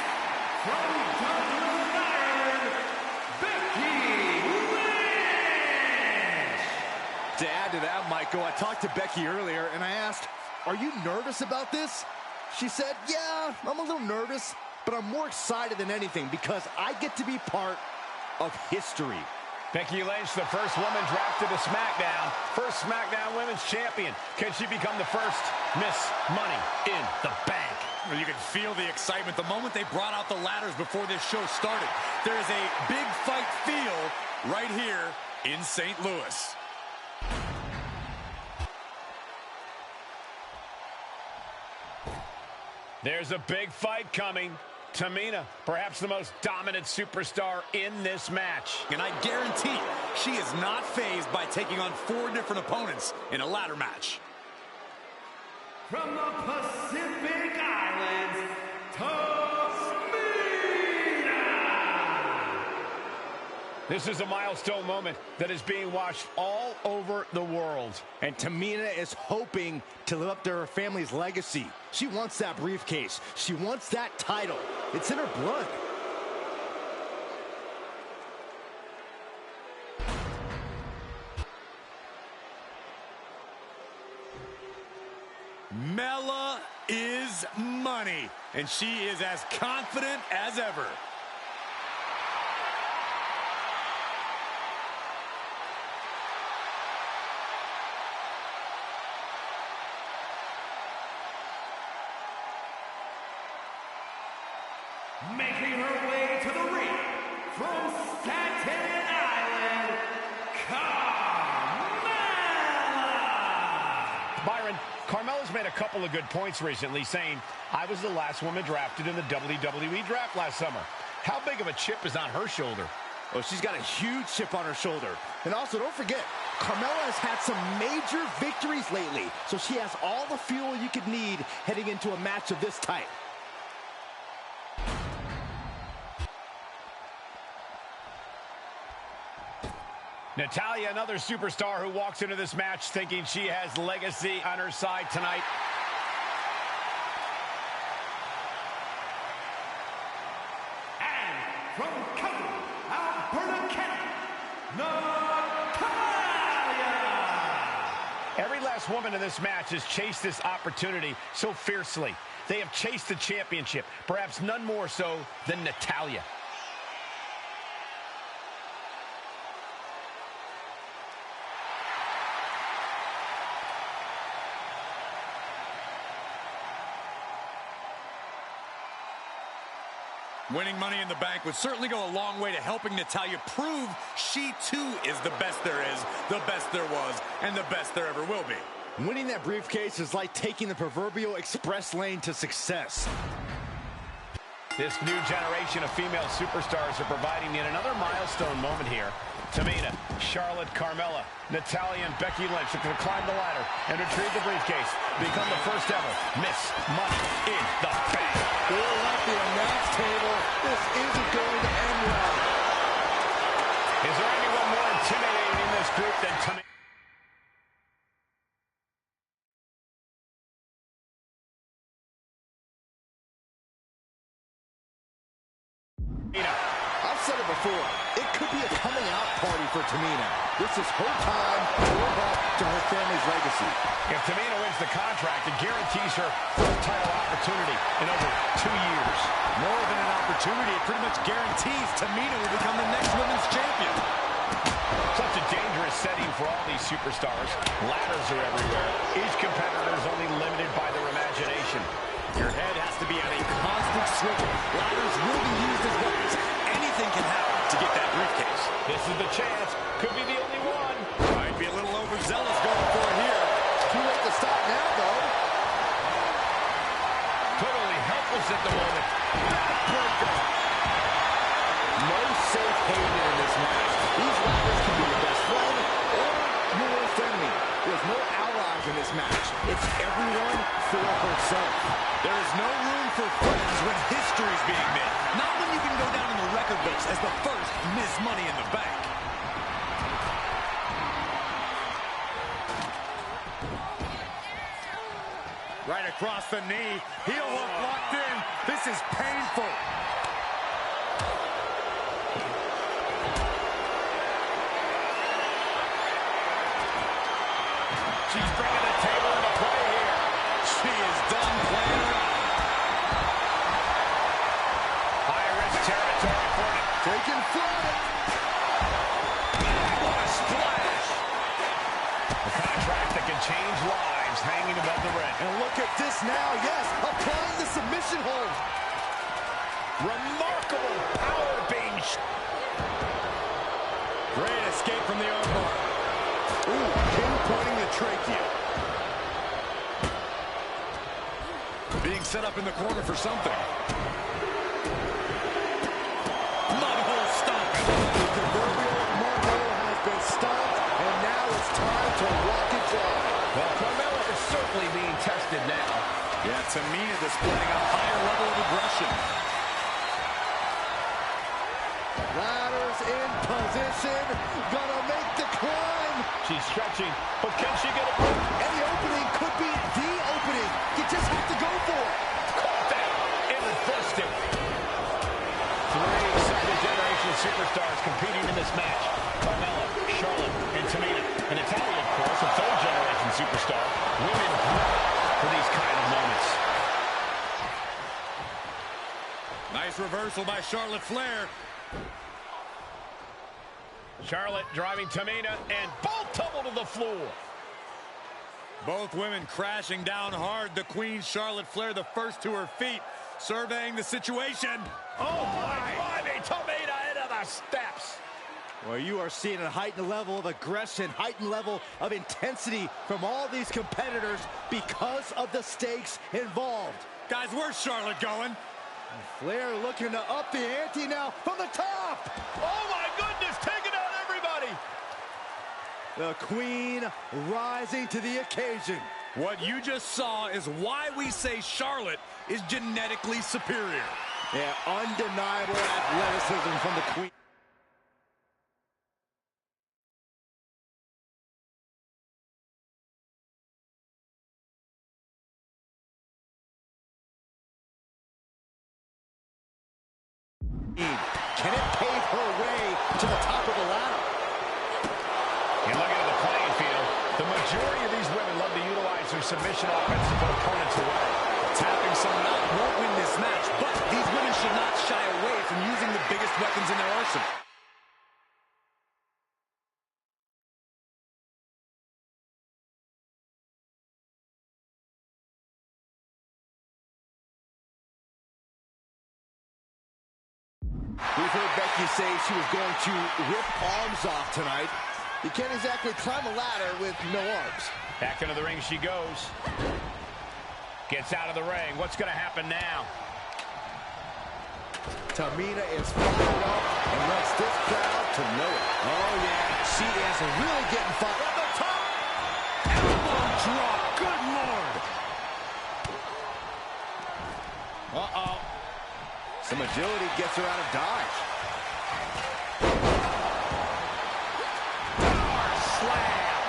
G: from Dublin, Ireland, Becky Lynch.
J: To add to that, Michael, I talked to Becky earlier and I asked, are you nervous about this? She said, yeah, I'm a little nervous, but I'm more excited than anything because I get to be part of history.
F: Becky Lynch, the first woman drafted to SmackDown. First SmackDown Women's Champion. Can she become the first Miss Money in the Bank?
H: Well, you can feel the excitement the moment they brought out the ladders before this show started. There is a big fight feel right here in St. Louis.
F: There's a big fight coming. Tamina, perhaps the most dominant superstar in this match.
H: And I guarantee she is not fazed by taking on 4 different opponents in a ladder match.
G: From the Pacific Islands, Tamina.
F: This is a milestone moment that is being watched all over the world.
J: And Tamina is hoping to live up to her family's legacy. She wants that briefcase. She wants that title. It's in her blood.
H: Mela is money, and she is as confident as ever.
G: Making her way to the ring from Staten Island, Carmella.
F: Byron, Carmella's made a couple of good points recently, saying, I was the last woman drafted in the WWE draft last summer. How big of a chip is on her shoulder?
J: Oh, she's got a huge chip on her shoulder. And also, don't forget, Carmella has had some major victories lately, so she has all the fuel you could need heading into a match of this type.
F: Natalya, another superstar who walks into this match thinking she has legacy on her side tonight.
G: And from Calgary, Alberta, Canada, Natalya.
F: Every last woman in this match has chased this opportunity so fiercely. They have chased the championship, perhaps none more so than Natalya.
H: Winning Money in the Bank would certainly go a long way to helping Natalya prove she too is the best there is, the best there was, and the best there ever will be.
J: Winning that briefcase is like taking the proverbial express lane to success.
F: This new generation of female superstars are providing yet another milestone moment here. Tamina, Charlotte, Carmella, Natalya, and Becky Lynch looking to climb the ladder and retrieve the briefcase. Become the first ever Miss Money in the Bank.
J: We're at the announce table. This isn't going to end well.
F: Is there anyone more intimidating in this group than Tamina?
J: I've said it before. It could be a coming out party for Tamina. This is her time to live up to her family's legacy.
F: If Tamina wins the contract, it guarantees her first title opportunity in over 2 years.
H: More than an opportunity, it pretty much guarantees Tamina will become the next women's champion.
F: Such a dangerous setting for all these superstars. Ladders are everywhere. Each competitor is only limited by their imagination.
H: Your head has to be at a constant swivel. Ladders will be used as weapons. Anything can happen to get that briefcase.
F: This is the chance. Could be the only one.
H: Might be a little overzealous going for it here.
J: Too late to stop now, though.
F: Totally helpless at the moment. Backbreaker.
J: No safe haven in this match. These ladders can be your best friend or your worst enemy. There's no allies in this match. It's everyone for herself.
H: There is no room for friends when history's being made. Not when you can go down in the record books as the first Miss Money in the Bank. Right across the knee. Heel hook locked in. This is painful.
F: She's bringing the table into play here.
H: She is done playing around.
F: High-risk territory for it.
J: Taking flight.
F: What a splash. A contract that can change lives hanging above the ring.
J: And look at this now. Yes, applying the submission hold.
F: Remarkable power being...
H: Great escape from the armbar. Ooh, pinpointing the trachea. Being set up in the corner for something. Mudhole stomp.
J: The proverbial mudhole has been stomped, and now it's time to walk it dry.
F: Well, Carmella is certainly being tested now.
H: Yeah, Tamina displaying a higher level of aggression.
J: Ladders in position, gonna make the climb.
F: She's stretching, but can she get a break?
J: Any opening could be the opening. You just have to go for it.
F: Caught that and reversed it. Three second-generation superstars competing in this match. Carmella, Charlotte, and Tamina. And Natalia, of course, a third-generation superstar. Women bred for these kind of moments.
H: Nice reversal by Charlotte Flair.
F: Charlotte driving Tamina, and both tumble to the floor.
H: Both women crashing down hard. The Queen, Charlotte Flair, the first to her feet, surveying the situation.
F: Oh, my driving Tamina into the steps.
J: Well, you are seeing a heightened level of aggression, heightened level of intensity from all these competitors because of the stakes involved.
H: Guys, where's Charlotte going?
J: Flair looking to up the ante now from the top.
F: Oh, my goodness, taking out everybody.
J: The Queen rising to the occasion.
H: What you just saw is why we say Charlotte is genetically superior.
J: Yeah, undeniable athleticism from the Queen. Can it pave her way to the top of the ladder?
F: You're looking at the playing field. The majority of these women love to utilize their submission offense to put opponents away.
H: Tapping someone out won't win this match, but these women should not shy away from using the biggest weapons in their arsenal.
J: We've heard Becky say she was going to rip arms off tonight. You can't exactly climb a ladder with no arms.
F: Back into the ring she goes. Gets out of the ring. What's going to happen now?
J: Tamina is fired up and wants this crowd to know it. Oh, yeah. She is really getting fired up. The top.
H: Elbow drop. Good Lord.
J: Uh-oh. Some agility gets her out of dodge.
F: Power slam.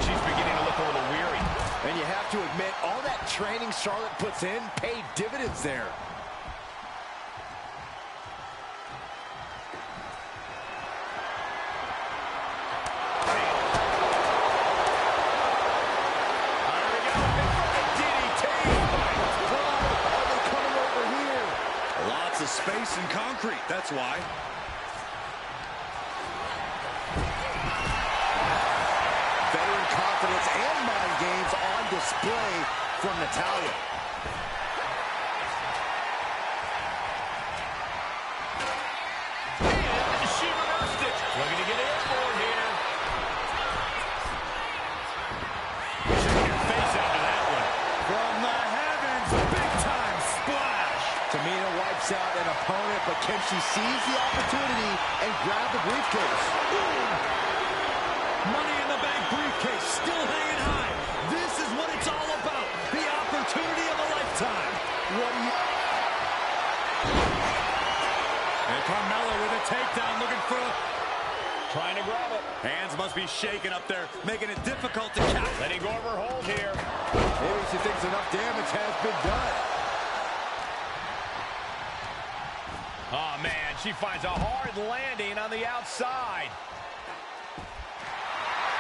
F: She's beginning to look a little weary.
J: And you have to admit, all that training Charlotte puts in paid dividends there.
H: Space and concrete, that's why.
J: offense and mind games on display from Natalya.
F: And she reversed it. Looking to get airborne here. Shaking your face after that one.
H: From the heavens, big-time splash.
J: Tamina wipes out an opponent, but can she seize the opportunity and grab the briefcase?
H: Money in the Bank briefcase still hanging high. This is what it's all about. The opportunity of a lifetime.
J: What do you...
H: And Carmella with a takedown, looking for a...
F: Trying to grab it.
H: Hands must be shaking up there, making it difficult to catch.
F: Letting go of her hold here.
J: Maybe she thinks enough damage has been done.
F: Oh, man, she finds a hard landing on the outside.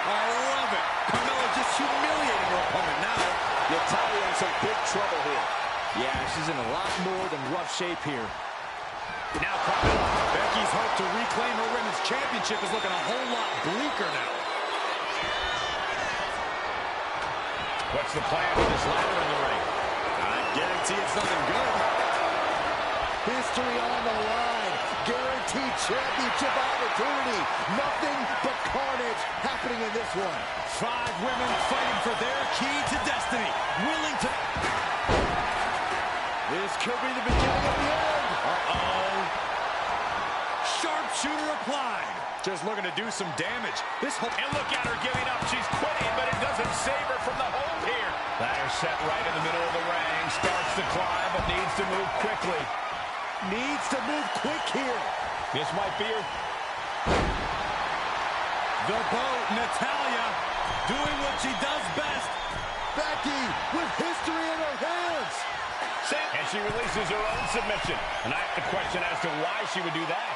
H: I love it. Carmella just humiliating her opponent now.
I: Natalya in some big trouble here. Yeah, she's in a lot more than rough shape here.
F: Now Carmella.
H: Becky's hope to reclaim her women's championship is looking a whole lot bleaker now.
F: What's the plan with this ladder in the ring?
H: I guarantee it's nothing good.
J: History on the line. Guaranteed championship opportunity. Nothing but carnage happening in this one.
H: 5 women fighting for their key to destiny. Willing to...
J: This could be the beginning of the end.
H: Uh-oh. Sharpshooter applied. Just looking to do some damage.
F: And look at her giving up. She's quitting, but it doesn't save her from the hold here. Ladder set right in the middle of the ring. Starts to climb, but needs to move quickly.
J: Needs to move quick here.
F: This might be her.
H: The boat, Natalya, doing what she does best.
J: Becky with history in her hands.
F: And she releases her own submission. And I have to question as to why she would do that.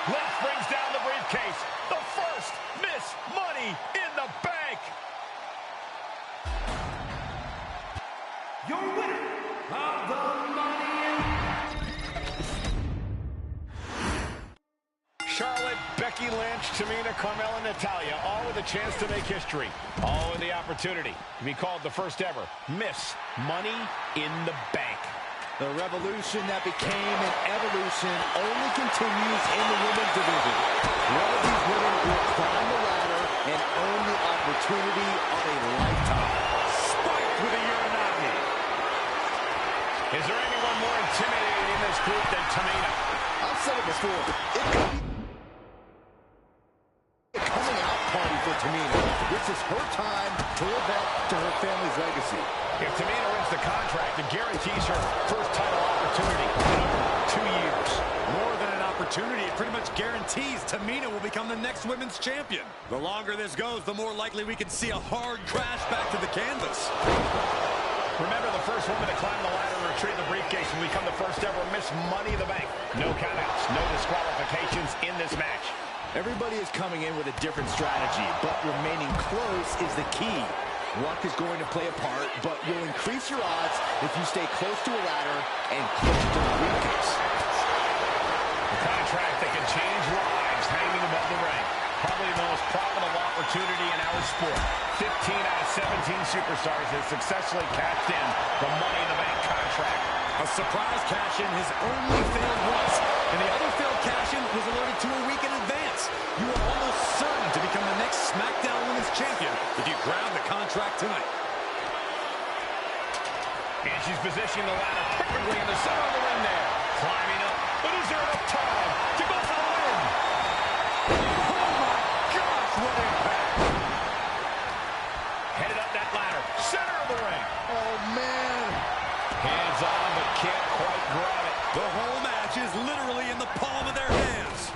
F: Lynch brings down the briefcase. The first Miss Money in the Bank.
G: Your winner of the Money in...
F: Charlotte, Becky Lynch, Tamina, Carmella, Natalya, all with a chance to make history. All with the opportunity to be called the first ever Miss Money in the Bank.
J: The revolution that became an evolution only continues in the women's division. One of these women will climb the ladder and earn the opportunity of a lifetime.
H: Spiked with a Uranagi.
F: Is there anyone more intimidating in this group than Tamina?
J: I've said it before. It could be a coming out party for Tamina. This is her time to live up to her family's legacy.
F: If Tamina wins the contract, it guarantees her first title opportunity in over 2 years.
H: More than an opportunity, it pretty much guarantees Tamina will become the next women's champion. The longer this goes, the more likely we can see a hard crash back to the canvas.
F: Remember, the first woman to climb the ladder and retrieve the briefcase will become the first ever Miss Money in the Bank. No countouts, no disqualifications in this match.
J: Everybody is coming in with a different strategy, but remaining close is the key. Luck is going to play a part, but will increase your odds if you stay close to a ladder and close to the briefcase.
F: A contract that can change lives hanging above the ring. Probably the most profitable opportunity in our sport. 15 out of 17 superstars have successfully cashed in the Money in the Bank contract.
H: A surprise cash-in has only failed once, and the other failed cash-in was alerted to a week in advance. You are almost certain to become the next SmackDown Women's Champion if you grab the contract tonight.
F: And she's positioning the ladder perfectly in the center of the ring there. Climbing up, but is there enough time to go for the win? Oh my gosh, what impact! Headed up that ladder, center of the ring.
J: Oh, man.
F: Hands on, but can't quite grab it.
H: The whole match is literally in the palm of their hands.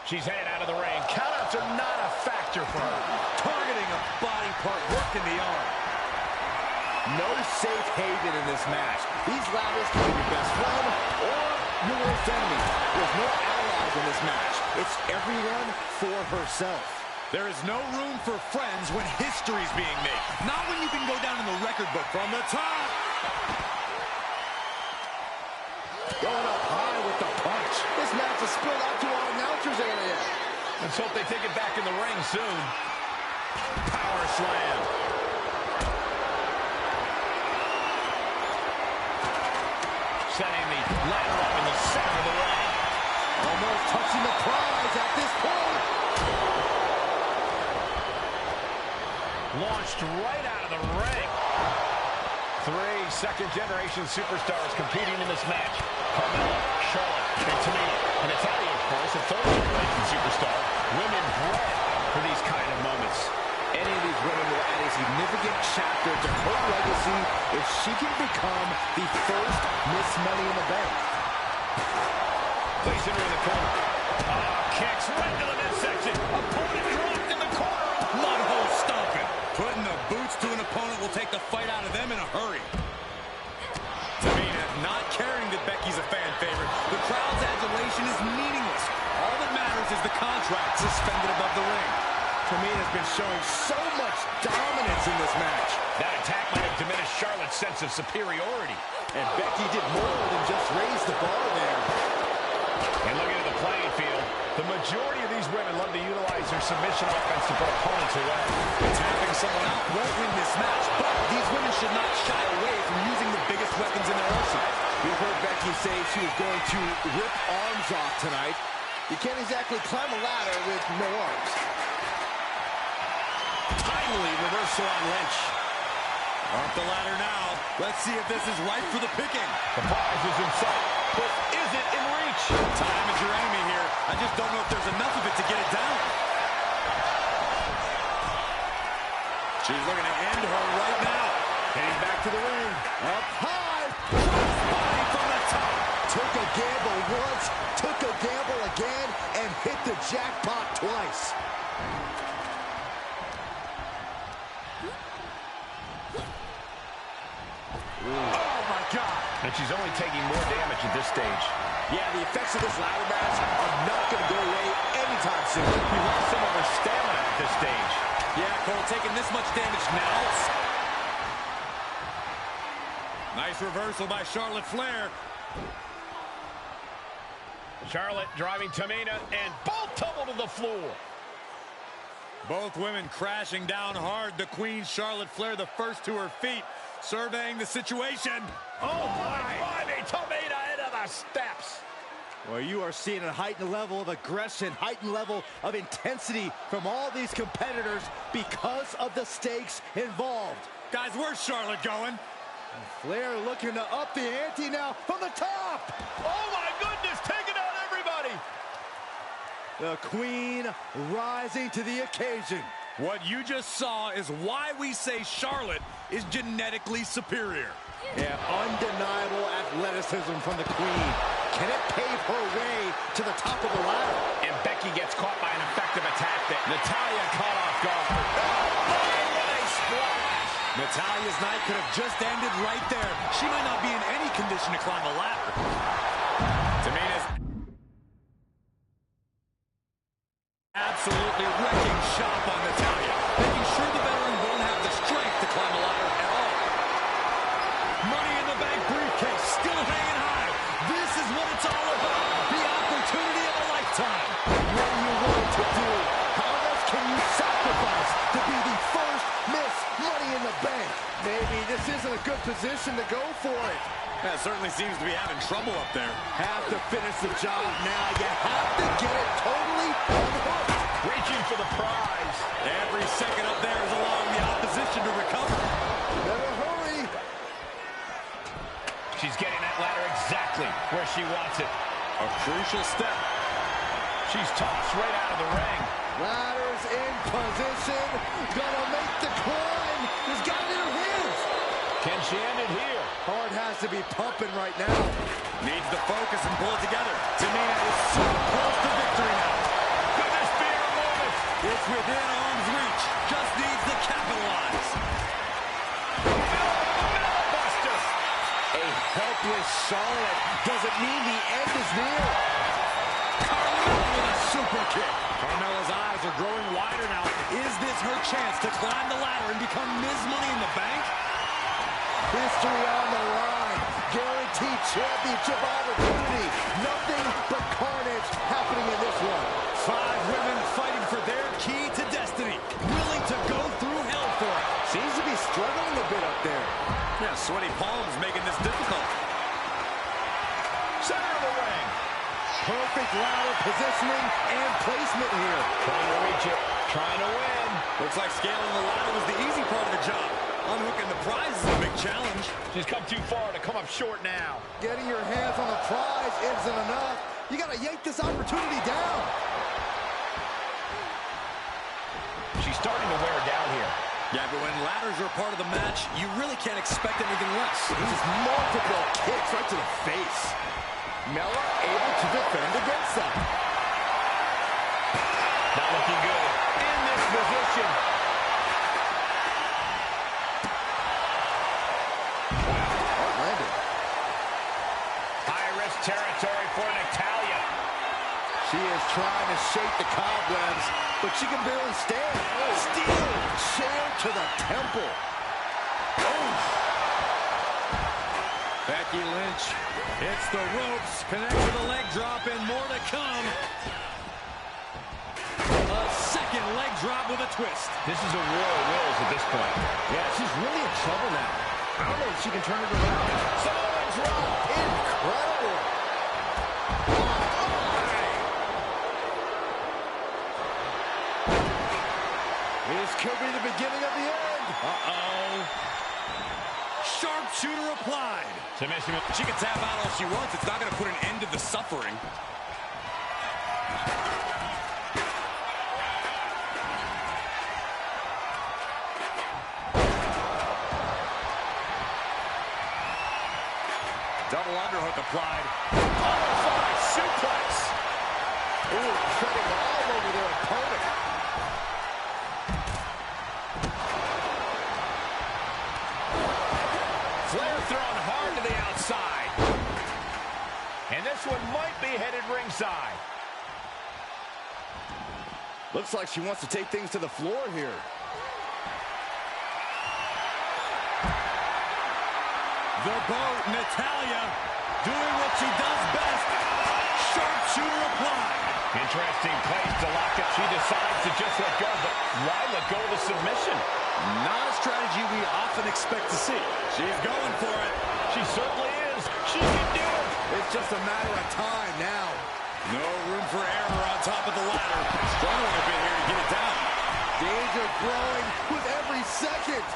F: She's headed out of the ring. Countouts are not a factor for her.
H: Targeting a body part, working the arm.
J: No safe haven in this match. These ladders can be your best friend or your worst enemy. There's no allies in this match. It's everyone for herself.
H: There is no room for friends when history's being made. Not when you can go down in the record book from the top.
J: Going up high with the punch. This match is spilled out to our announcers area.
F: Let's hope they take it back in the ring soon. Power slam. Setting the ladder up in the center of the ring.
J: Almost touching the prize at this point.
F: Launched right out of the ring. 3 second-generation superstars competing in this match. Carmella, Charlotte, and Tamina. And Natalya, of course, a third-generation superstar. Women bred for these kind of moments.
J: Any of these women will add a significant chapter to her legacy if she can become the first Miss Money in the Bank.
F: Placing her in the corner. Kicks right to the midsection. Opponent dropped in the corner.
H: Mudhole stomping. Putting the boots to an opponent will take the fight out of them in a hurry. Tamina not caring that Becky's a fan favorite. The crowd's adulation is meaningless. All that matters is the contract suspended above the ring.
J: Tamina's been showing so much dominance in this match.
F: That attack might have diminished Charlotte's sense of superiority.
J: And Becky did more than just raise the bar there.
F: And looking at the playing field, the majority of these women love to utilize their submission offense to put opponents away.
H: Tapping someone out won't win this match, but these women should not shy away from using the biggest weapons in their arsenal.
J: We've heard Becky say she was going to rip arms off tonight. You can't exactly climb a ladder with no arms.
F: Timely reversal on Lynch.
H: Up the ladder now. Let's see if this is right for the picking.
F: The prize is in sight, but is it in reach?
H: Time is your enemy here. I just don't know if there's enough of it to get it down. She's looking to end her right now.
F: Heading back to the ring.
J: Up high. Crossbody from the top. Took a gamble once, took a gamble again, and hit the jackpot twice.
F: Oh, my God. And she's only taking more damage at this stage.
J: Yeah, the effects of this ladder match are not going to go away anytime soon.
F: We lost some of her stamina at this stage.
H: Yeah, Cole taking this much damage now. Nice reversal by Charlotte Flair.
F: Charlotte driving Tamina, and both tumble to the floor.
H: Both women crashing down hard. The Queen, Charlotte Flair, the first to her feet, surveying the situation.
F: Oh, my. Driving Tamina into the steps.
J: Well, you are seeing a heightened level of aggression, heightened level of intensity from all these competitors because of the stakes involved.
H: Guys, where's Charlotte going?
J: Flair looking to up the ante now from the top.
F: Oh, my goodness, taking out everybody.
J: The Queen rising to the occasion.
H: What you just saw is why we say Charlotte is genetically superior.
J: Yeah, undeniable athleticism from the Queen. Can it pave her way to the top of the ladder?
F: And Becky gets caught by an effective attack that Natalya caught off guard. Oh, what a splash!
H: Natalya's night could have just ended right there. She might not be in any condition to climb a ladder. Tamina's absolutely wrecking shop on Natalya, making sure the veteran won't have the strength to climb a ladder at all. Money in the Bank briefcase still hanging high. This is what it's all about. The opportunity of a lifetime.
J: What are you willing to do? How much can you sacrifice to be the first Miss Money in the Bank? Maybe this isn't a good position to go for it.
H: That certainly seems to be having trouble up there.
J: Have to finish the job now. You have to get it totally on the hook.
F: Reaching for the prize.
H: Every second up there is allowing the opposition to recover.
J: Better hurry.
F: She's getting that ladder exactly where she wants it.
H: A crucial step.
F: She's tossed right out of the ring.
J: Ladder's in position. Gonna make the climb. She's got it in her hands.
F: Can she end it here?
J: Heart has to be pumping right now.
H: Needs to focus and pull it together. Tamina is so close to victory now.
F: Could this be her moment?
H: It's within arm's reach. Just needs to capitalize.
F: Buster.
J: A helpless Charlotte doesn't mean the end is near.
H: Carmella with a super kick. Carmella's eyes are growing wider now. Is this her chance to climb the ladder and become Ms. Money in the Bank?
J: History on the line. Guaranteed championship opportunity. Nothing but carnage happening in this one.
H: 5 women fighting for their key to destiny. Willing to
J: struggling a bit up there.
H: Yeah, sweaty palms making this difficult.
F: Center of the ring.
J: Perfect ladder positioning and placement here.
F: Trying to reach it, trying to win.
H: Looks like scaling the ladder was the easy part of the job. Unhooking the prize is a big challenge.
F: She's come too far to come up short now.
J: Getting your hands on the prize isn't enough. You got to yank this opportunity down.
F: She's starting to wear down here.
H: Yeah, but when ladders are part of the match, you really can't expect anything less.
J: Just multiple kicks right to the face. Mella able to defend against them.
F: Not looking good in this position.
J: Wow, landed.
F: High-risk territory for Natalya.
J: She is trying to shake the cobwebs, but she can barely stand. Steel chair to the temple.
H: Becky Lynch hits the ropes, connects with a leg drop, and more to come. A second leg drop with a twist.
F: This is a war of wills at this point.
J: Yeah, she's really in trouble now. I don't know if she can turn it around. Samoan drop. Incredible. This could be the beginning of the end.
H: Uh-oh. Sharpshooter applied.
F: Submission.
H: She can tap out all she wants. It's not going to put an end to the suffering. Double underhook applied.
F: Butterfly suplex.
J: Ooh, treading all over their opponent.
F: Flair thrown hard to the outside. And this one might be headed ringside.
J: Looks like she wants to take things to the floor here.
H: The boat, Natalya, doing what she does best. Sharpshooter applied.
F: Interesting place to lock it. She decides to just let go, but why let go of the submission?
H: Not a strategy we often expect to see. She's going for it.
F: She certainly is. She can do it.
J: It's just a matter of time now.
H: No room for error on top of the ladder. Struggling a bit here to get it down.
J: Danger growing with every second.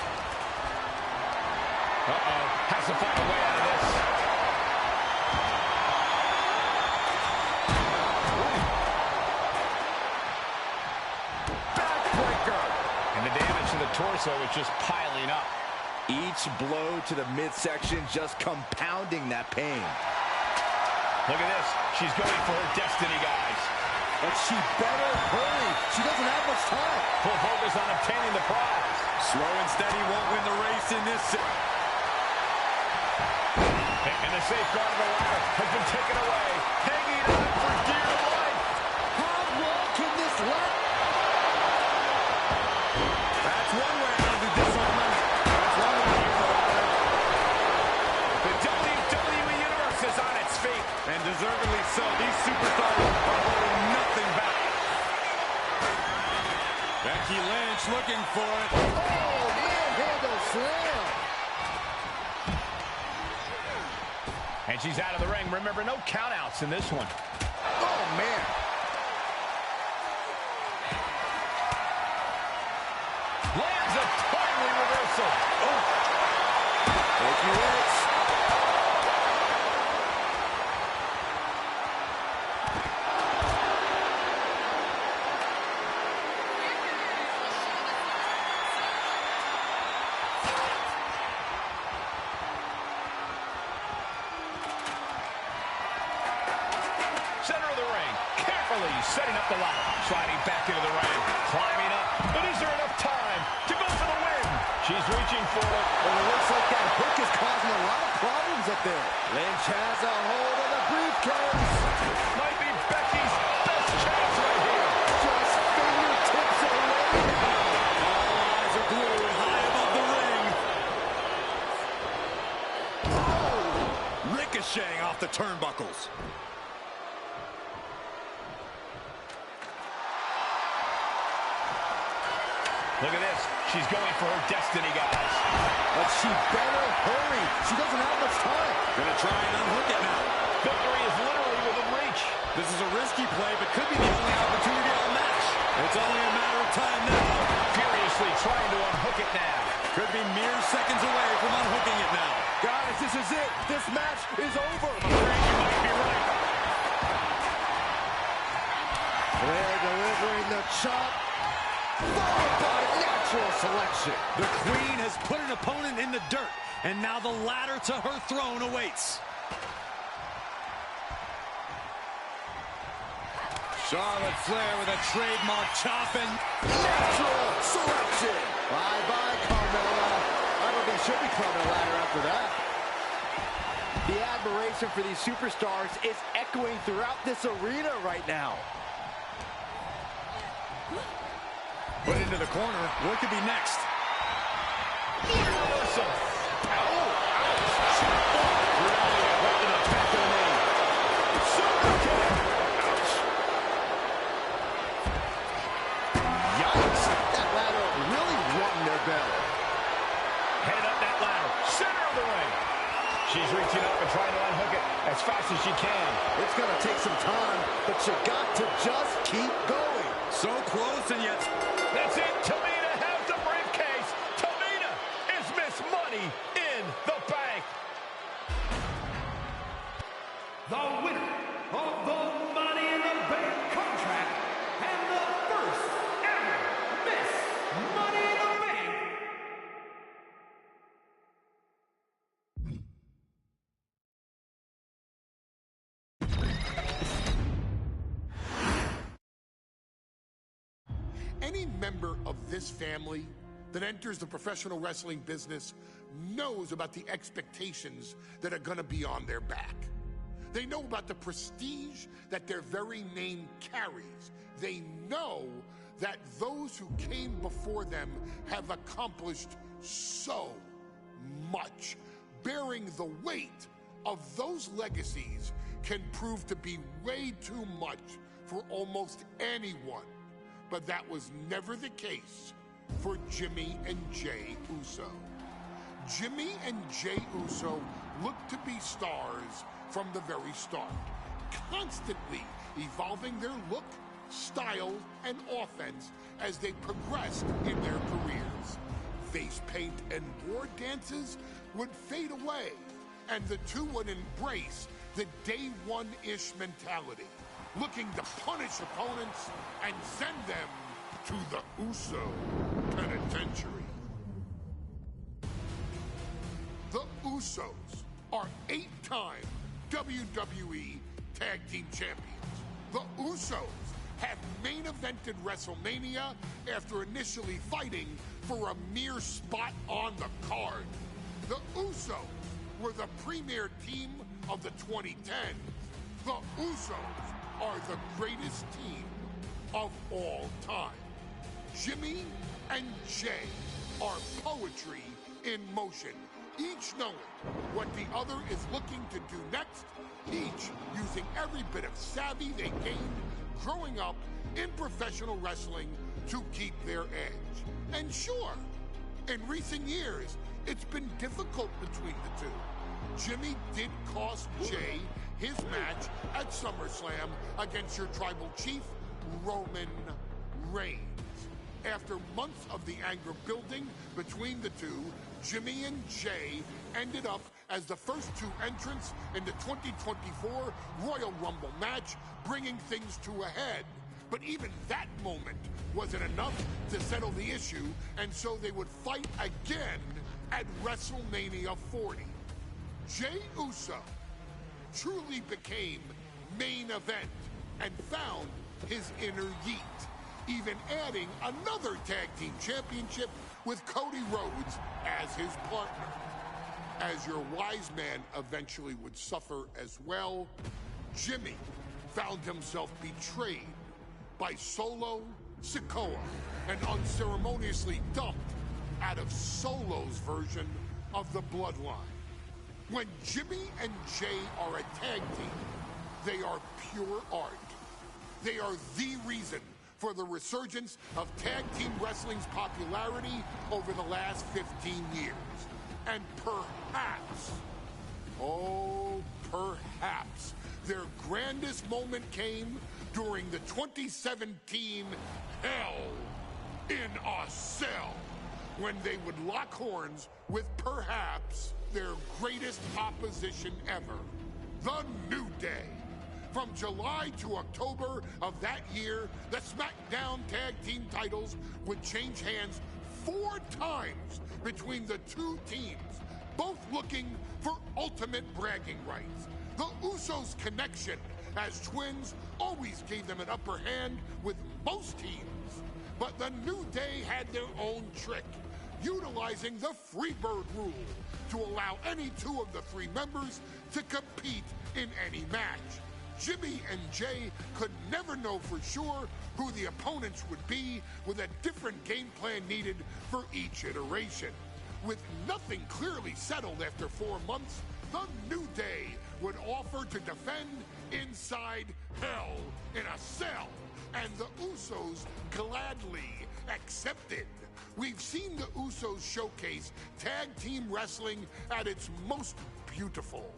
F: Uh-oh. Has to find a way out of this.
J: Backbreaker.
F: And the damage to the torso is just piling up.
J: Each blow to the midsection just compounding that pain.
F: Look at this. She's going for her destiny, guys.
J: But she better hurry. She doesn't have much time.
F: Full focus on obtaining the prize.
H: Slow and steady won't win the race in this.
F: And the safeguard of the ladder has been taken away. Hanging on for dear life.
J: How long can this last?
H: That's one way out of the disarmament. That's one way out of the ladder.
F: The WWE Universe is on its feet.
H: And deservedly so. These superstars are holding nothing back. Becky Lynch looking for it.
J: Oh, manhandle slam.
F: And she's out of the ring. Remember, no countouts in this one.
J: Oh, man.
F: Lands a timely reversal. Oh.
J: Becky Lynch.
F: Center of the ring, carefully setting up the ladder, sliding back into the ring, climbing up, but is there enough time to go for the win? She's reaching for it.
J: Well, it looks like that hook is causing a lot of problems up there. Lynch has a hold of the briefcase.
F: Might be Becky's best chance right here.
J: Just fingertips away now.
H: All eyes are glued high above the ring. Oh! Ricocheting off the turnbuckles.
F: Look at this. She's going for her destiny, guys.
J: But she better hurry. She doesn't have much time.
H: Gonna try and unhook it now.
F: Victory is literally within reach.
H: This is a risky play, but could be the only opportunity on the match. It's only a matter of time now.
F: Furiously trying to unhook it now.
H: Could be mere seconds away from unhooking it now.
J: Guys, this is it. This match is over.
F: I'm afraid you might be right.
J: Flair delivering the chop. Followed by natural selection.
H: The Queen has put an opponent in the dirt, and now the ladder to her throne awaits. Charlotte Flair with a trademark chop and
J: natural selection. Bye-bye, Carmella. I don't think she'll be climbing a ladder after that. The admiration for these superstars is echoing throughout this arena right now.
H: Put into the corner. What could be next?
F: Reversal.
J: Yikes. That ladder really rung their bell.
F: Headed up that ladder. Center of the ring. She's reaching up and trying to unhook it as fast as she can.
J: It's going to take some time, but you got to just keep going.
H: So close and yet...
F: That's it. Tamina has the briefcase. Tamina is Miss Money in the Bank.
G: The winner of the Money in the Bank contract and the first ever Miss Money in the Bank.
A: Any member of this family that enters the professional wrestling business knows about the expectations that are going to be on their back. They know about the prestige that their very name carries. They know that those who came before them have accomplished so much. Bearing the weight of those legacies can prove to be way too much for almost anyone. But that was never the case for Jimmy and Jey Uso. Jimmy and Jey Uso looked to be stars from the very start, constantly evolving their look, style, and offense as they progressed in their careers. Face paint and war dances would fade away, and the two would embrace the day one-ish mentality, looking to punish opponents and send them to the Uso Penitentiary. The Usos are 8-time WWE Tag Team Champions. The Usos have main evented WrestleMania after initially fighting for a mere spot on the card. The Usos were the premier team of the 2010s. The Usos are the greatest team of all time. Jimmy and Jey are poetry in motion, each knowing what the other is looking to do next, each using every bit of savvy they gained growing up in professional wrestling to keep their edge. And sure, in recent years, it's been difficult between the two. Jimmy did cost Jey his match at SummerSlam against your tribal chief, Roman Reigns. After months of the anger building between the two, Jimmy and Jey ended up as the first two entrants in the 2024 Royal Rumble match, bringing things to a head. But even that moment wasn't enough to settle the issue, and so they would fight again at WrestleMania 40. Jey Uso truly became main event and found his inner yeet, even adding another tag team championship with Cody Rhodes as his partner. As your wise man eventually would suffer as well, Jimmy found himself betrayed by Solo Sikoa and unceremoniously dumped out of Solo's version of the Bloodline. When Jimmy and Jey are a tag team, they are pure art. They are the reason for the resurgence of tag team wrestling's popularity over the last 15 years. And perhaps, oh, perhaps, their grandest moment came during the 2017 Hell in a Cell, when they would lock horns with perhaps their greatest opposition ever, The New Day. From July to October of that year, the SmackDown Tag Team titles would change hands 4 times between the two teams, both looking for ultimate bragging rights. The Usos' connection as twins always gave them an upper hand with most teams. But the New Day had their own trick, utilizing the Freebird rule to allow any 2 of the 3 members to compete in any match. Jimmy and Jay could never know for sure who the opponents would be, with a different game plan needed for each iteration. With nothing clearly settled after 4 months, the New Day would offer to defend inside Hell in a Cell, and the Usos gladly accepted. We've seen the Usos showcase tag team wrestling at its most beautiful.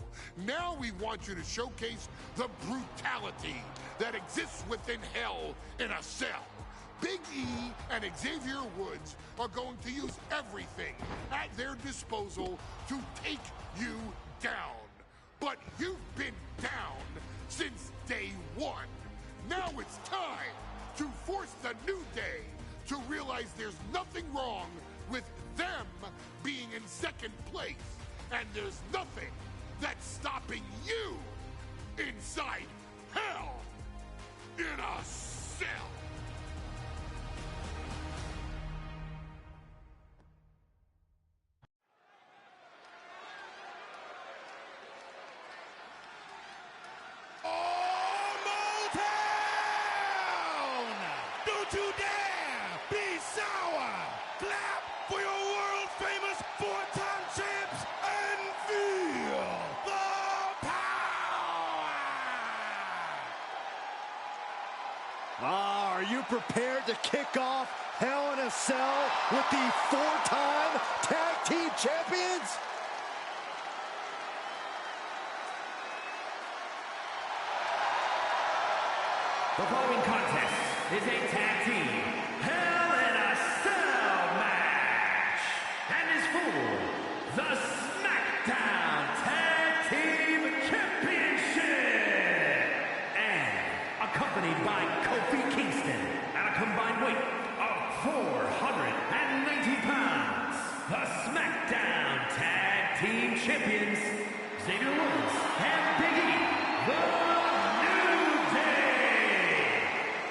A: Now we want you to showcase the brutality that exists within Hell in a Cell. Big E and Xavier Woods are going to use everything at their disposal to take you down. But you've been down since day 1. Now it's time to force the New Day to realize there's nothing wrong with them being in second place, and there's nothing that's stopping you inside Hell in a Cell.
G: Don't you dare be sour! Clap for your world-famous 4-time champs and feel the power!
J: Are you prepared to kick off Hell in a Cell with the 4-time tag team champions?
G: The following contest is a tag team Hell in a Cell match and is for the SmackDown Tag Team Championship, and accompanied by Kofi Kingston at a combined weight of 490 pounds, the SmackDown Tag Team Champions, Xavier Woods and Big E, the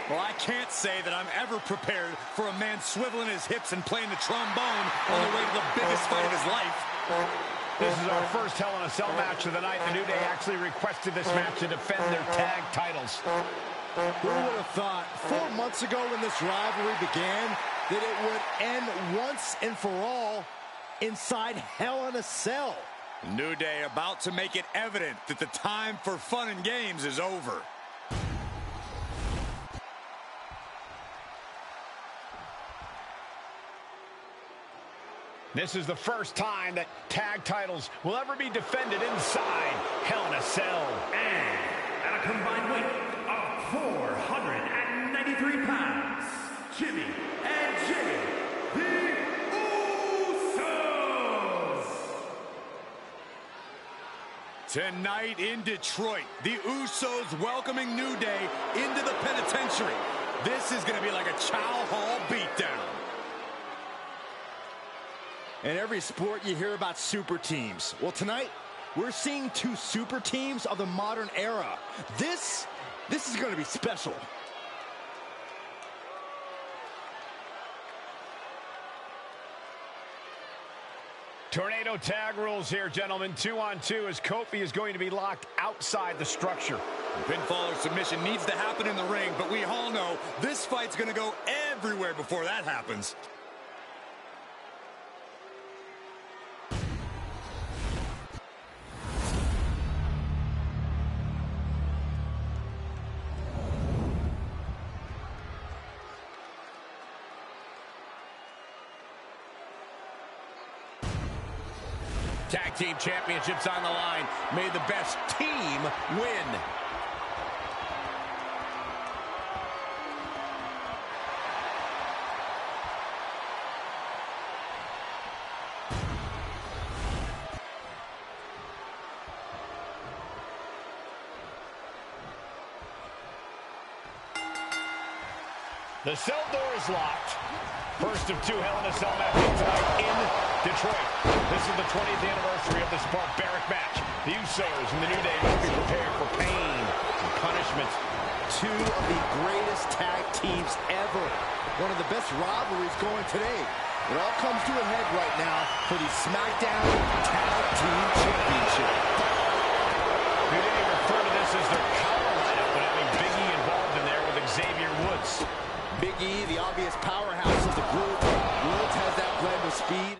H: Well, I can't say that I'm ever prepared for a man swiveling his hips and playing the trombone on the way to the biggest fight of his life.
F: This is our first Hell in a Cell match of the night. The New Day actually requested this match to defend their tag titles.
J: Who would have thought 4 months ago when this rivalry began that it would end once and for all inside Hell in a Cell?
H: New Day about to make it evident that the time for fun and games is over.
F: This is the first time that tag titles will ever be defended inside Hell in a Cell.
G: And at a combined weight of 493 pounds, Jimmy and Jay, the Usos!
H: Tonight in Detroit, the Usos welcoming New Day into the penitentiary. This is going to be like a Chow Hall beatdown.
J: In every sport, you hear about super teams. Well, tonight, we're seeing 2 super teams of the modern era. This is going to be special.
F: Tornado tag rules here, gentlemen. 2-on-2 as Kofi is going to be locked outside the structure.
H: Pinfall or submission needs to happen in the ring, but we all know this fight's going to go everywhere before that happens.
M: Tag Team Championships on the line. May the best team win.
F: The cell door is locked. First of two Hell in a Cell matches tonight in Detroit. This is the 20th anniversary of this barbaric match. The Usos and the New Day must be prepared for pain and punishment.
J: Two of the greatest tag teams ever. One of the best rivalries going today. It all comes to a head right now for the SmackDown Tag Team Championship.
F: New Day refer to this as their power lineup, but having Big E involved in there with Xavier Woods.
J: Big E, the obvious powerhouse of the group. Woods has that blend of speed.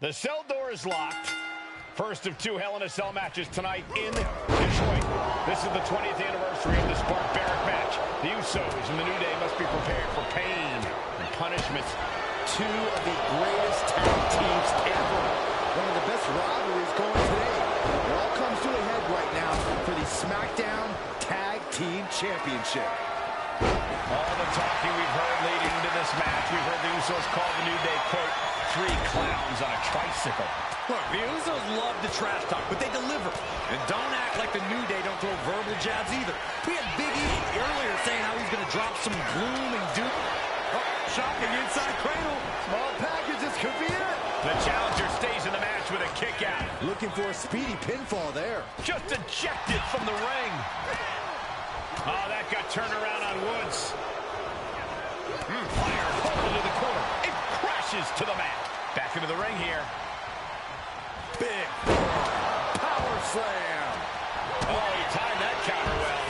F: The cell door is locked. First of two Hell in a Cell matches tonight in Detroit. This is the 20th anniversary of this barbaric match. The Usos and the New Day must be prepared for pain and punishment.
J: Two of the greatest tag teams ever. One of the best rivalries going today. It all comes to a head right now for the SmackDown Tag Team Championship.
F: All the talking we've heard leading into this match, we've heard the Usos call the New Day, quote, three clowns on a tricycle.
H: Look, the Usos love the trash talk, but they deliver. And don't act like the New Day don't throw verbal jabs either. We had Big E earlier saying how he's going to drop some gloom and doom. Oh, shocking inside cradle.
J: Small packages could be it.
F: The challenger stays in the match with a kick out.
J: Looking for a speedy pinfall there.
F: Just ejected from the ring. Oh, that got turned around on Woods. Fire pulled into the corner. It crashes to the mat. Back into the ring here.
J: Big power slam.
F: Oh, he timed that counter well.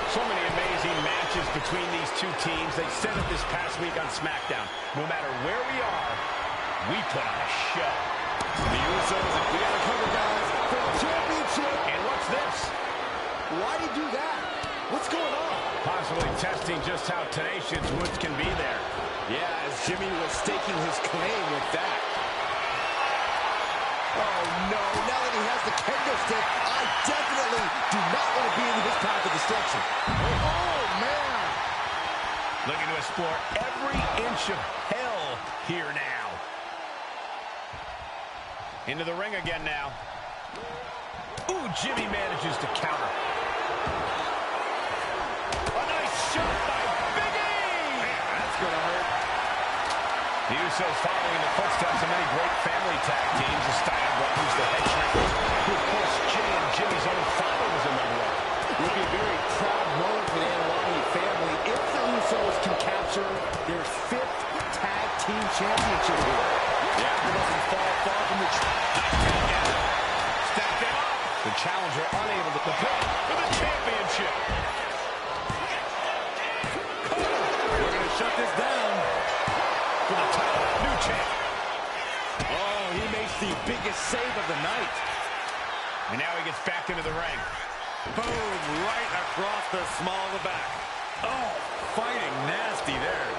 F: So many amazing matches between these two teams. They said it this past week on SmackDown. No matter where we are, we put on a show.
J: The Usos, we got to cover, guys, for the championship.
F: And what's this?
J: Why did he do that? What's going on?
F: Possibly testing just how tenacious Woods can be there.
J: Yeah, as Jimmy was staking his claim with that. Oh, no. Now that he has the kendo stick, I definitely do not want to be in his path of destruction. Oh, man.
F: Looking to explore every inch of hell here now. Into the ring again now. Ooh, Jimmy manages to counter. A nice shot by Big E! Man, that's gonna hurt. The Usos following in the footsteps of many great family tag teams. The Steiner brothers, the Head Shrinkers, who of course Jay and Jimmy's own father was a member of.
J: It would be a very proud moment for the Anwani family if the Usos can capture their 5th tag team championship here.
F: Yeah, it doesn't fall far from the Stepped it up. The challenger unable to compete for the championship.
H: We're going to shut this down.
F: For the title, new champ.
J: Oh, he makes the biggest save of the night.
F: And now he gets back into the ring.
H: Boom, right across the small of the back. Oh, fighting nasty there.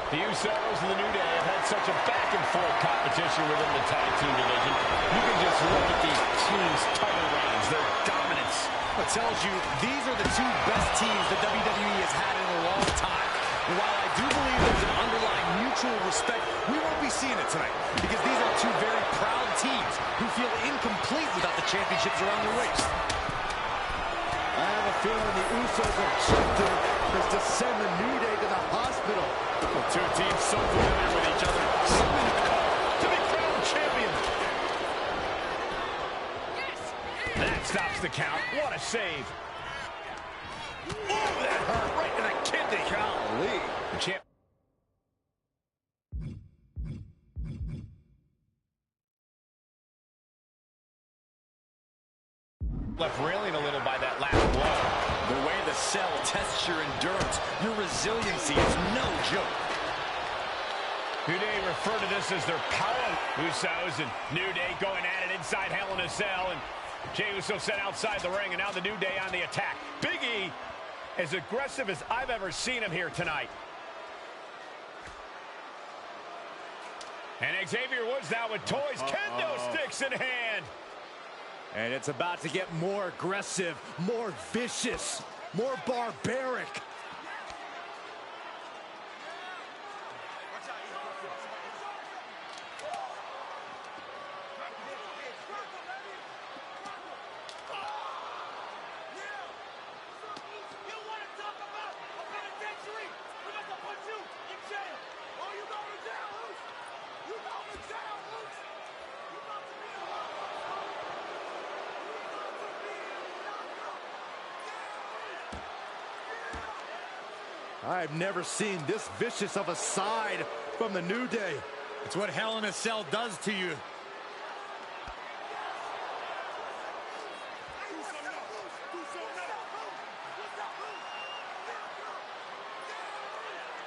F: The Usos and the New Day have had such a back-and-forth competition within the tag team division. You can just look at these teams' title reigns, their dominance.
H: It tells you these are the two best teams the WWE has had in a long time. And while I do believe there's an underlying mutual respect, we won't be seeing it tonight because these are two very proud teams who feel incomplete without the championships around their waist.
J: I have a feeling the Usos' objective is to send the New Day to the hospital.
F: The two teams so familiar with each other. Something to come to be crowned champion. That stops the count. What a save. Oh, that hurt right in the kidney.
J: Golly.
F: The champ. Left railing a little by that last blow.
H: The way the cell tests your endurance, your resiliency is no joke.
F: New Day refer to this as their power. Usos and New Day going at it inside Hell in a Cell. And Jey Uso sent outside the ring, and now the New Day on the attack. Big E, as aggressive as I've ever seen him here tonight. And Xavier Woods now with toys, kendo sticks in hand.
J: And it's about to get more aggressive, more vicious, more barbaric. I've never seen this vicious of a side from the New Day.
H: It's what Hell in a Cell does to you.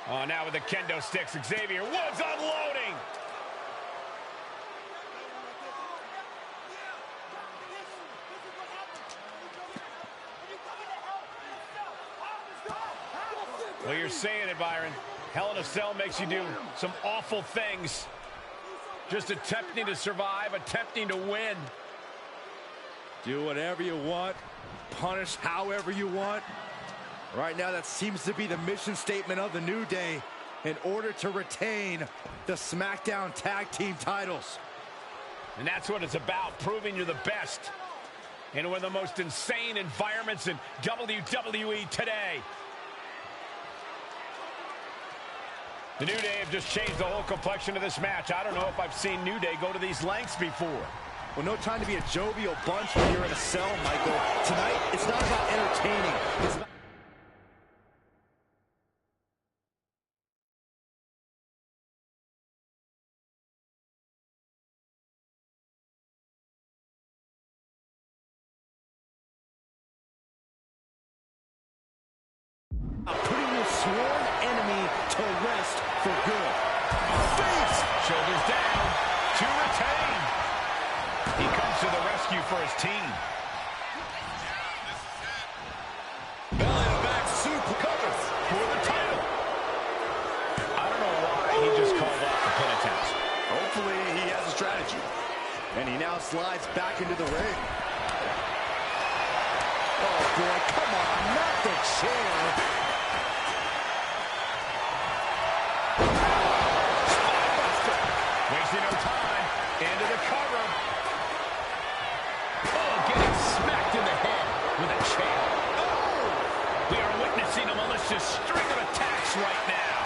F: Oh, now with the kendo sticks, Xavier Woods unloading. Well, you're saying it, Byron. Hell in a Cell makes you do some awful things. Just attempting to survive, attempting to win.
J: Do whatever you want, punish however you want. Right now, that seems to be the mission statement of the New Day in order to retain the SmackDown Tag Team titles.
F: And that's what it's about, proving you're the best in one of the most insane environments in WWE today. The New Day have just changed the whole complexion of this match. I don't know if I've seen New Day go to these lengths before.
J: Well, no time to be a jovial bunch when you're in a cell, Michael. Tonight, it's not about entertaining. It's about putting your sworn enemy to rest for good.
F: Face! Shoulders down to retain. He comes to the rescue for his team.
H: Belly-to-back super covers
F: For the title. I don't know why he just called off the pin attempts.
J: Hopefully he has a strategy. And he now slides back into the ring. Oh boy, come on, not the chair.
F: Wasting no time. Into the cover. Oh, getting smacked in the head with a chair. Oh! We are witnessing a malicious string of attacks right now.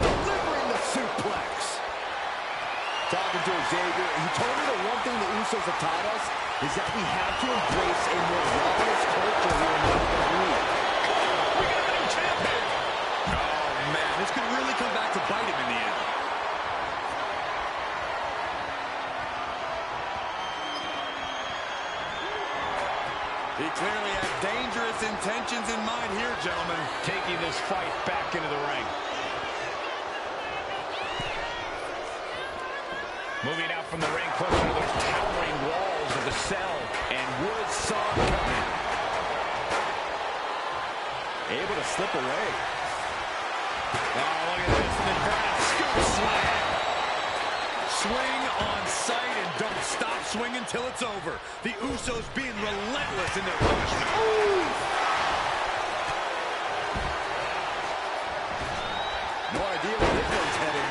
J: Delivering the suplex. Talking to Xavier, he told me the one thing the Usos have taught us is that we have to embrace a more lawless culture here in WWE.
F: We got the new champ here.
H: Oh, man, this could really come back to bite him in the end. He clearly had dangerous intentions in mind here, gentlemen.
F: Taking this fight back into the ring. Moving out from the ring, closer to those towering walls of the cell. And Woods saw it coming.
J: Able to slip away.
H: Oh, look at this. And the ground scoop slam. Swing on sight and don't stop swinging till it's over. The Usos being relentless in their punishment.
J: No idea where this one's heading.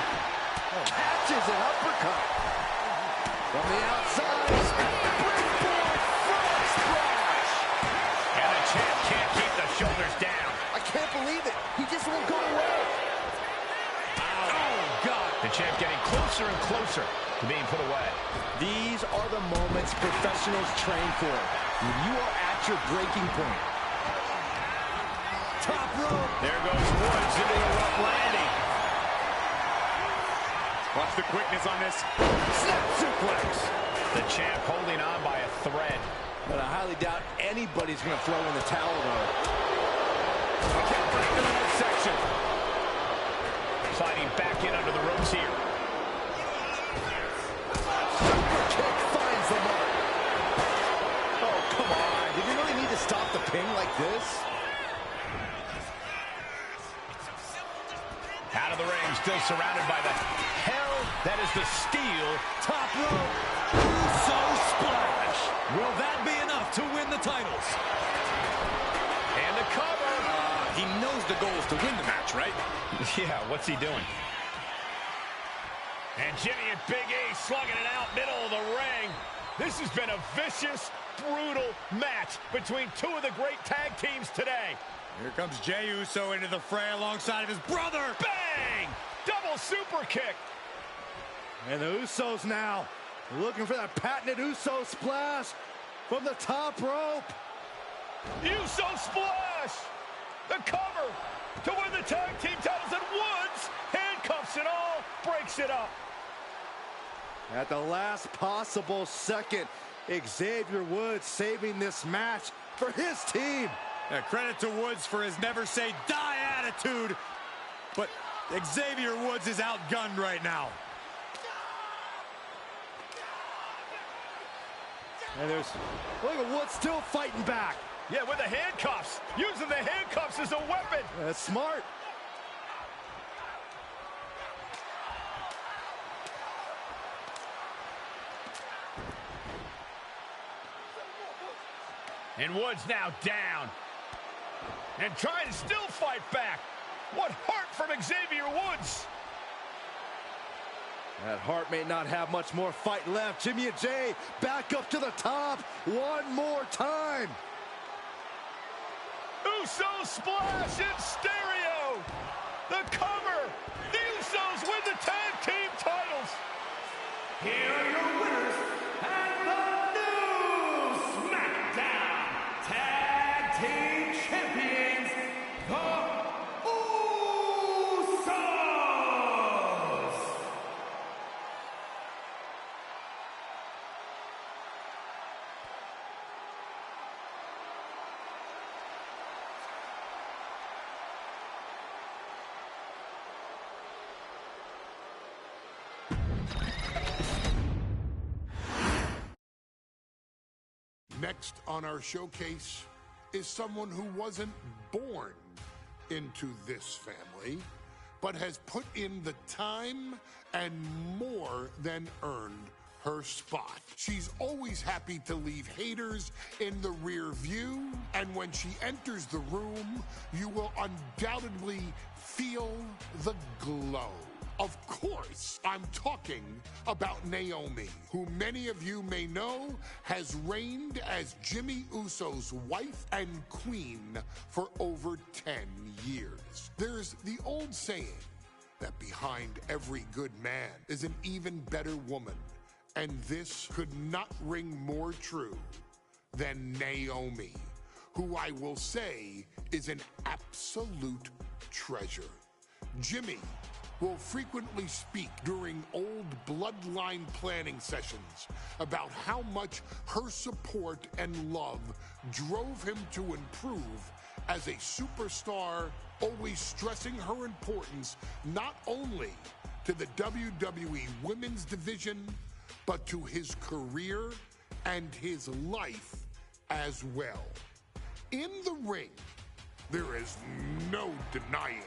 J: Oh, catches an uppercut. From the outside. Springboard frog splash.
F: And the champ can't keep the shoulders down.
J: I can't believe it. He just won't go away.
F: Oh, God. The champ getting closer and closer to being put away.
J: These are the moments professionals train for. When you are at your breaking point. Top rope.
F: There goes Woods into the rough landing.
H: Watch the quickness on this.
J: Snap suplex.
F: The champ holding on by a thread.
J: But I highly doubt anybody's going to throw in the towel, though.
F: Can't break the midsection. Sliding back in under the ropes here.
J: the pin like this?
F: Out of the ring, still surrounded by the hell that is the steel.
H: Top rope. Uso splash. Will that be enough to win the titles?
F: And the cover.
H: He knows the goal is to win the match, right?
F: Yeah, what's he doing? And Jimmy and Big E slugging it out middle of the ring. This has been a vicious, brutal match between two of the great tag teams today.
H: Here comes Jey Uso into the fray alongside of his brother.
F: Bang! Double super kick.
J: And the Usos now looking for that patented Uso splash from the top rope.
F: Uso splash! The cover to win the tag team titles, and Woods handcuffs it all, breaks it up.
J: At the last possible second, Xavier Woods saving this match for his team.
H: Credit to Woods for his never say die attitude, but Xavier Woods is outgunned right now.
J: And look at Woods still fighting back.
F: Yeah, with the handcuffs. Using the handcuffs as a weapon.
J: That's smart.
F: And Woods now down. And trying to still fight back. What heart from Xavier Woods.
J: That Hart may not have much more fight left. Jimmy and Jey back up to the top one more time.
F: Uso splash in stereo. The cover. The Usos win the tag team titles.
G: Here are your winners and the new SmackDown Tag Team Champions, the Usos.
A: Next on our showcase is someone who wasn't born into this family, but has put in the time and more than earned her spot. She's always happy to leave haters in the rear view, and when she enters the room, you will undoubtedly feel the glow. Of course, I'm talking about Naomi, who many of you may know has reigned as Jimmy Uso's wife and queen for over 10 years. There's the old saying that behind every good man is an even better woman, and this could not ring more true than Naomi, who I will say is an absolute treasure. Jimmy will frequently speak during old bloodline planning sessions about how much her support and love drove him to improve as a superstar, always stressing her importance not only to the WWE Women's Division, but to his career and his life as well. In the ring, there is no denying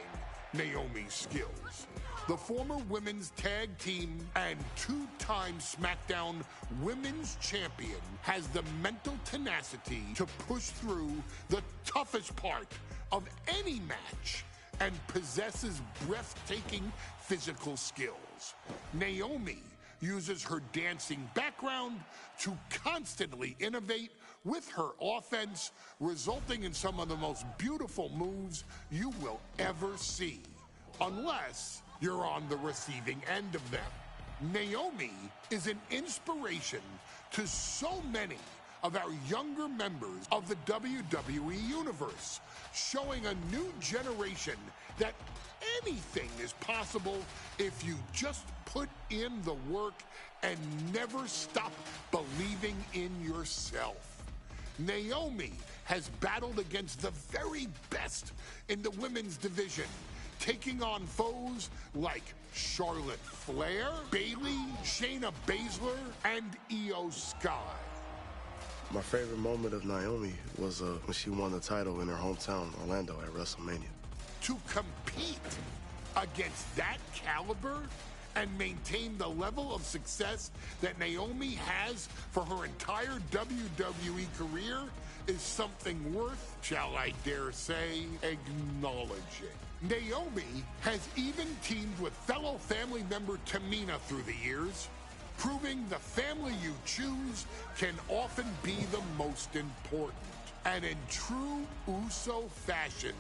A: Naomi's skills. The former women's tag team and two-time SmackDown Women's Champion has the mental tenacity to push through the toughest part of any match and possesses breathtaking physical skills. Naomi uses her dancing background to constantly innovate with her offense, resulting in some of the most beautiful moves you will ever see, unless you're on the receiving end of them. Naomi is an inspiration to so many of our younger members of the WWE Universe, showing a new generation that anything is possible if you just put in the work and never stop believing in yourself. Naomi has battled against the very best in the women's division, taking on foes like Charlotte Flair, Bayley, Shayna Baszler, and Io Sky.
D: My favorite moment of Naomi was when she won the title in her hometown, Orlando, at WrestleMania.
A: To compete against that caliber and maintain the level of success that Naomi has for her entire WWE career is something worth, shall I dare say, acknowledging. Naomi has even teamed with fellow family member Tamina through the years, proving the family you choose can often be the most important. And in true Uso fashion,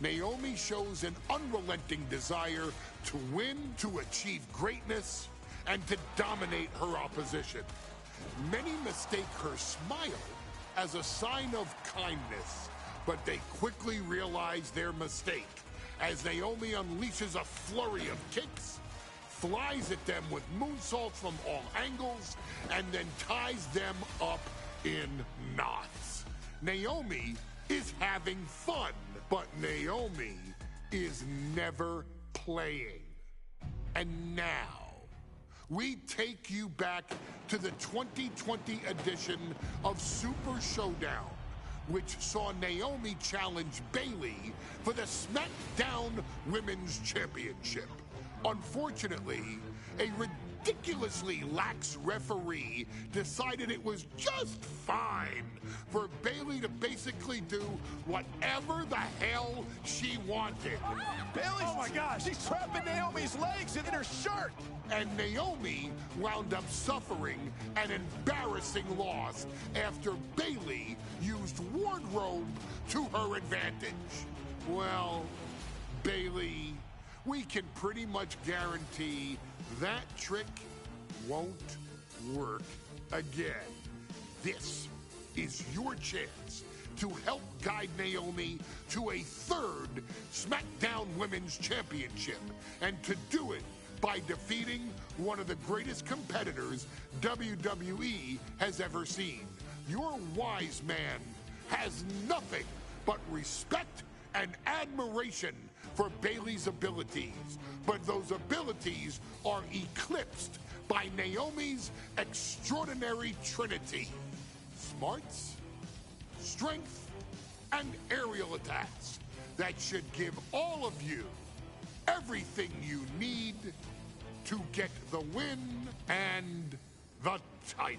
A: Naomi shows an unrelenting desire to win, to achieve greatness, and to dominate her opposition. Many mistake her smile as a sign of kindness, but they quickly realize their mistake as Naomi unleashes a flurry of kicks, flies at them with moonsaults from all angles, and then ties them up in knots. Naomi is having fun, but Naomi is never playing. And now, we take you back to the 2020 edition of Super Showdown, which saw Naomi challenge Bayley for the SmackDown Women's Championship. Unfortunately, a ridiculously lax referee decided it was just fine for Bayley to basically do whatever the hell she wanted.
M: Bayley, oh my gosh, she's trapping Naomi's legs in her shirt.
A: And Naomi wound up suffering an embarrassing loss after Bayley used wardrobe to her advantage. Well, Bayley, we can pretty much guarantee that trick won't work again. This is your chance to help guide Naomi to a third SmackDown Women's Championship, and to do it by defeating one of the greatest competitors WWE has ever seen. Your wise man has nothing but respect and admiration for Bayley's abilities, but those abilities are eclipsed by Naomi's extraordinary trinity: smarts, strength, and aerial attacks that should give all of you everything you need to get the win and the title.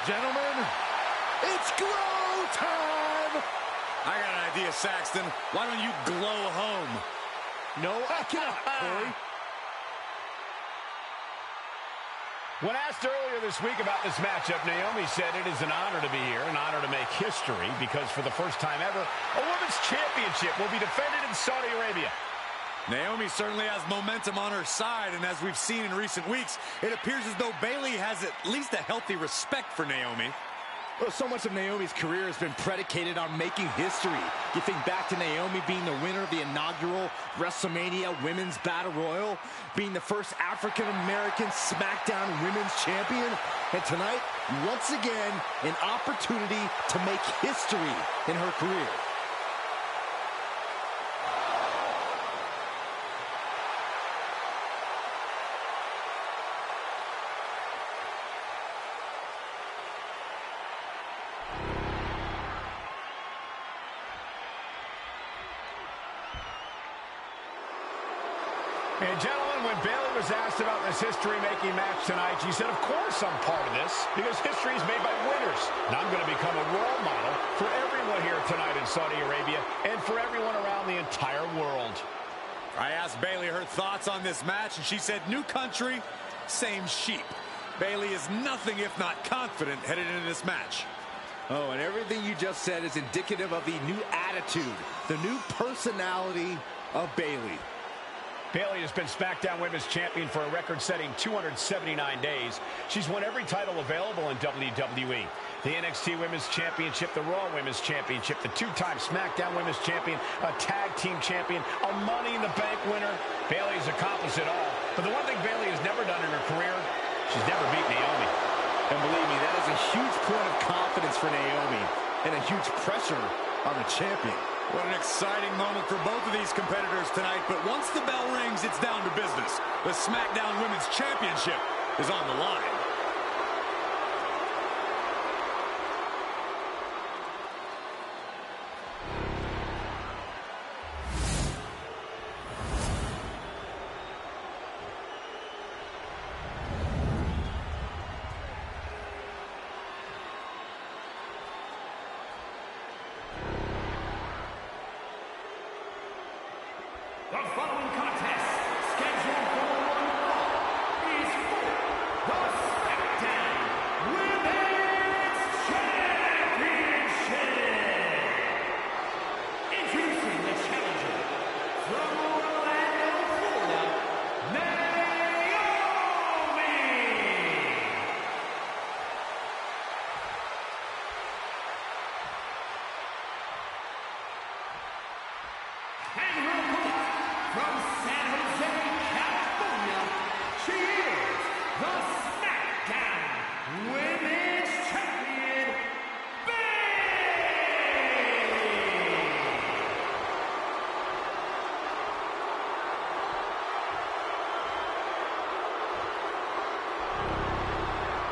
M: Gentlemen, it's glow time!
H: I got an idea, Saxton. Why don't you glow home?
J: No, I cannot, Corey.
F: When asked earlier this week about this matchup, Naomi said it is an honor to be here, an honor to make history, because for the first time ever, a women's championship will be defended in Saudi Arabia.
H: Naomi certainly has momentum on her side, and as we've seen in recent weeks, it appears as though Bayley has at least a healthy respect for Naomi.
J: Well, so much of Naomi's career has been predicated on making history. You think back to Naomi being the winner of the inaugural WrestleMania Women's Battle Royal, being the first African-American SmackDown Women's Champion, and tonight, once again, an opportunity to make history in her career.
F: And gentlemen, when Bayley was asked about this history-making match tonight, she said, of course I'm part of this, because history is made by winners. And I'm going to become a role model for everyone here tonight in Saudi Arabia and for everyone around the entire world.
H: I asked Bayley her thoughts on this match, and she said, new country, same sheep. Bayley is nothing if not confident headed into this match.
J: Oh, and everything you just said is indicative of the new attitude, the new personality of Bayley.
F: Bayley has been SmackDown Women's Champion for a record-setting 279 days. She's won every title available in WWE. The NXT Women's Championship, the Raw Women's Championship, the two-time SmackDown Women's Champion, a Tag Team Champion, a Money in the Bank winner. Bayley's accomplished it all. But the one thing Bayley has never done in her career, she's never beat Naomi.
I: And believe me, that is a huge point of confidence for Naomi and a huge pressure on the champion.
H: What an exciting moment for both of these competitors tonight, but once the bell rings, it's down to business. The SmackDown Women's Championship is on the line.
G: The following contest, scheduled for one fall, is for the SmackDown Women's Championship. Introducing the challenger from Orlando, Florida, Naomi. And her opponent, from San Jose, California, she is the SmackDown Women's Champion, Bayley!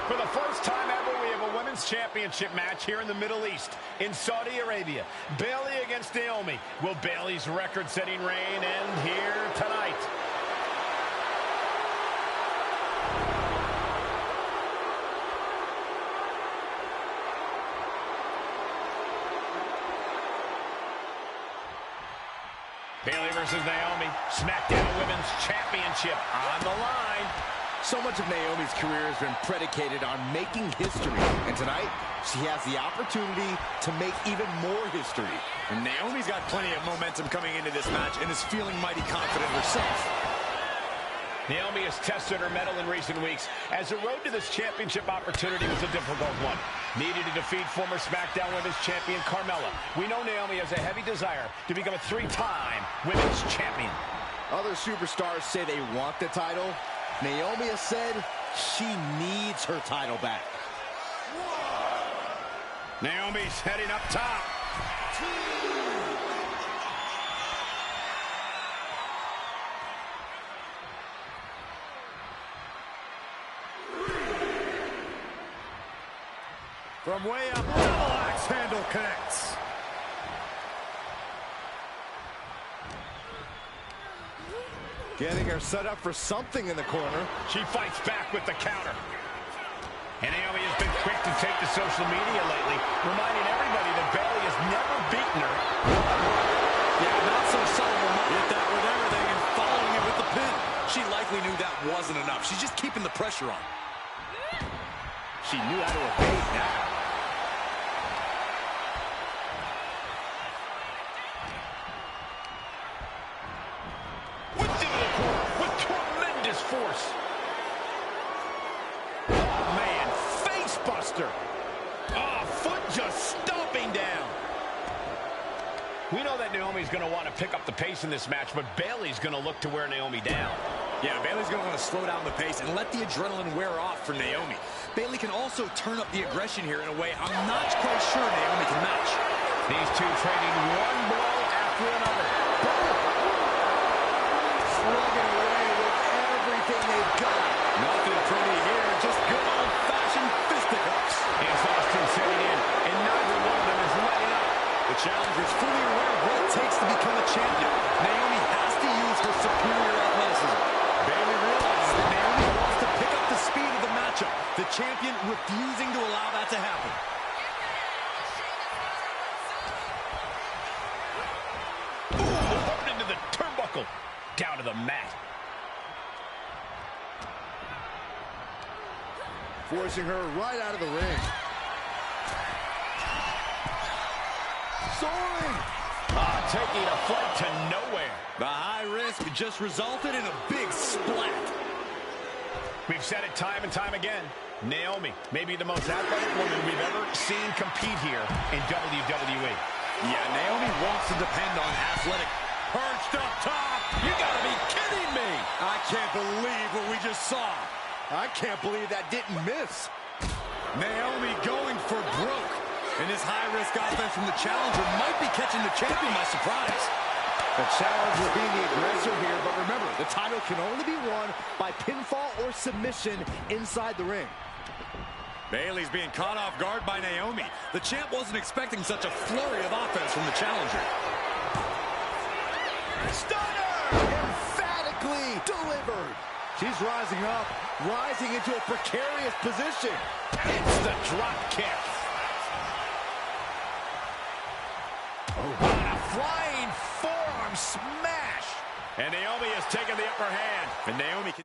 F: For the first time ever, we have a women's championship match here in the Middle East, in Saudi Arabia. Bayley against Naomi. Will Bayley's record-setting reign end here tonight? Bayley versus Naomi, SmackDown Women's Championship on the line.
J: So much of Naomi's career has been predicated on making history. And tonight, she has the opportunity to make even more history.
H: And Naomi's got plenty of momentum coming into this match and is feeling mighty confident herself.
F: Naomi has tested her mettle in recent weeks, as the road to this championship opportunity was a difficult one. Needed to defeat former SmackDown Women's Champion Carmella. We know Naomi has a heavy desire to become a three-time Women's Champion.
J: Other superstars say they want the title. Naomi has said she needs her title back.
F: Naomi's heading up top.
H: From way up, double axe handle connects.
J: Getting her set up for something in the corner.
F: She fights back with the counter. And Naomi has been quick to take to social media lately, reminding everybody that Bayley has never beaten her.
H: Yeah, not so subtle. Hit that with everything and following it with the pin. She likely knew that wasn't enough. She's just keeping the pressure on.
J: She knew how to evade now.
F: Force. Oh, man. Face buster. Oh, foot just stomping down. We know that Naomi's going to want to pick up the pace in this match, but Bayley's going to look to wear Naomi down.
H: Yeah, Bayley's going to want to slow down the pace and let the adrenaline wear off for Naomi. Bayley can also turn up the aggression here in a way I'm not quite sure Naomi can match.
F: These two trading one blow after another.
J: Slugging away with everything they've got.
H: Nothing pretty here, just good old-fashioned fisticuffs.
F: Exhaustion setting in, and neither one of them is letting up.
H: The challenger is fully aware of what it takes to become a champion. Naomi has to use her superior athleticism. Bayley realizes that Naomi wants to pick up the speed of the matchup. The champion refusing to allow that to happen.
F: Ooh, up into the turnbuckle. Down to the mat.
J: Forcing her right out of the ring. Soaring!
F: taking a flight to nowhere.
H: The high risk just resulted in a big splat.
F: We've said it time and time again. Naomi may be the most athletic woman we've ever seen compete here in WWE.
H: Yeah, Naomi wants to depend on athletic. Perched up top. You gotta be kidding me. I can't believe what we just saw.
J: I can't believe that didn't miss.
H: Naomi going for broke. And this high-risk offense from the challenger might be catching the champion by surprise.
J: The challenger being the aggressor here, but remember, the title can only be won by pinfall or submission inside the ring.
H: Bayley's being caught off guard by Naomi. The champ wasn't expecting such a flurry of offense from the challenger.
J: Stunner! Emphatically delivered. She's rising up, rising into a precarious position.
F: It's the drop kick.
H: Oh, a flying forearm smash.
F: And Naomi has taken the upper hand.
H: And Naomi can...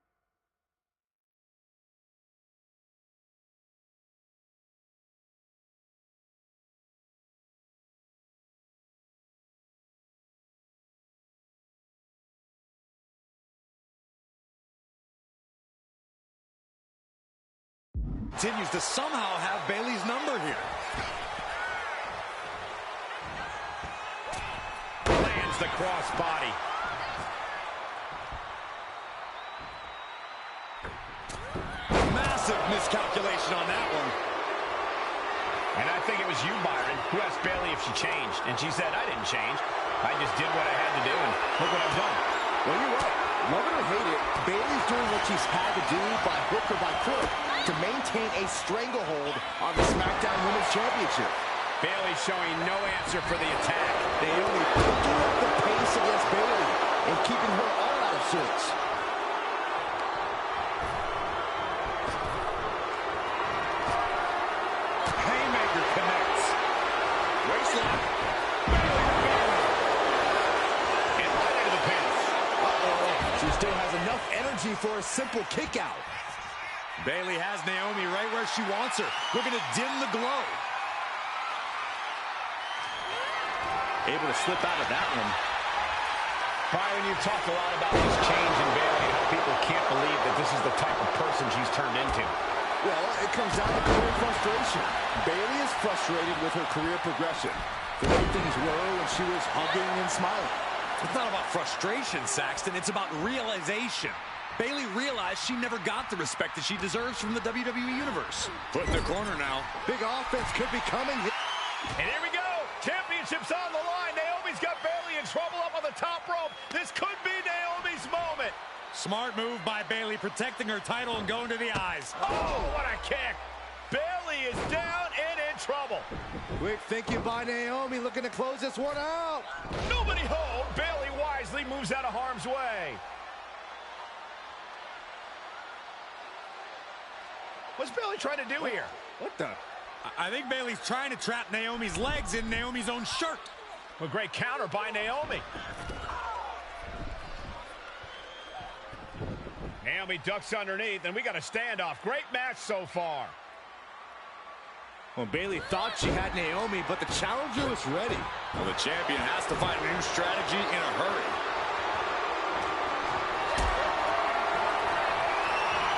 H: continues to somehow have Bayley's number here.
F: Lands the crossbody.
H: Massive miscalculation on that one.
F: And I think it was you, Byron, who asked Bayley if she changed. And she said, I didn't change. I just did what I had to do, and look what I've done.
J: Well, you're right. Love it or hate it, Bayley's doing what she's had to do by hook or by crook to maintain a stranglehold on the SmackDown Women's Championship.
F: Bayley showing no answer for the attack.
J: Naomi picking up the pace against Bayley and keeping her all out of sorts.
H: Haymaker connects. Waistlock.
F: And right into the pin.
J: Uh-oh. She still has enough energy for a simple kick out.
H: Bayley has Naomi right where she wants her. We're going to dim the glow.
I: Able to slip out of that one.
F: Byron, you've talked a lot about this change in Bayley and how people can't believe that this is the type of person she's turned into.
J: Well, it comes down to career frustration. Bayley is frustrated with her career progression. The way things were when she was hugging and smiling.
H: It's not about frustration, Saxton. It's about realization. Bayley realized she never got the respect that she deserves from the WWE Universe. Foot in the corner now.
J: Big offense could be coming.
F: And here we go. Championship's on the line. Naomi's got Bayley in trouble up on the top rope. This could be Naomi's moment.
H: Smart move by Bayley, protecting her title and going to the eyes.
F: Oh, what a kick. Bayley is down and in trouble.
J: Quick thinking by Naomi, looking to close this one out.
F: Nobody home. Bayley wisely moves out of harm's way. What's Bayley trying to do here?
J: What the?
H: I think Bayley's trying to trap Naomi's legs in Naomi's own shirt.
F: A great counter by Naomi. Naomi ducks underneath, and we got a standoff. Great match so far.
J: Well, Bayley thought she had Naomi, but the challenger was ready.
H: Well, the champion has to find a new strategy in a hurry.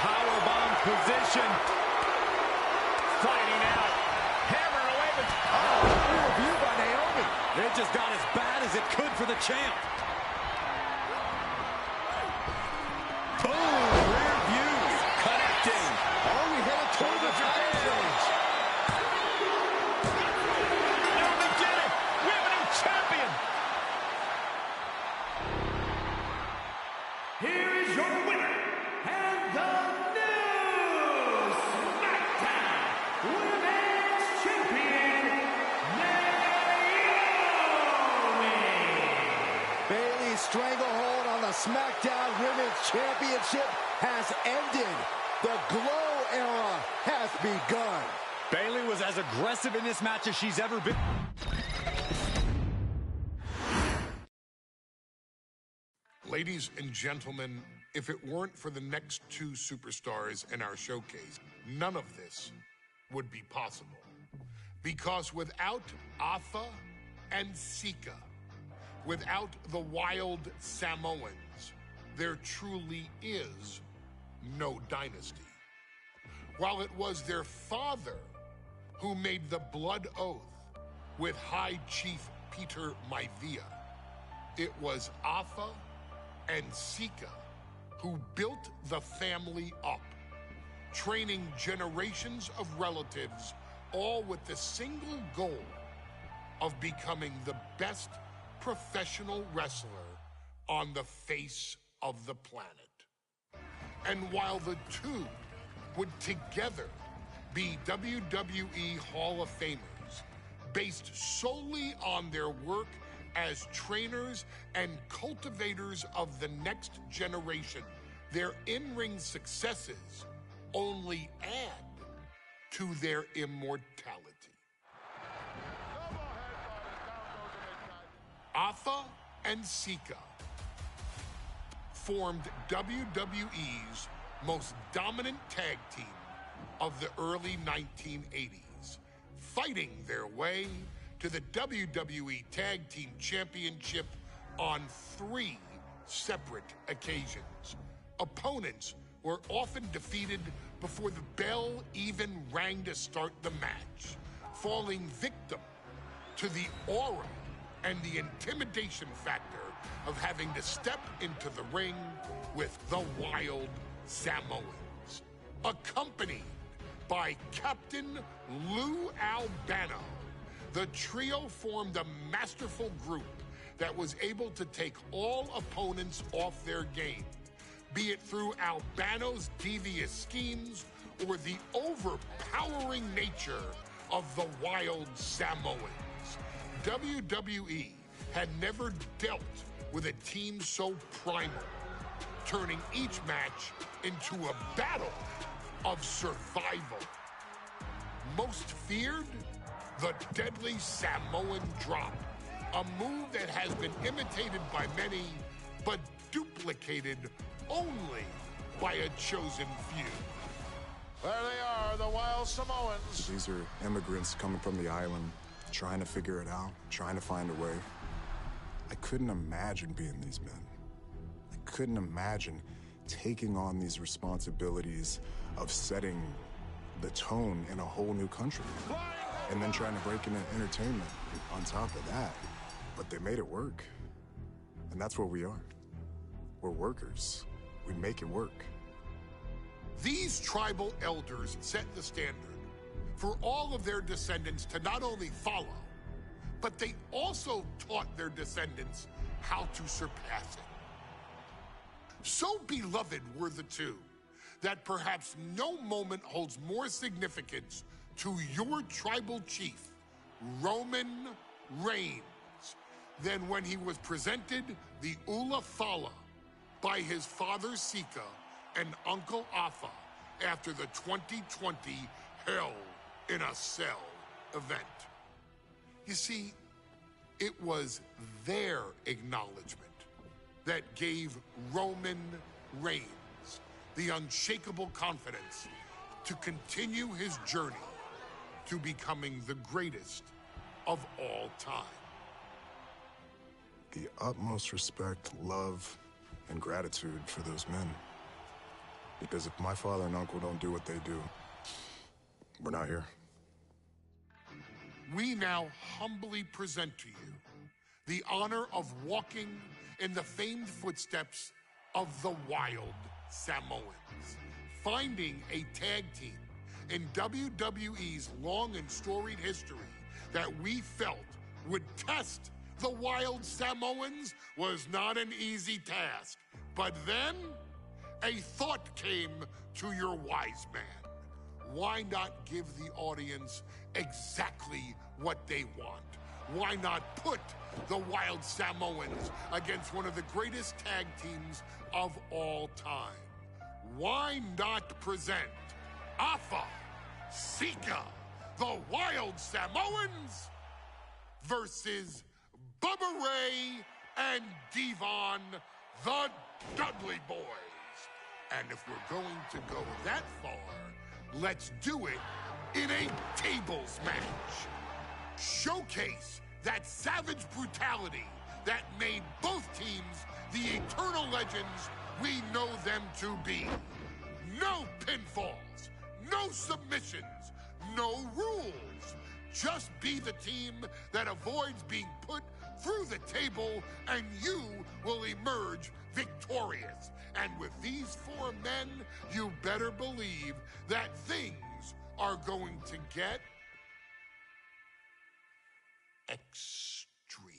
H: Powerbomb position.
F: Fighting out. Hammering away with...
J: Poor view by Naomi.
H: It just got as bad as it could for the champ.
J: Boom! Rear view.
F: Connecting.
J: Are we headed toward the title change?
F: Naomi did it. We have a new champion.
G: Here is your winner, and the new SmackDown Women's Champion, Naomi!
J: Bayley's stranglehold on the SmackDown Women's Championship has ended. The Glow era has begun.
H: Bayley was as aggressive in this match as she's ever been.
A: Ladies and gentlemen, if it weren't for the next two superstars in our showcase, none of this would be possible. Because without Atha and Sika, without the wild Samoans, there truly is no dynasty. While it was their father who made the blood oath with High Chief Peter Maivia, it was Afa and Sika who built the family up, training generations of relatives, all with the single goal of becoming the best professional wrestler on the face of the planet. And while the two would together be WWE Hall of Famers, based solely on their work as trainers and cultivators of the next generation, their in-ring successes only add to their immortality. Afa and Sika formed WWE's most dominant tag team of the early 1980s, fighting their way to the WWE Tag Team Championship on 3 separate occasions. Opponents were often defeated before the bell even rang to start the match, falling victim to the aura and the intimidation factor of having to step into the ring with the Wild Samoans, accompanied by Captain Lou Albano. The trio formed a masterful group that was able to take all opponents off their game, be it through Albano's devious schemes or the overpowering nature of the Wild Samoans. WWE had never dealt with a team so primal, turning each match into a battle of survival. Most feared, the deadly Samoan drop, a move that has been imitated by many, but duplicated only by a chosen few.
N: There they are, the Wild Samoans.
E: These are immigrants coming from the island, trying to figure it out, trying to find a way. I couldn't imagine being these men. I couldn't imagine taking on these responsibilities of setting the tone in a whole new country, and then trying to break into entertainment on top of that. But they made it work. And that's what we are. We're workers. We make it work.
A: These tribal elders set the standard for all of their descendants to not only follow, but they also taught their descendants how to surpass it. So beloved were the two that perhaps no moment holds more significance to your tribal chief, Roman Reigns, than when he was presented the Ula Fala by his father Sika and Uncle Afa after the 2020 Hell in a Cell event. You see, it was their acknowledgement that gave Roman Reigns the unshakable confidence to continue his journey to becoming the greatest of all time.
E: The utmost respect, love, and gratitude for those men. Because if my father and uncle don't do what they do, we're not here.
A: We now humbly present to you the honor of walking in the famed footsteps of the Wild Samoans, finding a tag team in WWE's long and storied history that we felt would test the Wild Samoans was not an easy task. But then a thought came to your wise man. Why not give the audience exactly what they want? Why not put the Wild Samoans against one of the greatest tag teams of all time? Why not present Afa, Sika, the Wild Samoans versus Bubba Ray and Devon, the Dudley Boys? And if we're going to go that far, let's do it in a tables match. Showcase that savage brutality that made both teams the eternal legends we know them to be. No pinfalls, no submissions, no rules. Just be the team that avoids being put through the table, and you will emerge victorious. And with these four men, you better believe that things are going to get extreme.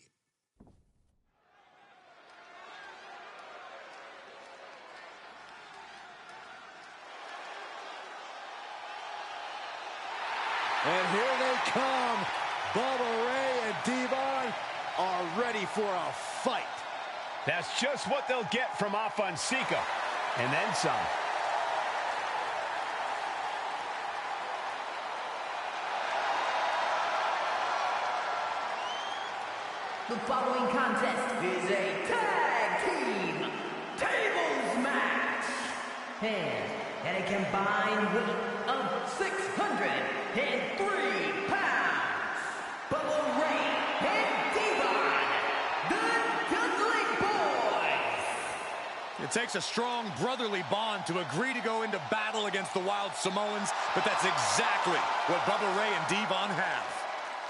J: And here they come. Bubba Ray and Devon are ready for a fight.
F: That's just what they'll get from Afa and Sika, and then some.
K: The following contest is a tag team tables match. And a combined weight of 603 pounds. Bubba Ray and Devon, the Dudley Boys.
H: It takes a strong brotherly bond to agree to go into battle against the Wild Samoans, but that's exactly what Bubba Ray and Devon have.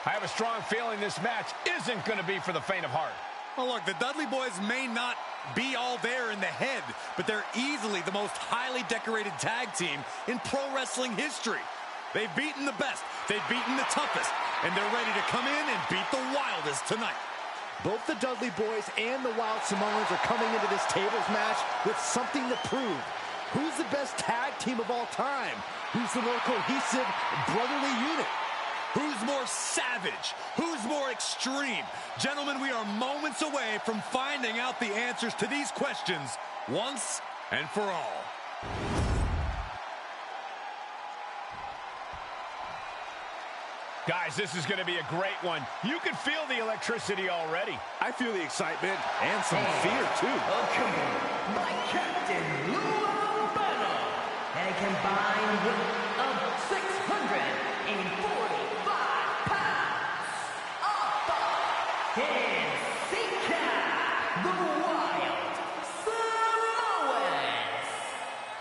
F: I have a strong feeling this match isn't going to be for the faint of heart.
H: Well, look, the Dudley Boys may not be all there in the head, but they're easily the most highly decorated tag team in pro wrestling history. They've beaten the best, they've beaten the toughest, and they're ready to come in and beat the wildest tonight.
J: Both the Dudley Boys and the Wild Samoans are coming into this tables match with something to prove. Who's the best tag team of all time? Who's the more cohesive, brotherly unit?
H: Who's more savage? Who's more extreme? Gentlemen, we are moments away from finding out the answers to these questions once and for all.
F: Guys, this is going to be a great one. You can feel the electricity already.
J: I feel the excitement and some fear, too.
K: Accompanied by Captain Lou Albano. And a combined weight of 645 pounds. Afa and Sika, the Wild Samoans.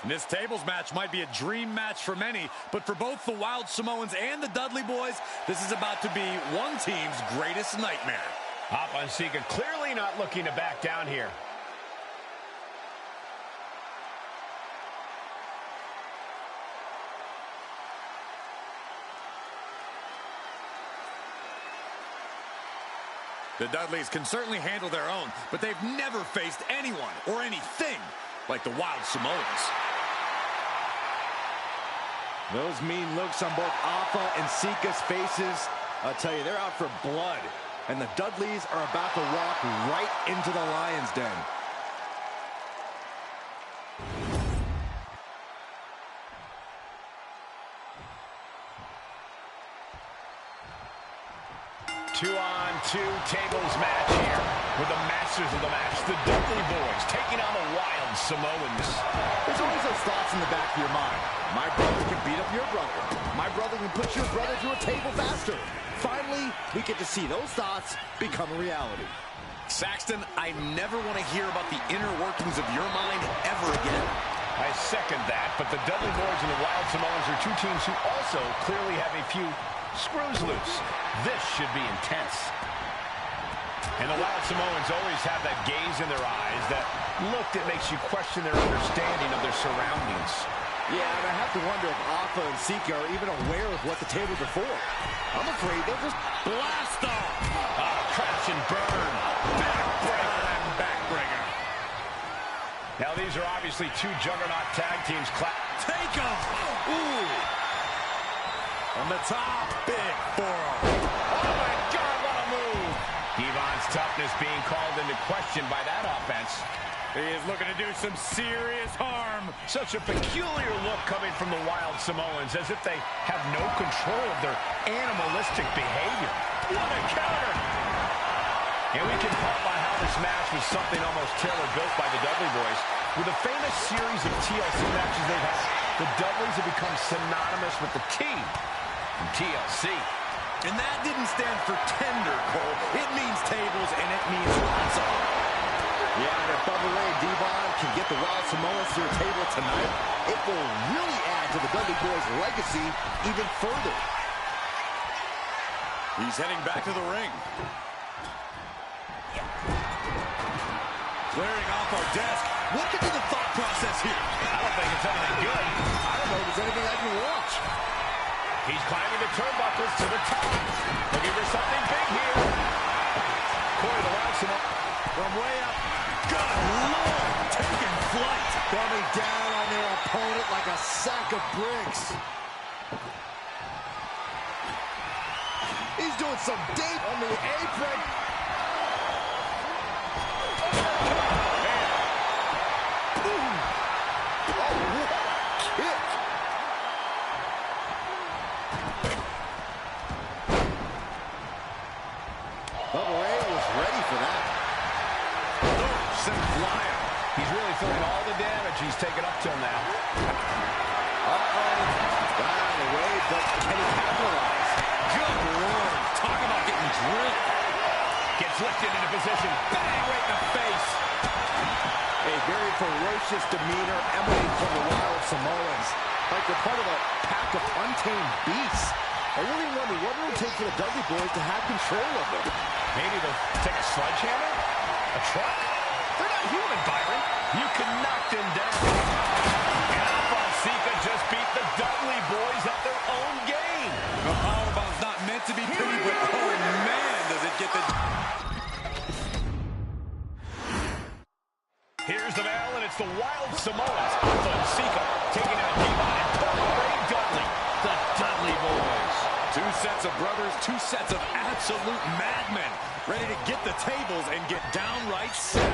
H: And this tables match might be a dream match for many, but for both the Wild Samoans and the Dudley Boys, this is about to be one team's greatest nightmare.
F: Afa and Sika clearly not looking to back down here.
H: The Dudleys can certainly handle their own, but they've never faced anyone or anything like the Wild Samoans.
J: Those mean looks on both Afa and Sika's faces, I'll tell you, they're out for blood. And the Dudleys are about to walk right into the lion's den.
F: Two-on-two tables match here with the masters of the match, the Dudley Boys, taking on the Wild Samoans.
J: There's always those thoughts in the back of your mind. My brother can beat up your brother. My brother can put your brother through a table faster. Finally, we get to see those thoughts become a reality.
H: Saxton, I never want to hear about the inner workings of your mind ever again.
F: I second that, but the Dudley Boys and the Wild Samoans are two teams who also clearly have a few screws loose. This should be intense. And the Wild Samoans always have that gaze in their eyes, that look that makes you question their understanding of their surroundings.
J: Yeah, and I have to wonder if Afa and Sika are even aware of what the tables are for. I'm afraid they'll just blast off.
F: Crash and burn.
H: Backbreaker and backbreaker.
F: Now these are obviously two juggernaut tag teams.
H: Take them. Ooh. On the top, big forearm.
F: Oh my God, what a move. Devon's toughness being called into question by that offense.
H: He is looking to do some serious harm.
F: Such a peculiar look coming from the Wild Samoans, as if they have no control of their animalistic behavior. What a counter! And we can tell by how this match was something almost tailor-built by the Dudley Boys. With a famous series of TLC matches they've had, the Dudleys have become synonymous with the T in TLC.
H: And that didn't stand for tender, Cole. It means tables, and it means lots of them.
J: Yeah, and if Bubba Ray and Devon can get the Wild Samoans to their table tonight, it will really add to the Dudley Boys' legacy even further.
H: He's heading back to the ring. Clearing off our desk. What could be the thought process here?
F: I don't think it's anything good.
J: I don't know if there's anything I can watch.
F: He's climbing the turnbuckles to the top. Looking for something big here. Corey, the Wild Samoans from way up.
H: Good Lord, taking flight.
J: Coming down on their opponent like a sack of bricks. He's doing some deep on the apron. Bubba Ray was ready for that.
F: Sent flying. He's really feeling all the damage he's taken up till now.
J: Got out of the way, but can he capitalize?
H: Good Lord. Talk about getting drilled.
F: Gets lifted into position. Bang, right in the face.
J: A very ferocious demeanor emanating from the Wild Samoans. Like they're part of a pack of untamed beasts. I really wonder what it would take for the Dudley Boys to have control of them.
F: Maybe they'll take a sledgehammer? A truck? They're not human, Byron. You can knock them down. And Alpha just beat the Dudley Boys at their own game.
H: The powerbomb's not meant to be pretty, but oh man, does it get the...
F: Here's the bell, and it's the Wild Samoans. Alpha and Sika taking out Devon and Bubba Ray Dudley. The Dudley Boys.
H: Two sets of brothers, two sets of absolute madmen, ready to get the tables and get downright savage.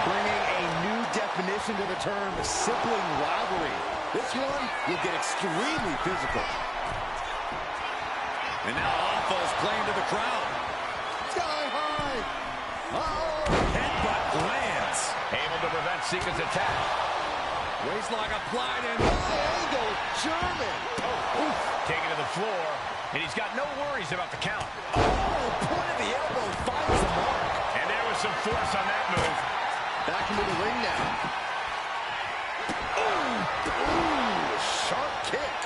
J: Bringing a new definition to the term sibling rivalry. This one will get extremely physical.
H: And now Alpha's playing to the crowd.
J: Sky high.
H: Headbutt lands.
F: Able to prevent Sika's attack.
H: Waistlock applied and
J: angle German.
F: Oof. Taken to the floor, and he's got no worries about the count.
J: Point of the elbow finds the mark.
F: And there was some force on that move.
J: Back into the ring now. Ooh, sharp kick.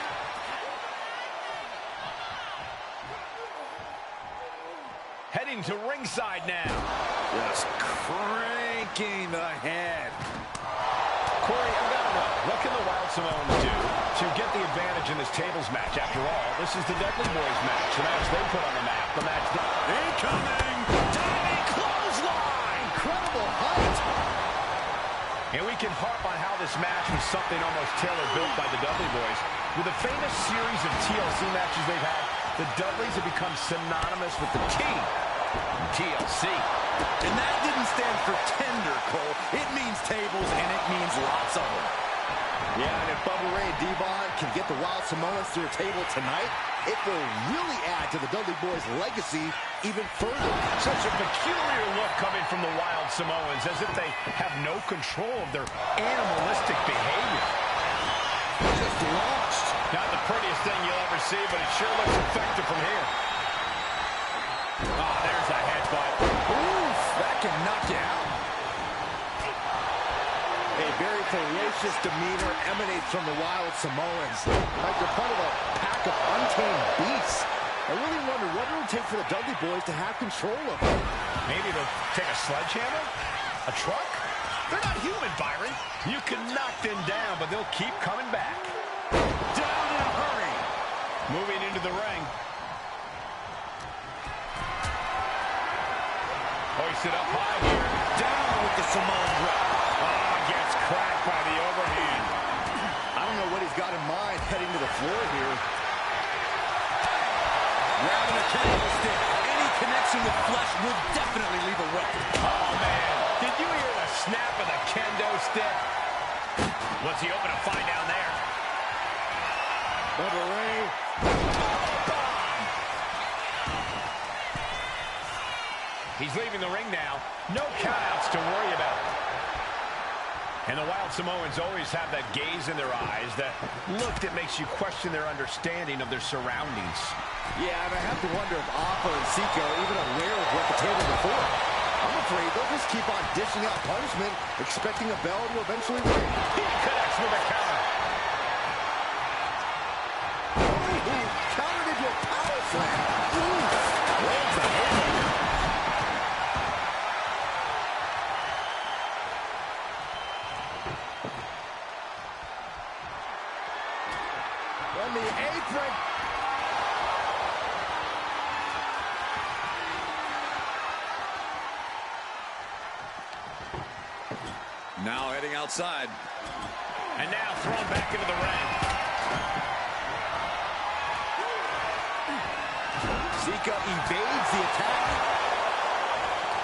F: Heading to ringside now.
H: Just cranking the head.
F: Corey, I've got to know, what can the Wild Samoans do to get the advantage in this tables match? After all, this is the Dudley Boys match, the match they put on the map, the match that...
H: Incoming! Diving clothesline!
J: Incredible height!
F: And we can harp on how this match was something almost tailor-built by the Dudley Boys. With a famous series of TLC matches they've had, the Dudleys have become synonymous with the team. TLC.
H: And that didn't stand for tender, Cole. It means tables, and it means lots of them.
J: Yeah, and if Bubba Ray and Devon can get the Wild Samoans to their table tonight, it will really add to the Dudley Boys' legacy even further.
F: Such a peculiar look coming from the Wild Samoans, as if they have no control of their animalistic behavior.
J: Just launched.
F: Not the prettiest thing you'll ever see, but it sure looks effective from here. Oh, there's a headbutt.
H: Oof, that can knock you out.
J: A very ferocious demeanor emanates from the Wild Samoans. Like they're part of a pack of untamed beasts. I really wonder what it would take for the Dudley Boys to have control of them.
F: Maybe they'll take a sledgehammer? A truck? They're not human, Byron. You can knock them down, but they'll keep coming back.
H: Down in a hurry.
F: Moving into the ring. Hoisted up high here.
H: Down with the Samoan drop.
F: Gets cracked by the overhand.
J: I don't know what he's got in mind heading to the floor here.
H: Grabbing a candlestick. Any connection with flesh will definitely leave a welt.
F: Oh, man. Did you hear the snap of the kendo stick? What's he open to find down there?
J: Bubba Ray.
F: He's leaving the ring now. No countouts to worry about. And the Wild Samoans always have that gaze in their eyes, that look that makes you question their understanding of their surroundings.
J: Yeah, and I have to wonder if Afa and Sika are even aware of what the table before. I'm afraid they'll just keep on dishing out punishment, expecting a bell to eventually ring.
F: He connects with a counter.
J: Countered into a power slam. Lands a haymaker. On the apron.
H: Now heading outside.
F: And now thrown back into the ring.
J: Sika evades the attack.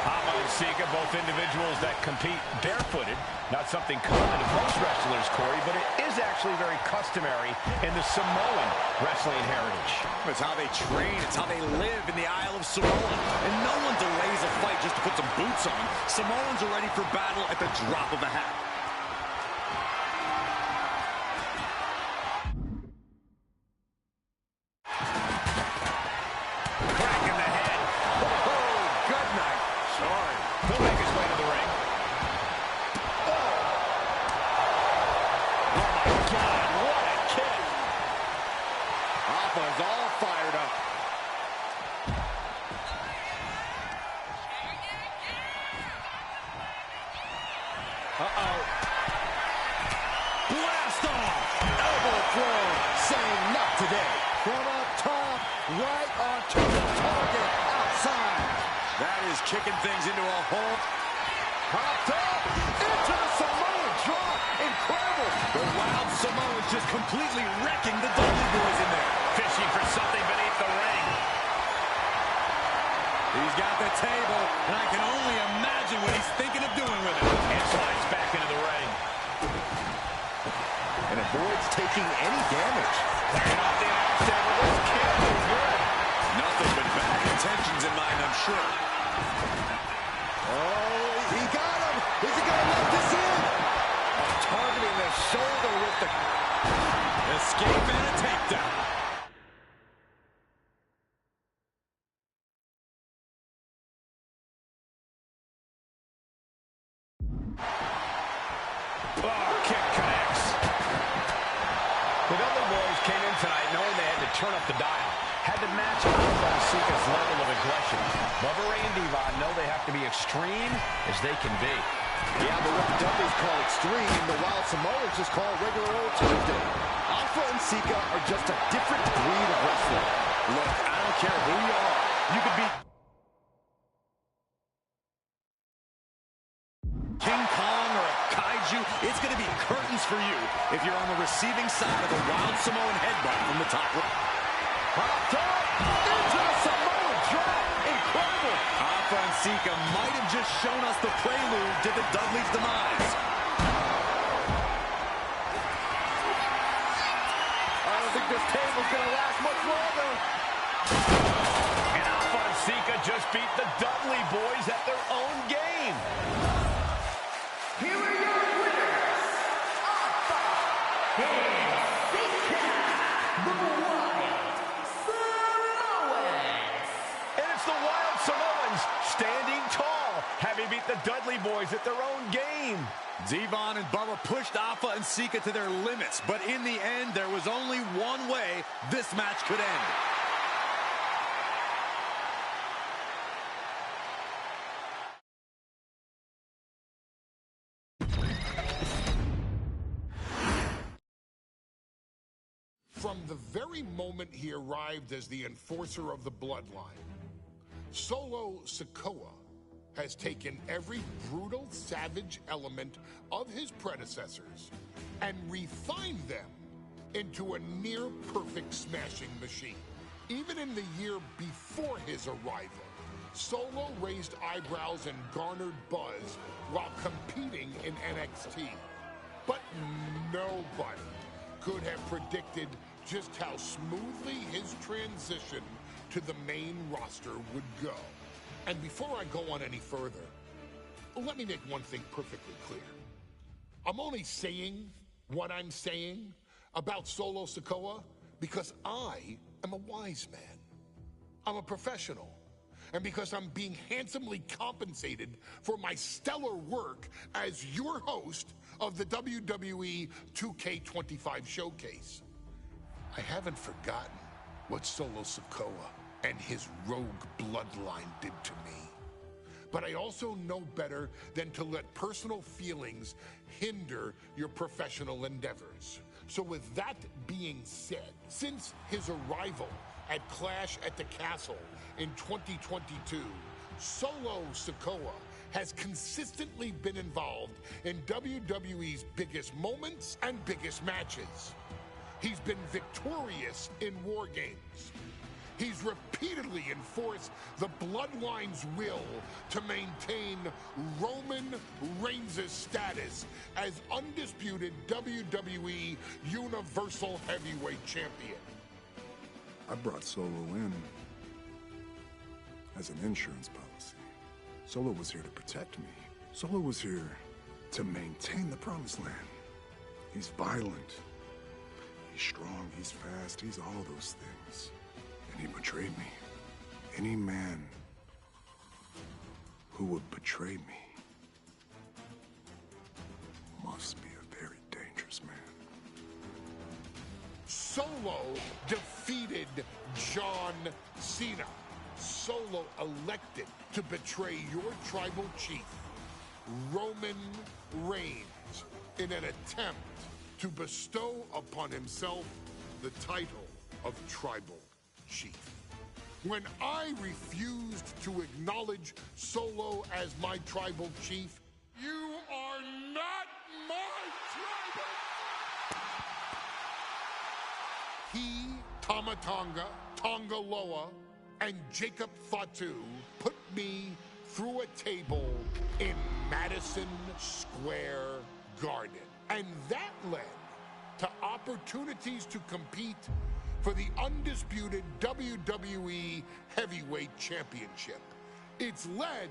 F: Afa and Sika, both individuals that compete barefooted. Not something common to most wrestlers, Corey, but it is actually very customary in the Samoan wrestling heritage.
H: It's how they train. It's how they live in the Isle of Samoa. And no one delays a fight just to put some boots on. Samoans are ready for battle at the drop of a hat.
J: Blast off! Elbow throw, saying not today. From up top, right onto the target, outside.
H: That is kicking things into a hole.
J: Popped up, into the Samoan drop. Incredible.
H: The Wild Samoans just completely wrecking the Dudley Boys in there.
F: Fishing for something beneath the ring.
H: He's got the table, and I can only imagine what he's thinking of doing with it.
F: And slides back into the ring.
J: And avoids taking any damage.
F: Clearing off the announce table. This can't be good.
H: Nothing but bad intentions in mind, I'm sure.
J: Oh, he got him. Is he going to let this in? Targeting the shoulder with the
H: escape and a takedown.
F: Oh, kick connects. The Dudley Boys came in tonight knowing they had to turn up the dial. Had to match Afa and Sika's level of aggression. Bubba Ray and Devon know they have to be extreme as they can be.
J: Yeah, but what the Dudleys call extreme, the Wild Samoans just call regular old Tuesday. Afa and Sika are just a different breed of wrestler.
H: Look, I don't care who you are. You could be King Kong or a kaiju. It's going to be curtains for you if you're on the receiving side of the Wild Samoan headbutt from the top.
J: Popped up into the Samoan drop. Incredible.
H: Afa and Sika might have just shown us the prelude to the Dudley's demise.
J: I don't think this table's going to last much longer.
F: And Afa and Sika just beat the Dudley Boys at their own game.
K: Here are your winners, Afa and Sika, the Wild Samoans.
F: And it's the Wild Samoans standing tall, having beat the Dudley Boys at their own game.
H: Devon and Bubba pushed Afa and Sika to their limits, but in the end, there was only one way this match could end.
A: From the very moment he arrived as the enforcer of the bloodline, Solo Sikoa has taken every brutal, savage element of his predecessors and refined them into a near-perfect smashing machine. Even in the year before his arrival, Solo raised eyebrows and garnered buzz while competing in NXT. But nobody could have predicted just how smoothly his transition to the main roster would go. And before I go on any further, let me make one thing perfectly clear. I'm only saying what I'm saying about Solo Sikoa because I am a wise man. I'm a professional. And because I'm being handsomely compensated for my stellar work as your host of the WWE 2K25 Showcase. I haven't forgotten what Solo Sikoa and his rogue bloodline did to me. But I also know better than to let personal feelings hinder your professional endeavors. So with that being said, since his arrival at Clash at the Castle in 2022, Solo Sikoa has consistently been involved in WWE's biggest moments and biggest matches. He's been victorious in War Games. He's repeatedly enforced the Bloodline's will to maintain Roman Reigns' status as undisputed WWE Universal Heavyweight Champion.
E: I brought Solo in as an insurance policy. Solo was here to protect me. Solo was here to maintain the Promised Land. He's violent. He's strong. He's fast. He's all those things. And he betrayed me. Any man who would betray me must be a very dangerous man.
A: Solo defeated John Cena. Solo elected to betray your tribal chief, Roman Reigns, in an attempt to bestow upon himself the title of tribal chief. When I refused to acknowledge Solo as my tribal chief, you are not my tribal. He, Tama Tonga, Tonga Loa, and Jacob Fatu put me through a table in Madison Square Garden. And that led to opportunities to compete for the undisputed WWE Heavyweight Championship. It's led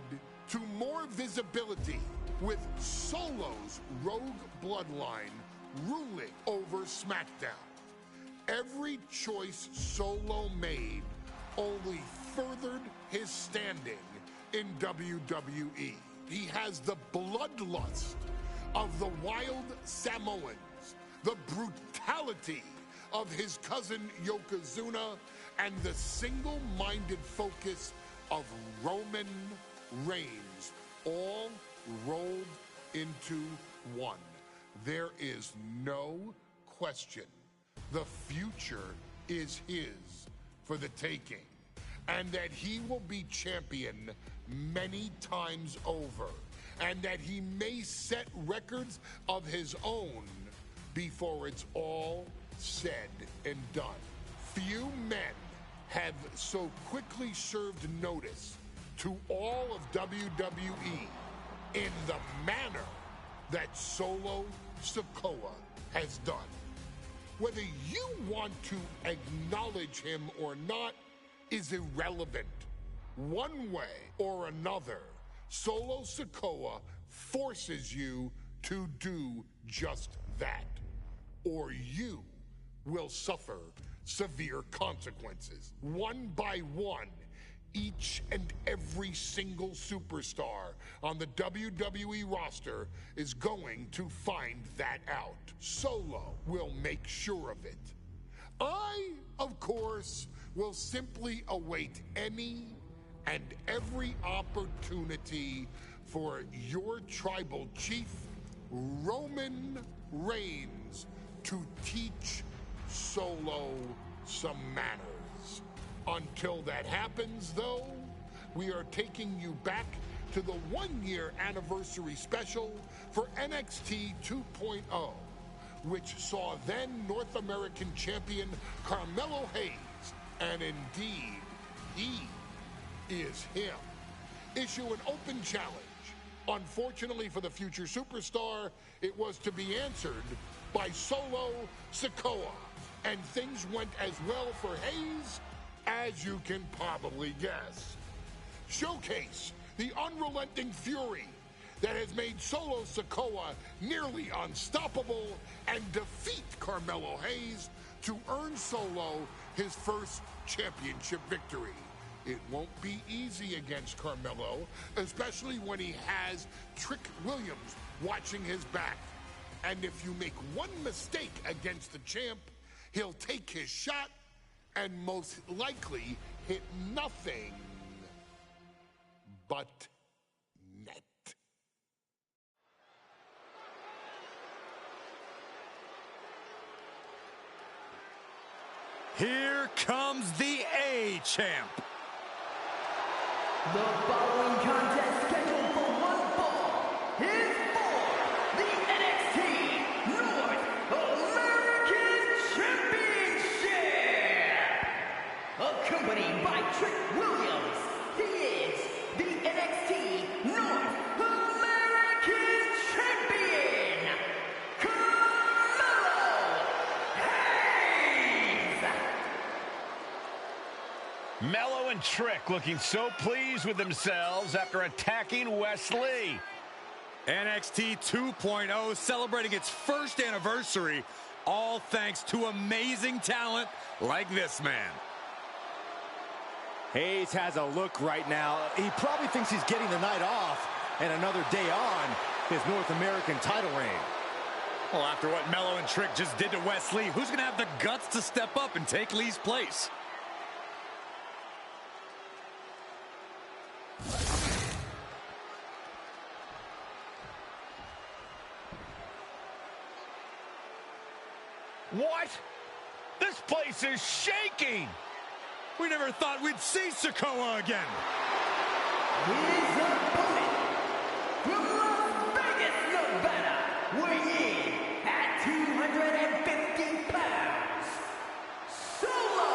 A: to more visibility with Solo's rogue bloodline ruling over SmackDown. Every choice Solo made only furthered his standing in WWE. He has the bloodlust of the wild Samoans, the brutality of his cousin Yokozuna, and the single-minded focus of Roman Reigns, all rolled into one. There is no question the future is his for the taking, and that he will be champion many times over, and that he may set records of his own before it's all said and done. Few men have so quickly served notice to all of WWE in the manner that Solo Sikoa has done. Whether you want to acknowledge him or not is irrelevant. One way or another, Solo Sikoa forces you to do just that, or you will suffer severe consequences. One by one, each and every single superstar on the WWE roster is going to find that out. Solo will make sure of it. I, of course, will simply await any and every opportunity for your tribal chief, Roman Reigns, to teach Solo some manners. Until that happens, though, we are taking you back to the one-year anniversary special for NXT 2.0, which saw then North American champion Carmelo Hayes, and indeed, he is him, issue an open challenge. Unfortunately for the future superstar, it was to be answered by Solo Sikoa, and things went as well for Hayes as you can probably guess. Showcase the unrelenting fury that has made Solo Sikoa nearly unstoppable and defeat Carmelo Hayes to earn Solo his first championship victory. It won't be easy against Carmelo, especially when he has Trick Williams watching his back. And if you make one mistake against the champ, he'll take his shot and most likely hit nothing but net.
H: Here comes the A-Champ.
K: The following contest scheduled for one fall is for the NXT North American Championship. Accompanied by Trick Williams, he is the NXT North American Champion, Carmelo Hayes.
F: Mello and Trick looking so pleased with themselves after attacking Wes Lee.
H: NXT 2.0 celebrating its first anniversary, all thanks to amazing talent like this man.
J: Hayes has a look right now. He probably thinks he's getting the night off and another day on his North American title reign.
H: Well, after what Mello and Trick just did to Wes Lee, who's going to have the guts to step up and take Lee's place?
F: What? This place is shaking!
H: We never thought we'd see Sikoa again.
K: His opponent from Las Vegas, Nevada, weighing in at 250 pounds, Solo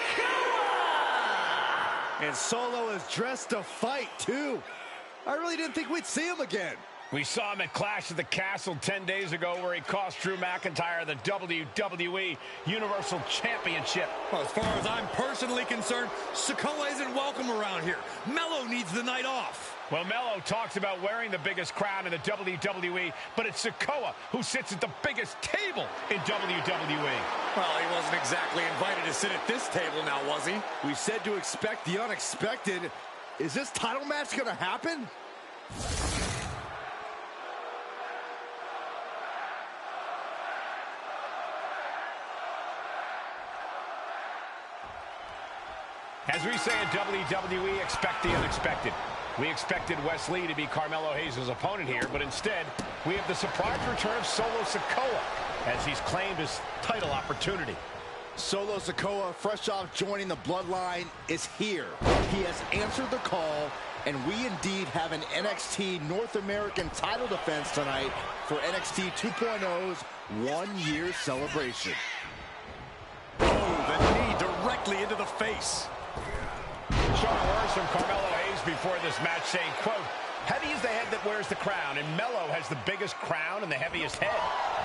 K: Sikoa!
J: And Solo is dressed to fight, too. I really didn't think we'd see him again.
F: We saw him at Clash at the Castle 10 days ago where he cost Drew McIntyre the WWE Universal Championship.
H: Well, as far as I'm personally concerned, Sikoa isn't welcome around here. Mello needs the night off.
F: Well, Mello talks about wearing the biggest crown in the WWE, but it's Sikoa who sits at the biggest table in WWE.
H: Well, he wasn't exactly invited to sit at this table now, was he?
J: We said to expect the unexpected. Is this title match going to happen?
F: As we say in WWE, expect the unexpected. We expected Wes Lee to be Carmelo Hayes' opponent here, but instead, we have the surprise return of Solo Sikoa as he's claimed his title opportunity.
J: Solo Sikoa, fresh off joining the Bloodline, is here. He has answered the call, and we indeed have an NXT North American title defense tonight for NXT 2.0's one-year celebration.
H: Oh, the knee directly into the face.
F: Showing words from Carmelo Hayes before this match saying, quote, heavy is the head that wears the crown, and Mello has the biggest crown and the heaviest head.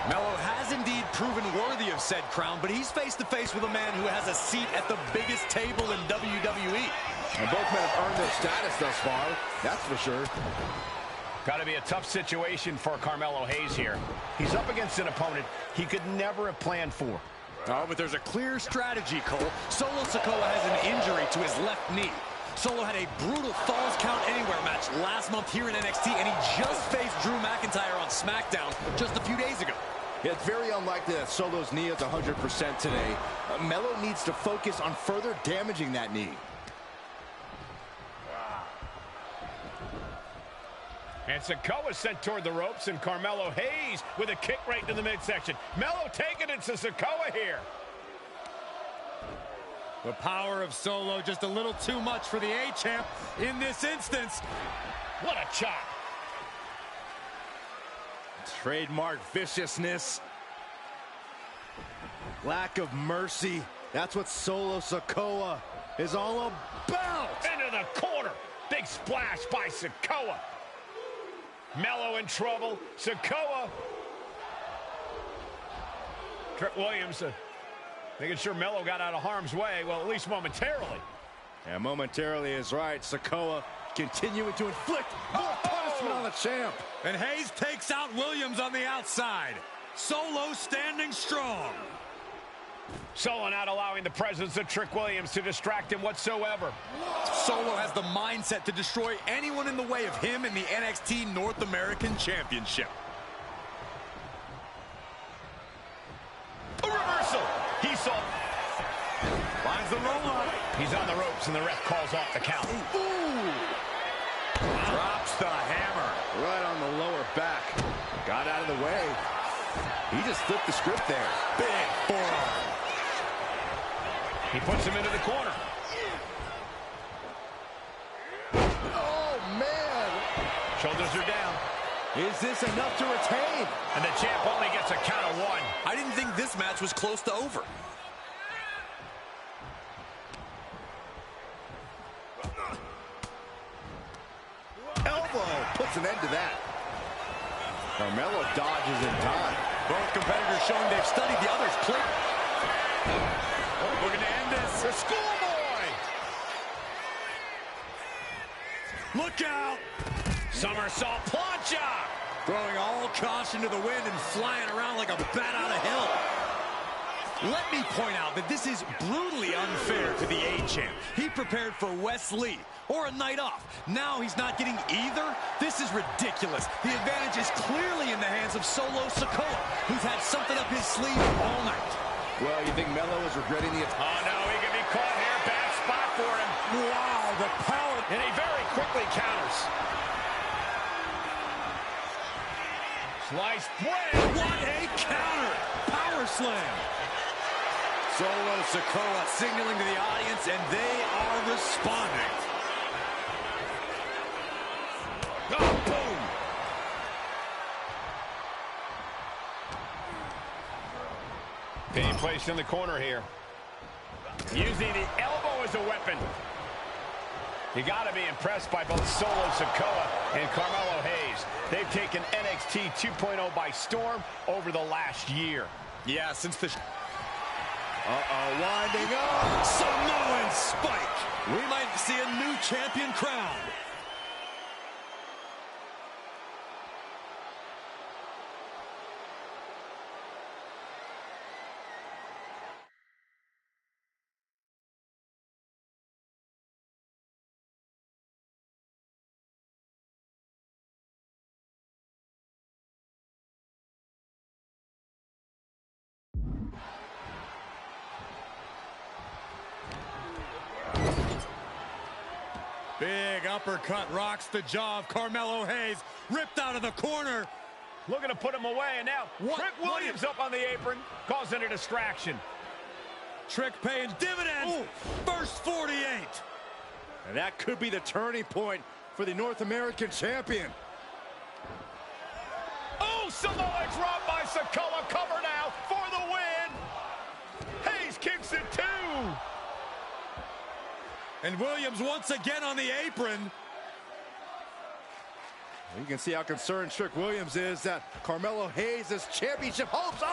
H: Mello has indeed proven worthy of said crown, but he's face-to-face with a man who has a seat at the biggest table in WWE.
J: And both men have earned their status thus far, that's for sure.
F: Got to be a tough situation for Carmelo Hayes here. He's up against an opponent he could never have planned for.
H: Oh, but there's a clear strategy, Cole. Solo Sikoa has an injury to his left knee. Solo had a brutal Falls Count Anywhere match last month here in NXT, and he just faced Drew McIntyre on SmackDown just a few days ago.
J: Yeah, it's very unlikely that Solo's knee is 100% today. Mello needs to focus on further damaging that knee.
F: And Sikoa sent toward the ropes, and Carmelo Hayes with a kick right into the midsection. Mello taking it to Sikoa here.
H: The power of Solo just a little too much for the A-Champ in this instance.
F: What a chop.
J: Trademark viciousness. Lack of mercy. That's what Solo Sikoa is all about.
F: Into the corner. Big splash by Sikoa. Mello in trouble. Sikoa. Trick Williams making sure Mello got out of harm's way. Well, at least momentarily.
J: Yeah, momentarily is right. Sikoa continuing to inflict more punishment on the champ.
H: And Hayes takes out Williams on the outside. Solo standing strong.
F: Solo not allowing the presence of Trick Williams to distract him whatsoever.
H: Solo has the mindset to destroy anyone in the way of him in the NXT North American Championship.
F: A reversal. He saw.
H: Finds the roll-up.
F: He's on the ropes, and the ref calls off the count.
J: Ooh.
H: Drops the hammer.
J: Right on the lower back. Got out of the way. He just flipped the script there.
H: Big forearm.
F: He puts him into the corner.
J: Oh, man.
F: Shoulders are down.
J: Is this enough to retain?
F: And the champ only gets a count of 1.
H: I didn't think this match was close to over.
J: Elbow puts an end to that. Carmelo dodges in time.
H: Both competitors showing they've studied the other's play. We're going to end this.
F: The schoolboy.
H: Look out.
F: Somersault plancha.
H: Throwing all caution to the wind and flying around like a bat out of hell. Let me point out that this is brutally unfair to the A-champ. He prepared for Wes Lee or a night off. Now he's not getting either? This is ridiculous. The advantage is clearly in the hands of Solo Sikoa, who's had something up his sleeve all night.
J: Well, you think Melo is regretting the attack?
F: Oh, no, he can be caught here. Bad spot for him.
H: Wow, the power.
F: And he very quickly counters. Sliced bread.
H: What a counter. Power slam.
J: Solo Sikoa signaling to the audience, and they are responding.
F: Oh, boom. Being placed in the corner here. Using the elbow as a weapon. You got to be impressed by both Solo Sikoa and Carmelo Hayes. They've taken NXT 2.0 by storm over the last year.
H: Yeah, since the...
J: winding up.
H: Samoan spike. We might see a new champion crowned. Big uppercut rocks the jaw of Carmelo Hayes. Ripped out of the corner.
F: Looking to put him away, and now Trick Williams up on the apron, causing a distraction.
H: Trick paying dividends. Ooh. First 48.
J: And that could be the turning point for the North American champion.
F: Oh, Samoa drop by Sikoa. Cover now for the win. Hayes kicks it too.
H: And Williams once again on the apron.
J: You can see how concerned Trick Williams is that Carmelo Hayes' championship hopes,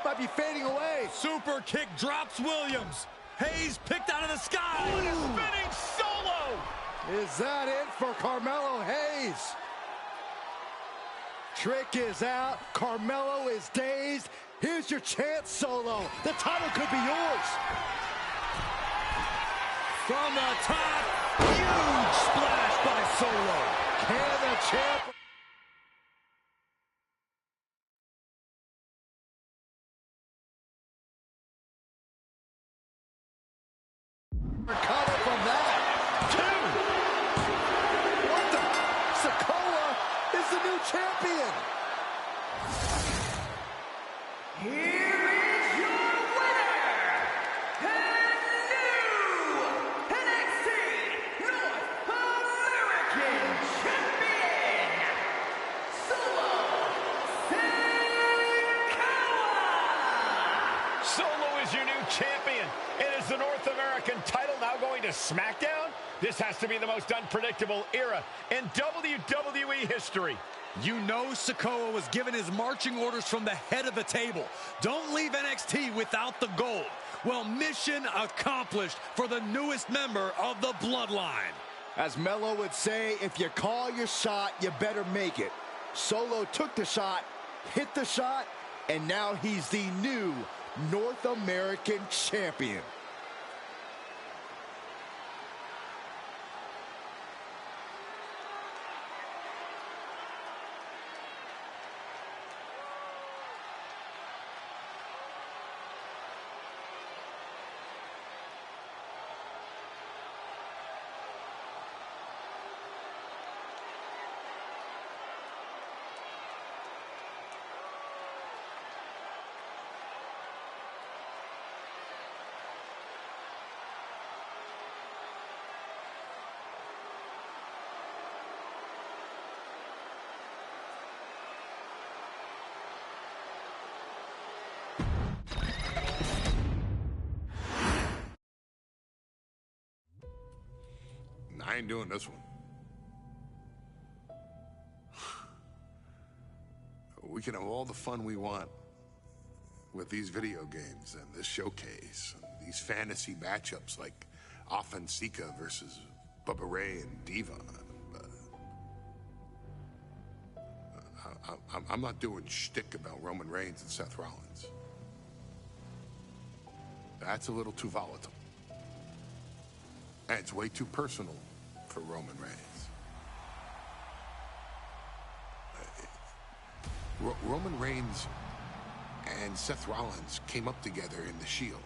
J: might be fading away.
H: Super kick drops Williams. Hayes picked out of the sky.
F: Oh, and a spinning Solo.
J: Is that it for Carmelo Hayes? Trick is out. Carmelo is dazed. Here's your chance, Solo. The title could be yours.
H: From the top, huge splash by Solo.
J: Can the champ... recover from that? Two! What the? Sikoa is the new champion!
K: Here is your winner, and new NXT North American Champion, Solo Sikoa!
F: Solo is your new champion. And is the North American title now going to SmackDown? This has to be the most unpredictable era in WWE history.
H: You know Sikoa was given his marching orders from the head of the table. Don't leave NXT without the gold. Well, mission accomplished for the newest member of the Bloodline.
J: As Melo would say, if you call your shot, you better make it. Solo took the shot, hit the shot, and now he's the new North American champion.
A: I ain't doing this one. We can have all the fun we want with these video games and this showcase and these fantasy matchups like Alpha and Sika versus Bubba Ray and Diva. I'm not doing shtick about Roman Reigns and Seth Rollins. That's a little too volatile. And it's way too personal for Roman Reigns. Roman Reigns and Seth Rollins came up together in the Shield.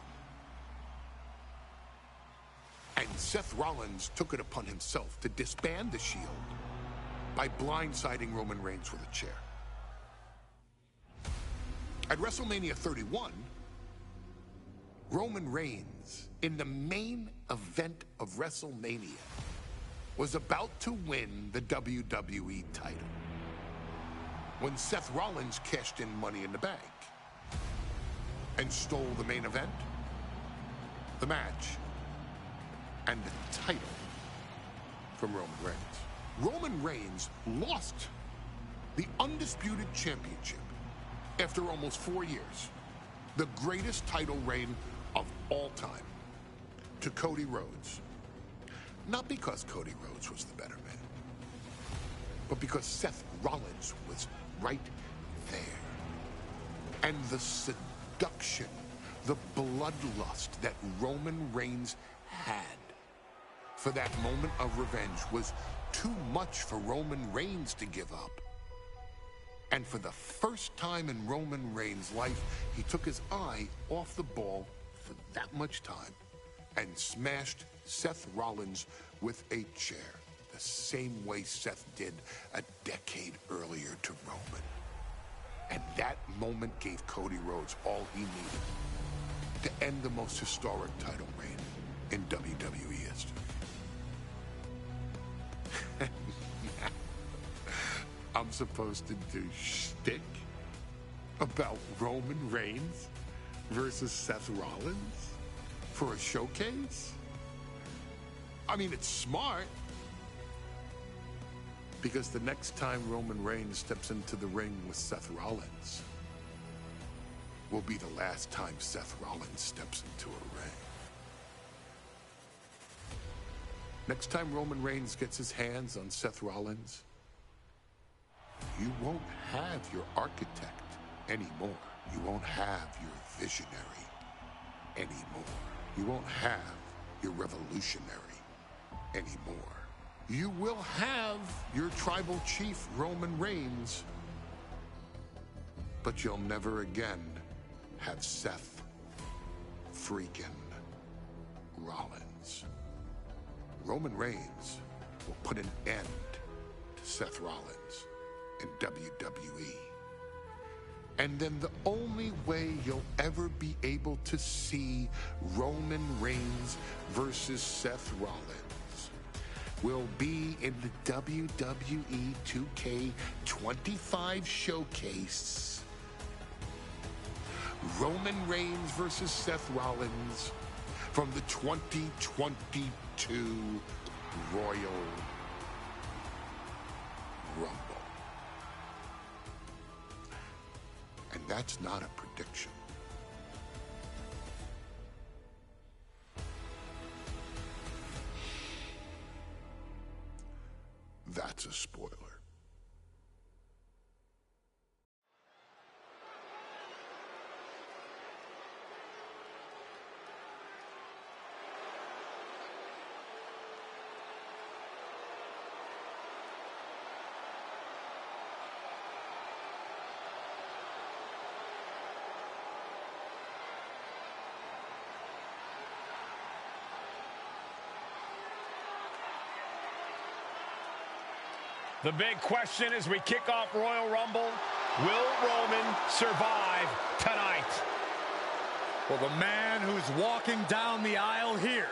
A: And Seth Rollins took it upon himself to disband the Shield by blindsiding Roman Reigns with a chair. At WrestleMania 31, Roman Reigns, in the main event of WrestleMania, was about to win the WWE title when Seth Rollins cashed in Money in the Bank and stole the main event, the match, and the title from Roman Reigns. Roman Reigns lost the undisputed championship after almost 4 years, the greatest title reign of all time, to Cody Rhodes. Not because Cody Rhodes was the better man, but because Seth Rollins was right there. And the seduction, the bloodlust that Roman Reigns had for that moment of revenge was too much for Roman Reigns to give up. And for the first time in Roman Reigns' life, he took his eye off the ball for that much time and smashed Seth Rollins with a chair, the same way Seth did a decade earlier to Roman. And that moment gave Cody Rhodes all he needed to end the most historic title reign in WWE history. I'm supposed to do shtick about Roman Reigns versus Seth Rollins for a showcase? I mean, it's smart, because the next time Roman Reigns steps into the ring with Seth Rollins will be the last time Seth Rollins steps into a ring. Next time Roman Reigns gets his hands on Seth Rollins, you won't have your architect anymore. You won't have your visionary anymore. You won't have your revolutionary anymore. You will have your tribal chief, Roman Reigns, but you'll never again have Seth freaking Rollins. Roman Reigns will put an end to Seth Rollins in WWE. And then the only way you'll ever be able to see Roman Reigns versus Seth Rollins will be in the WWE 2K25 showcase. Roman Reigns versus Seth Rollins from the 2022 Royal Rumble. And that's not a prediction.
C: that's a spoiler.
F: The big question as we kick off Royal Rumble, will Roman survive tonight?
H: Well, the man who's walking down the aisle here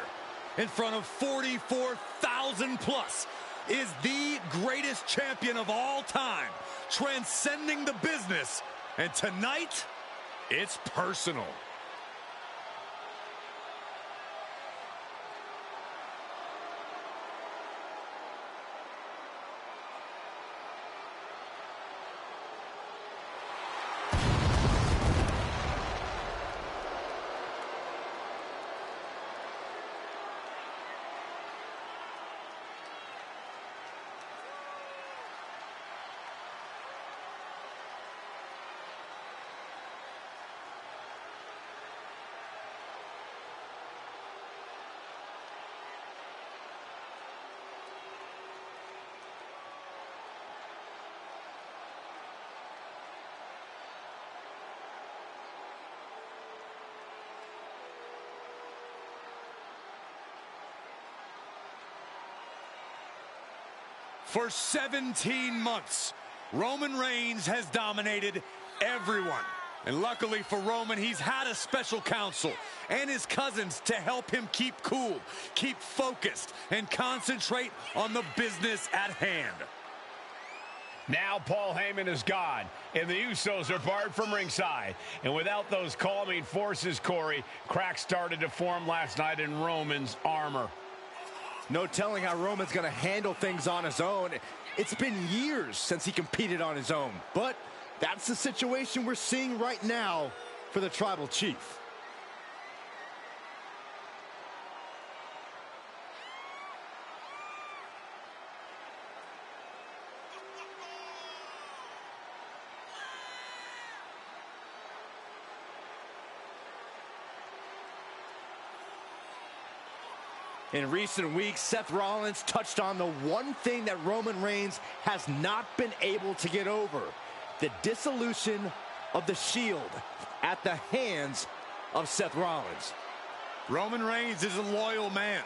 H: in front of 44,000 plus is the greatest champion of all time, transcending the business. And tonight, it's personal. For 17 months, Roman Reigns has dominated everyone. And luckily for Roman, he's had a special counsel and his cousins to help him keep cool, keep focused, and concentrate on the business at hand.
F: Now Paul Heyman is gone, and the Usos are barred from ringside. And without those calming forces, Corey, cracks started to form last night in Roman's armor.
J: No telling how Roman's going to handle things on his own. It's been years since he competed on his own. But that's the situation we're seeing right now for the Tribal Chief. In recent weeks, Seth Rollins touched on the one thing that Roman Reigns has not been able to get over: the dissolution of the Shield at the hands of Seth Rollins.
H: Roman Reigns is a loyal man,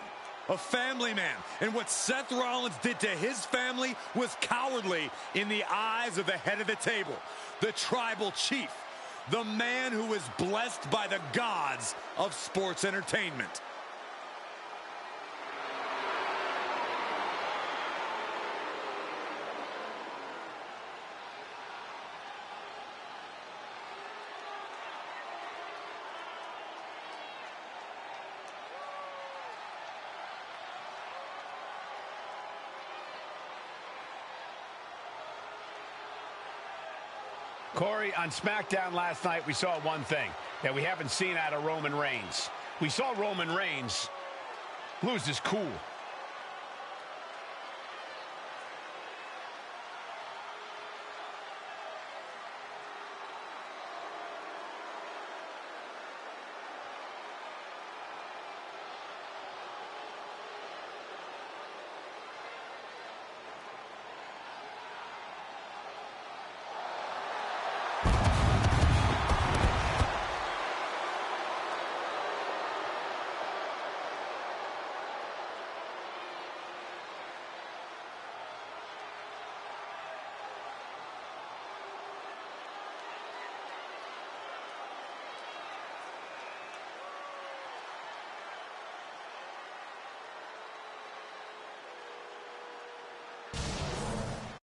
H: a family man, and what Seth Rollins did to his family was cowardly in the eyes of the head of the table, the Tribal Chief, the man who is blessed by the gods of sports entertainment.
F: Corey, on SmackDown last night, we saw one thing that we haven't seen out of Roman Reigns. We saw Roman Reigns lose his cool.